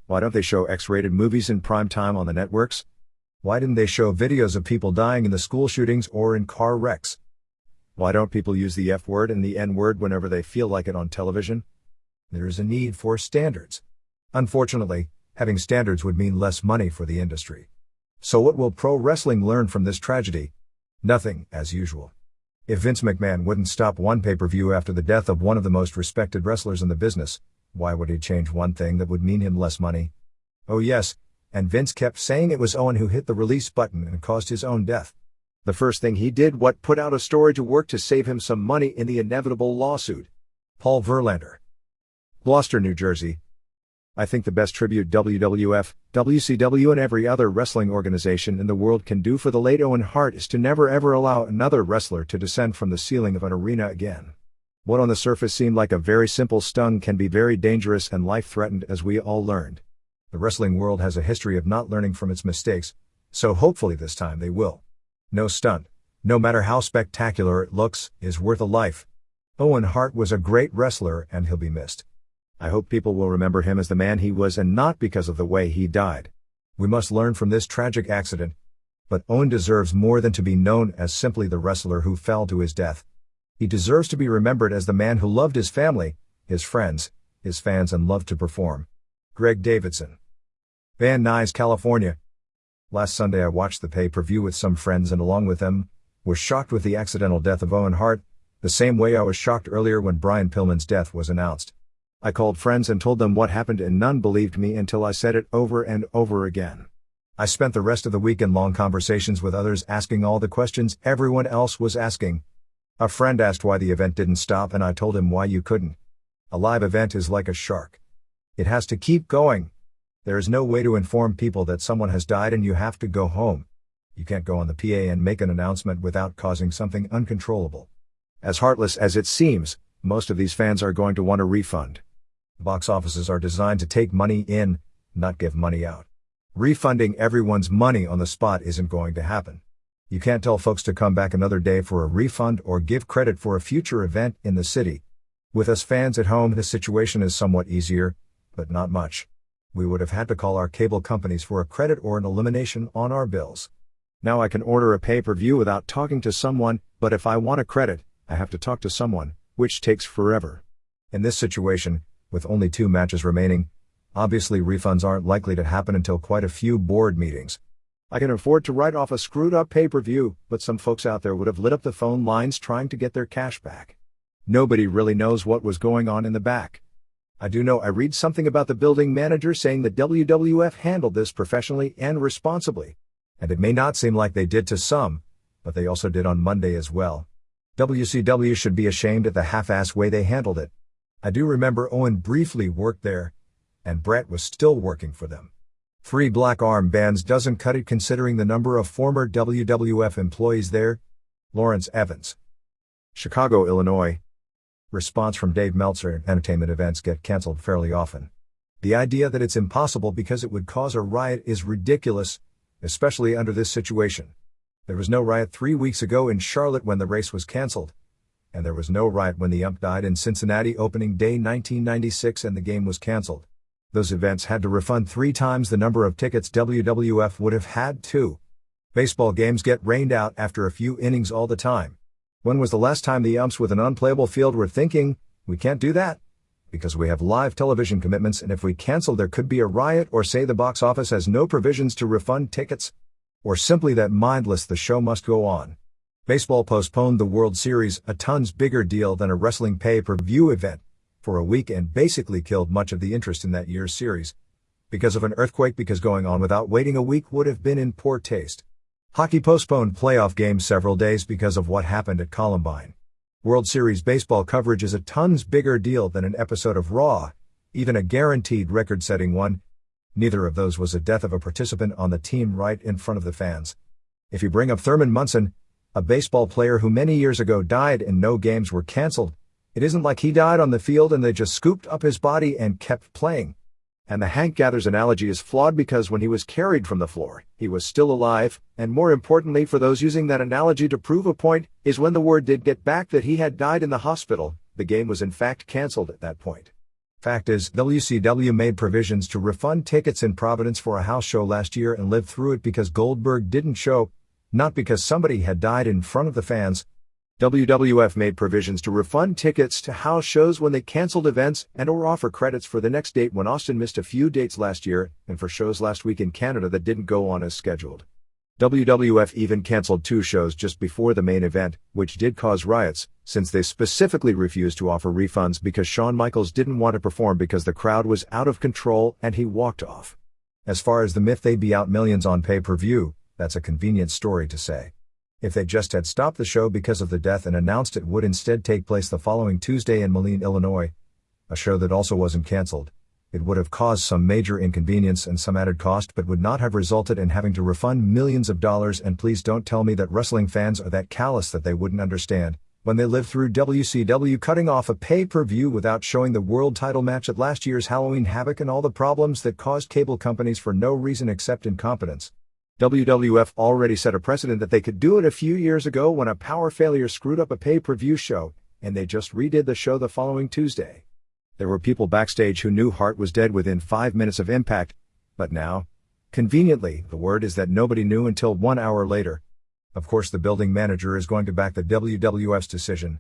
Why don't they show X-rated movies in prime time on the networks? Why didn't they show videos of people dying in the school shootings or in car wrecks? Why don't people use the F word and the N word whenever they feel like it on television? There is a need for standards. Unfortunately, having standards would mean less money for the industry. So what will pro wrestling learn from this tragedy? Nothing, as usual. If Vince McMahon wouldn't stop one pay-per-view after the death of one of the most respected wrestlers in the business, why would he change one thing that would mean him less money? Oh yes, and Vince kept saying it was Owen who hit the release button and caused his own death. The first thing he did was put out a story to work to save him some money in the inevitable lawsuit. Paul Verlander, Gloucester, New Jersey. I think the best tribute WWF, WCW and every other wrestling organization in the world can do for the late Owen Hart is to never ever allow another wrestler to descend from the ceiling of an arena again. What on the surface seemed like a very simple stung can be very dangerous and life-threatened, as we all learned. The wrestling world has a history of not learning from its mistakes, so hopefully this time they will. No stunt, no matter how spectacular it looks, is worth a life. Owen Hart was a great wrestler and he'll be missed. I hope people will remember him as the man he was and not because of the way he died. We must learn from this tragic accident. But Owen deserves more than to be known as simply the wrestler who fell to his death. He deserves to be remembered as the man who loved his family, his friends, his fans, and loved to perform. Greg Davidson. Van Nuys, California. Last Sunday I watched the pay-per-view with some friends and along with them, was shocked with the accidental death of Owen Hart, the same way I was shocked earlier when Brian Pillman's death was announced. I called friends and told them what happened and none believed me until I said it over and over again. I spent the rest of the week in long conversations with others asking all the questions everyone else was asking. A friend asked why the event didn't stop and I told him why you couldn't. A live event is like a shark. It has to keep going. There is no way to inform people that someone has died and you have to go home. You can't go on the PA and make an announcement without causing something uncontrollable. As heartless as it seems, most of these fans are going to want a refund. Box offices are designed to take money in, not give money out. Refunding everyone's money on the spot isn't going to happen. You can't tell folks to come back another day for a refund or give credit for a future event in the city. With us fans at home, the situation is somewhat easier, but not much. We would have had to call our cable companies for a credit or an elimination on our bills. Now I can order a pay-per-view without talking to someone, but if I want a credit, I have to talk to someone, which takes forever. In this situation, with only 2 matches remaining, obviously refunds aren't likely to happen until quite a few board meetings. I can afford to write off a screwed-up pay-per-view, but some folks out there would have lit up the phone lines trying to get their cash back. Nobody really knows what was going on in the back. I do know I read something about the building manager saying that WWF handled this professionally and responsibly. And it may not seem like they did to some, but they also did on Monday as well. WCW should be ashamed at the half-ass way they handled it. I do remember Owen briefly worked there, and Brett was still working for them. 3 black armbands doesn't cut it considering the number of former WWF employees there. Lawrence Evans. Chicago, Illinois. Response from Dave Meltzer: entertainment events get canceled fairly often. The idea that it's impossible because it would cause a riot is ridiculous, especially under this situation. There was no riot 3 weeks ago in Charlotte when the race was canceled. And there was no riot when the ump died in Cincinnati opening day 1996 and the game was canceled. Those events had to refund 3 times the number of tickets WWF would have had to. Baseball games get rained out after a few innings all the time. When was the last time the umps with an unplayable field were thinking, we can't do that? Because we have live television commitments and if we cancel there could be a riot, or say the box office has no provisions to refund tickets? Or simply that mindless the show must go on. Baseball postponed the World Series, a tons bigger deal than a wrestling pay-per-view event, for a week and basically killed much of the interest in that year's series. Because of an earthquake, because going on without waiting a week would have been in poor taste. Hockey postponed playoff games several days because of what happened at Columbine. World Series baseball coverage is a tons bigger deal than an episode of Raw, even a guaranteed record-setting one. Neither of those was a death of a participant on the team right in front of the fans. If you bring up Thurman Munson, a baseball player who many years ago died and no games were canceled, it isn't like he died on the field and they just scooped up his body and kept playing. And the Hank Gathers analogy is flawed because when he was carried from the floor, he was still alive, and more importantly for those using that analogy to prove a point, is when the word did get back that he had died in the hospital, the game was in fact canceled at that point. Fact is, WCW made provisions to refund tickets in Providence for a house show last year and lived through it because Goldberg didn't show, not because somebody had died in front of the fans. WWF made provisions to refund tickets to house shows when they canceled events and or offer credits for the next date when Austin missed a few dates last year, and for shows last week in Canada that didn't go on as scheduled. WWF even canceled 2 shows just before the main event, which did cause riots, since they specifically refused to offer refunds because Shawn Michaels didn't want to perform because the crowd was out of control and he walked off. As far as the myth they'd be out millions on pay-per-view, that's a convenient story to say. If they just had stopped the show because of the death and announced it would instead take place the following Tuesday in Moline, Illinois, a show that also wasn't canceled, it would have caused some major inconvenience and some added cost but would not have resulted in having to refund millions of dollars. And please don't tell me that wrestling fans are that callous that they wouldn't understand when they lived through WCW cutting off a pay-per-view without showing the world title match at last year's Halloween Havoc and all the problems that caused cable companies for no reason except incompetence. WWF already set a precedent that they could do it a few years ago when a power failure screwed up a pay-per-view show, and they just redid the show the following Tuesday. There were people backstage who knew Hart was dead within 5 minutes of impact, but now, Conveniently, the word is that nobody knew until 1 hour later. Of course, the building manager is going to back the WWF's decision.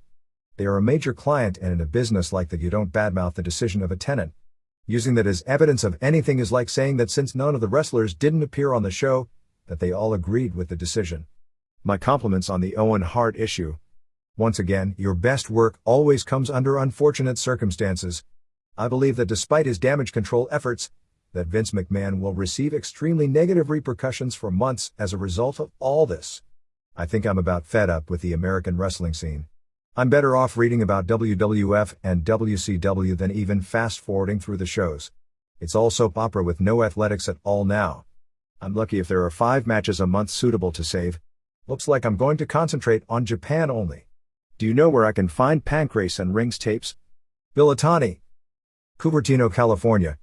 They are a major client, and in a business like that you don't badmouth the decision of a tenant. Using that as evidence of anything is like saying that since none of the wrestlers didn't appear on the show, that they all agreed with the decision. My compliments on the Owen Hart issue. Once again, your best work always comes under unfortunate circumstances. I believe that despite his damage control efforts, that Vince McMahon will receive extremely negative repercussions for months as a result of all this. I think I'm about fed up with the American wrestling scene. I'm better off reading about WWF and WCW than even fast-forwarding through the shows. It's all soap opera with no athletics at all now. I'm lucky if there are 5 matches a month suitable to save. Looks like I'm going to concentrate on Japan only. Do you know where I can find Pancrase and Rings tapes? Bilitani, Cupertino, California.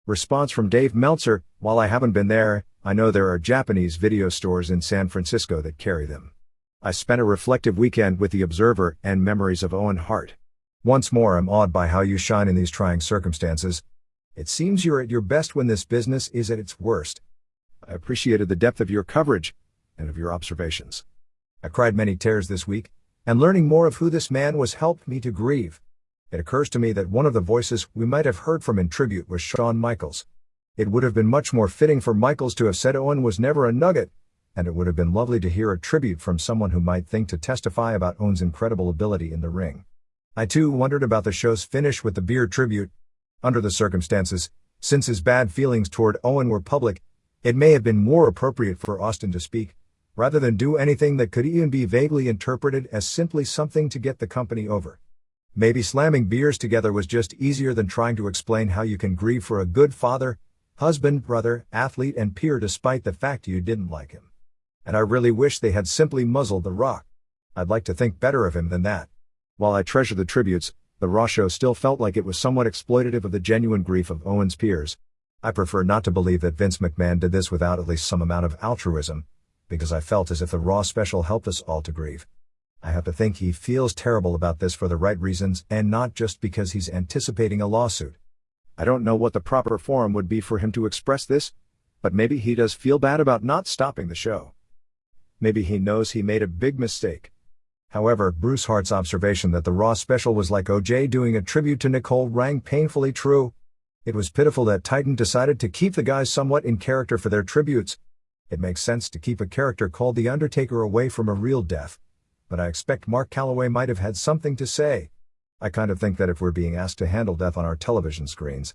Response from Dave Meltzer: while I haven't been there, I know there are Japanese video stores in San Francisco that carry them. I spent a reflective weekend with the Observer and memories of Owen Hart. Once more, I'm awed by how you shine in these trying circumstances. It seems you're at your best when this business is at its worst. I appreciated the depth of your coverage and of your observations. I cried many tears this week, and learning more of who this man was helped me to grieve. It occurs to me that one of the voices we might have heard from in tribute was Shawn Michaels. It would have been much more fitting for Michaels to have said Owen was never a nugget, and it would have been lovely to hear a tribute from someone who might think to testify about Owen's incredible ability in the ring. I too wondered about the show's finish with the beer tribute. Under the circumstances, since his bad feelings toward Owen were public, it may have been more appropriate for Austin to speak, rather than do anything that could even be vaguely interpreted as simply something to get the company over. Maybe slamming beers together was just easier than trying to explain how you can grieve for a good father, husband, brother, athlete, and peer despite the fact you didn't like him. And I really wish they had simply muzzled The Rock. I'd like to think better of him than that. While I treasure the tributes, the Raw show still felt like it was somewhat exploitative of the genuine grief of Owen's peers. I prefer not to believe that Vince McMahon did this without at least some amount of altruism, because I felt as if the Raw special helped us all to grieve. I have to think he feels terrible about this for the right reasons and not just because he's anticipating a lawsuit. I don't know what the proper forum would be for him to express this, but maybe he does feel bad about not stopping the show. Maybe he knows he made a big mistake. However, Bruce Hart's observation that the Raw special was like OJ doing a tribute to Nicole rang painfully true. It was pitiful that Titan decided to keep the guys somewhat in character for their tributes. It makes sense to keep a character called The Undertaker away from a real death, but I expect Mark Calloway might have had something to say. I kind of think that if we're being asked to handle death on our television screens,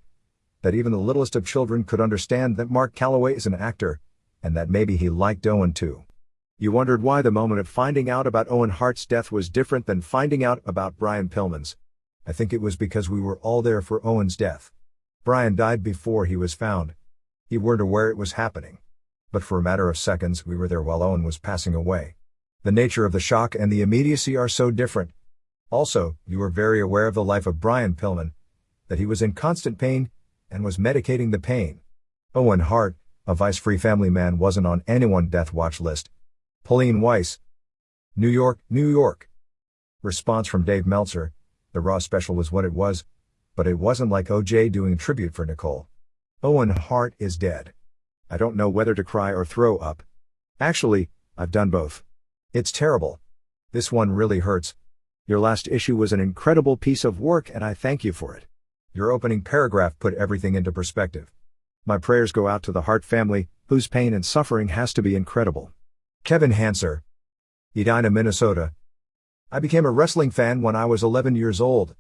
that even the littlest of children could understand that Mark Calloway is an actor, and that maybe he liked Owen too. You wondered why the moment of finding out about Owen Hart's death was different than finding out about Brian Pillman's. I think it was because we were all there for Owen's death. Brian died before he was found. He weren't aware it was happening. But for a matter of seconds we were there while Owen was passing away. The nature of the shock and the immediacy are so different. Also, you were very aware of the life of Brian Pillman, that he was in constant pain, and was medicating the pain. Owen Hart, a vice-free family man, wasn't on anyone's death watch list. Pauline Weiss, New York, New York. Response from Dave Meltzer: the Raw special was what it was, but it wasn't like OJ doing tribute for Nicole. Owen Hart is dead. I don't know whether to cry or throw up. Actually, I've done both. It's terrible. This one really hurts. Your last issue was an incredible piece of work and I thank you for it. Your opening paragraph put everything into perspective. My prayers go out to the Hart family, whose pain and suffering has to be incredible. Kevin Hanser, Edina, Minnesota. I became a wrestling fan when I was 11 years old.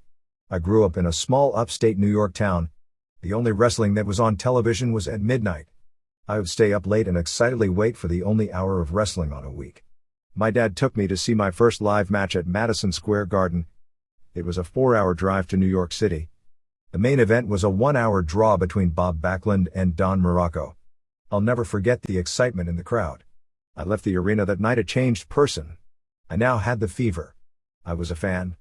I grew up in a small upstate New York town. The only wrestling that was on television was at midnight. I would stay up late and excitedly wait for the only hour of wrestling on a week. My dad took me to see my first live match at Madison Square Garden. It was a 4-hour drive to New York City. The main event was a 1-hour draw between Bob Backlund and Don Muraco. I'll never forget the excitement in the crowd. I left the arena that night a changed person. I now had the fever. I was a fan.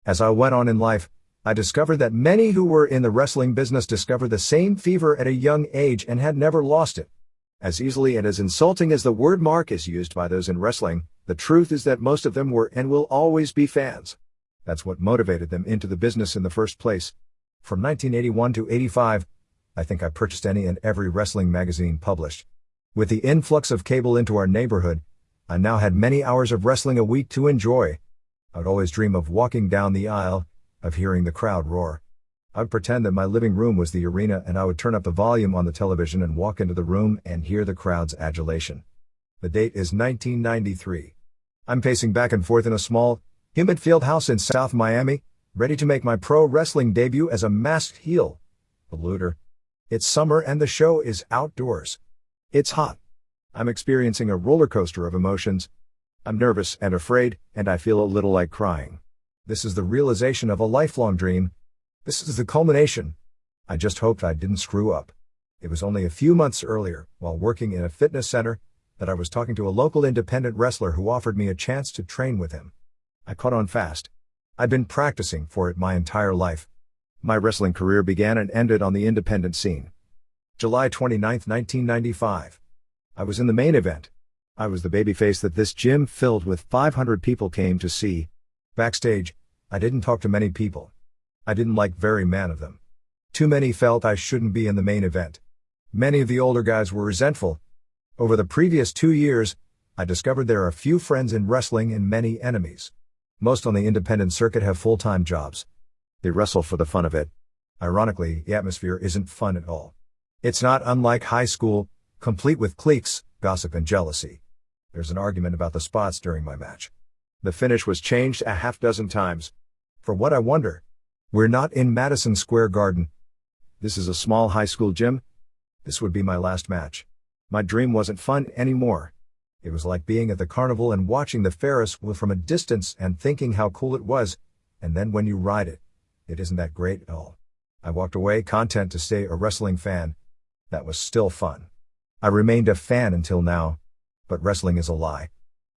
As I went on in life, I discovered that many who were in the wrestling business discovered the same fever at a young age and had never lost it. As easily and as insulting as the word mark is used by those in wrestling, the truth is that most of them were and will always be fans. That's what motivated them into the business in the first place. From 1981 to 85, I think I purchased any and every wrestling magazine published. With the influx of cable into our neighborhood, I now had many hours of wrestling a week to enjoy. I would always dream of walking down the aisle, of hearing the crowd roar. I would pretend that my living room was the arena and I would turn up the volume on the television and walk into the room and hear the crowd's adulation. The date is 1993. I'm pacing back and forth in a small, humid field house in South Miami, ready to make my pro wrestling debut as a masked heel. The looter. It's summer and the show is outdoors. It's hot. I'm experiencing a roller coaster of emotions. I'm nervous and afraid, and I feel a little like crying. This is the realization of a lifelong dream. This is the culmination. I just hoped I didn't screw up. It was only a few months earlier, while working in a fitness center, that I was talking to a local independent wrestler who offered me a chance to train with him. I caught on fast. I'd been practicing for it my entire life. My wrestling career began and ended on the independent scene. July 29, 1995. I was in the main event. I was the babyface that this gym filled with 500 people came to see. Backstage, I didn't talk to many people. I didn't like very many of them. Too many felt I shouldn't be in the main event. Many of the older guys were resentful. Over the previous 2 years, I discovered there are few friends in wrestling and many enemies. Most on the independent circuit have full-time jobs. They wrestle for the fun of it. Ironically, the atmosphere isn't fun at all. It's not unlike high school, complete with cliques, gossip and jealousy. There's an argument about the spots during my match. The finish was changed a half dozen times. For what I wonder? We're not in Madison Square Garden. This is a small high school gym. This would be my last match. My dream wasn't fun anymore. It was like being at the carnival and watching the Ferris wheel from a distance and thinking how cool it was, and then when you ride it, it isn't that great at all. I walked away content to stay a wrestling fan. That was still fun. I remained a fan until now. But wrestling is a lie.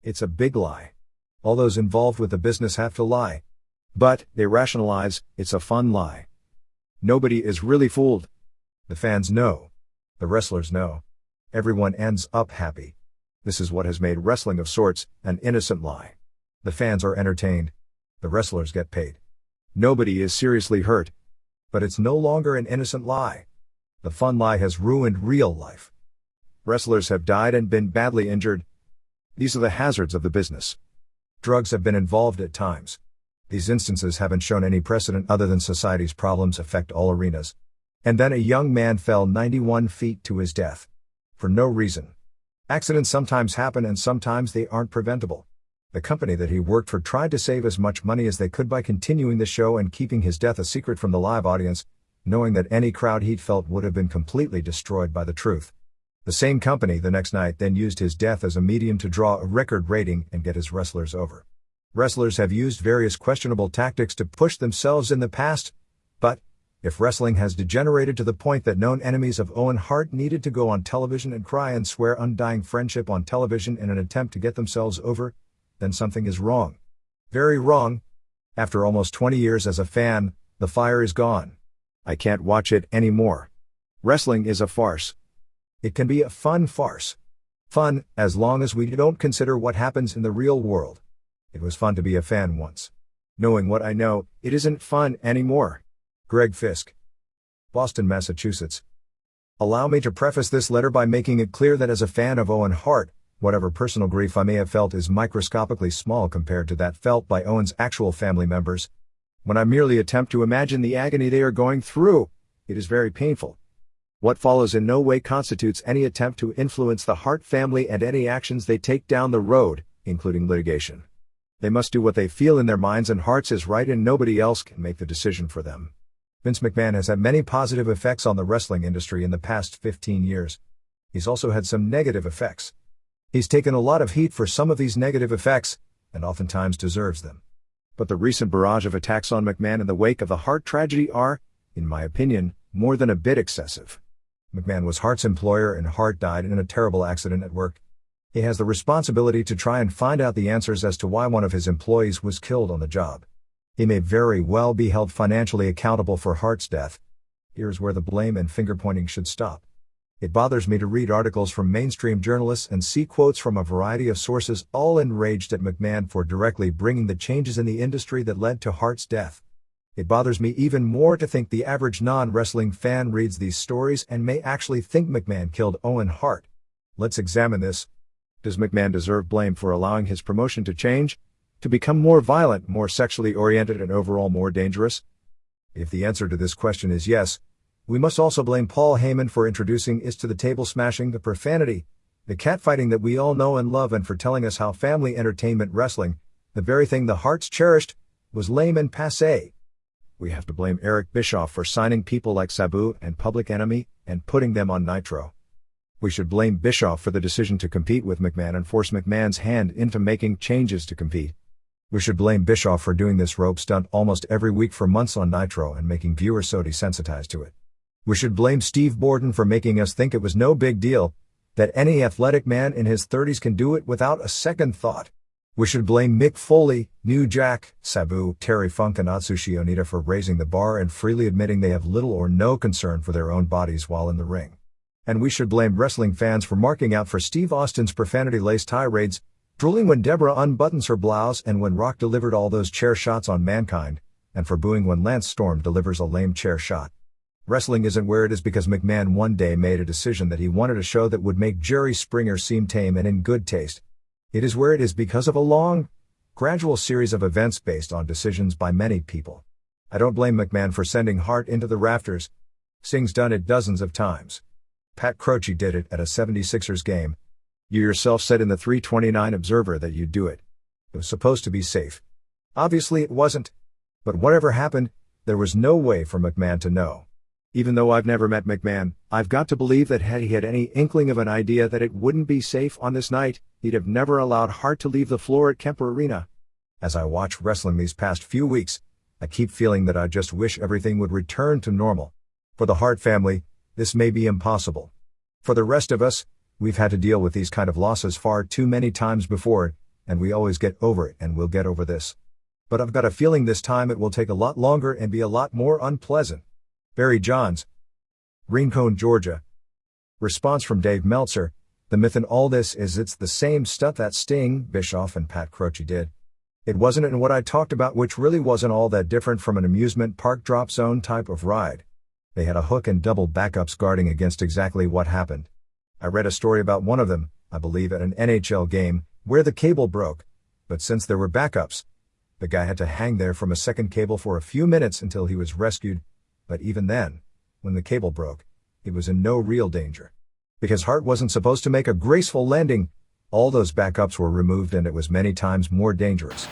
It's a big lie. All those involved with the business have to lie. But, they rationalize, it's a fun lie. Nobody is really fooled. The fans know. The wrestlers know. Everyone ends up happy. This is what has made wrestling of sorts an innocent lie. The fans are entertained. The wrestlers get paid. Nobody is seriously hurt. But it's no longer an innocent lie. The fun lie has ruined real life. Wrestlers have died and been badly injured. These are the hazards of the business. Drugs have been involved at times. These instances haven't shown any precedent other than society's problems affect all arenas. And then a young man fell 91 feet to his death. For no reason. Accidents sometimes happen and sometimes they aren't preventable. The company that he worked for tried to save as much money as they could by continuing the show and keeping his death a secret from the live audience, knowing that any crowd he'd felt would have been completely destroyed by the truth. The same company the next night then used his death as a medium to draw a record rating and get his wrestlers over. Wrestlers have used various questionable tactics to push themselves in the past, but if wrestling has degenerated to the point that known enemies of Owen Hart needed to go on television and cry and swear undying friendship on television in an attempt to get themselves over, then something is wrong. Very wrong. After almost 20 years as a fan, the fire is gone. I can't watch it anymore. Wrestling is a farce. It can be a fun farce. Fun, as long as we don't consider what happens in the real world. It was fun to be a fan once. Knowing what I know, it isn't fun anymore. Greg Fisk. Boston, Massachusetts. Allow me to preface this letter by making it clear that as a fan of Owen Hart, whatever personal grief I may have felt is microscopically small compared to that felt by Owen's actual family members. When I merely attempt to imagine the agony they are going through, it is very painful. What follows in no way constitutes any attempt to influence the Hart family and any actions they take down the road, including litigation. They must do what they feel in their minds and hearts is right and nobody else can make the decision for them. Vince McMahon has had many positive effects on the wrestling industry in the past 15 years. He's also had some negative effects. He's taken a lot of heat for some of these negative effects, and oftentimes deserves them. But the recent barrage of attacks on McMahon in the wake of the Hart tragedy are, in my opinion, more than a bit excessive. McMahon was Hart's employer and Hart died in a terrible accident at work. He has the responsibility to try and find out the answers as to why one of his employees was killed on the job. He may very well be held financially accountable for Hart's death. Here's where the blame and finger-pointing should stop. It bothers me to read articles from mainstream journalists and see quotes from a variety of sources all enraged at McMahon for directly bringing the changes in the industry that led to Hart's death. It bothers me even more to think the average non-wrestling fan reads these stories and may actually think McMahon killed Owen Hart. Let's examine this. Does McMahon deserve blame for allowing his promotion to change, to become more violent, more sexually oriented, and overall more dangerous? If the answer to this question is yes, we must also blame Paul Heyman for introducing is to the table smashing, the profanity, the catfighting that we all know and love, and for telling us how family entertainment wrestling, the very thing the Harts cherished, was lame and passé. We have to blame Eric Bischoff for signing people like Sabu and Public Enemy and putting them on Nitro. We should blame Bischoff for the decision to compete with McMahon and force McMahon's hand into making changes to compete. We should blame Bischoff for doing this rope stunt almost every week for months on Nitro and making viewers so desensitized to it. We should blame Steve Borden for making us think it was no big deal, that any athletic man in his 30s can do it without a second thought. We should blame Mick Foley, New Jack, Sabu, Terry Funk, and Atsushi Onita for raising the bar and freely admitting they have little or no concern for their own bodies while in the ring. And we should blame wrestling fans for marking out for Steve Austin's profanity-laced tirades, drooling when Deborah unbuttons her blouse and when Rock delivered all those chair shots on Mankind, and for booing when Lance Storm delivers a lame chair shot. Wrestling isn't where it is because McMahon one day made a decision that he wanted a show that would make Jerry Springer seem tame and in good taste. It is where it is because of a long, gradual series of events based on decisions by many people. I don't blame McMahon for sending Hart into the rafters. Singh's done it dozens of times. Pat Croce did it at a 76ers game. You yourself said in the 329 Observer that you'd do it. It was supposed to be safe. Obviously it wasn't. But whatever happened, there was no way for McMahon to know. Even though I've never met McMahon, I've got to believe that had he had any inkling of an idea that it wouldn't be safe on this night, he'd have never allowed Hart to leave the floor at Kemper Arena. As I watch wrestling these past few weeks, I keep feeling that I just wish everything would return to normal. For the Hart family, this may be impossible. For the rest of us, we've had to deal with these kind of losses far too many times before, and we always get over it, and we'll get over this. But I've got a feeling this time it will take a lot longer and be a lot more unpleasant. Barry Johns, Rincon, Georgia. Response from Dave Meltzer: the myth in all this is it's the same stuff that Sting, Bischoff, and Pat Croce did. It wasn't in what I talked about, which really wasn't all that different from an amusement park drop zone type of ride. They had a hook and double backups guarding against exactly what happened. I read a story about one of them, I believe at an NHL game, where the cable broke, but since there were backups, the guy had to hang there from a second cable for a few minutes until he was rescued. But even then, when the cable broke, he was in no real danger. Because Hart wasn't supposed to make a graceful landing, all those backups were removed and it was many times more dangerous.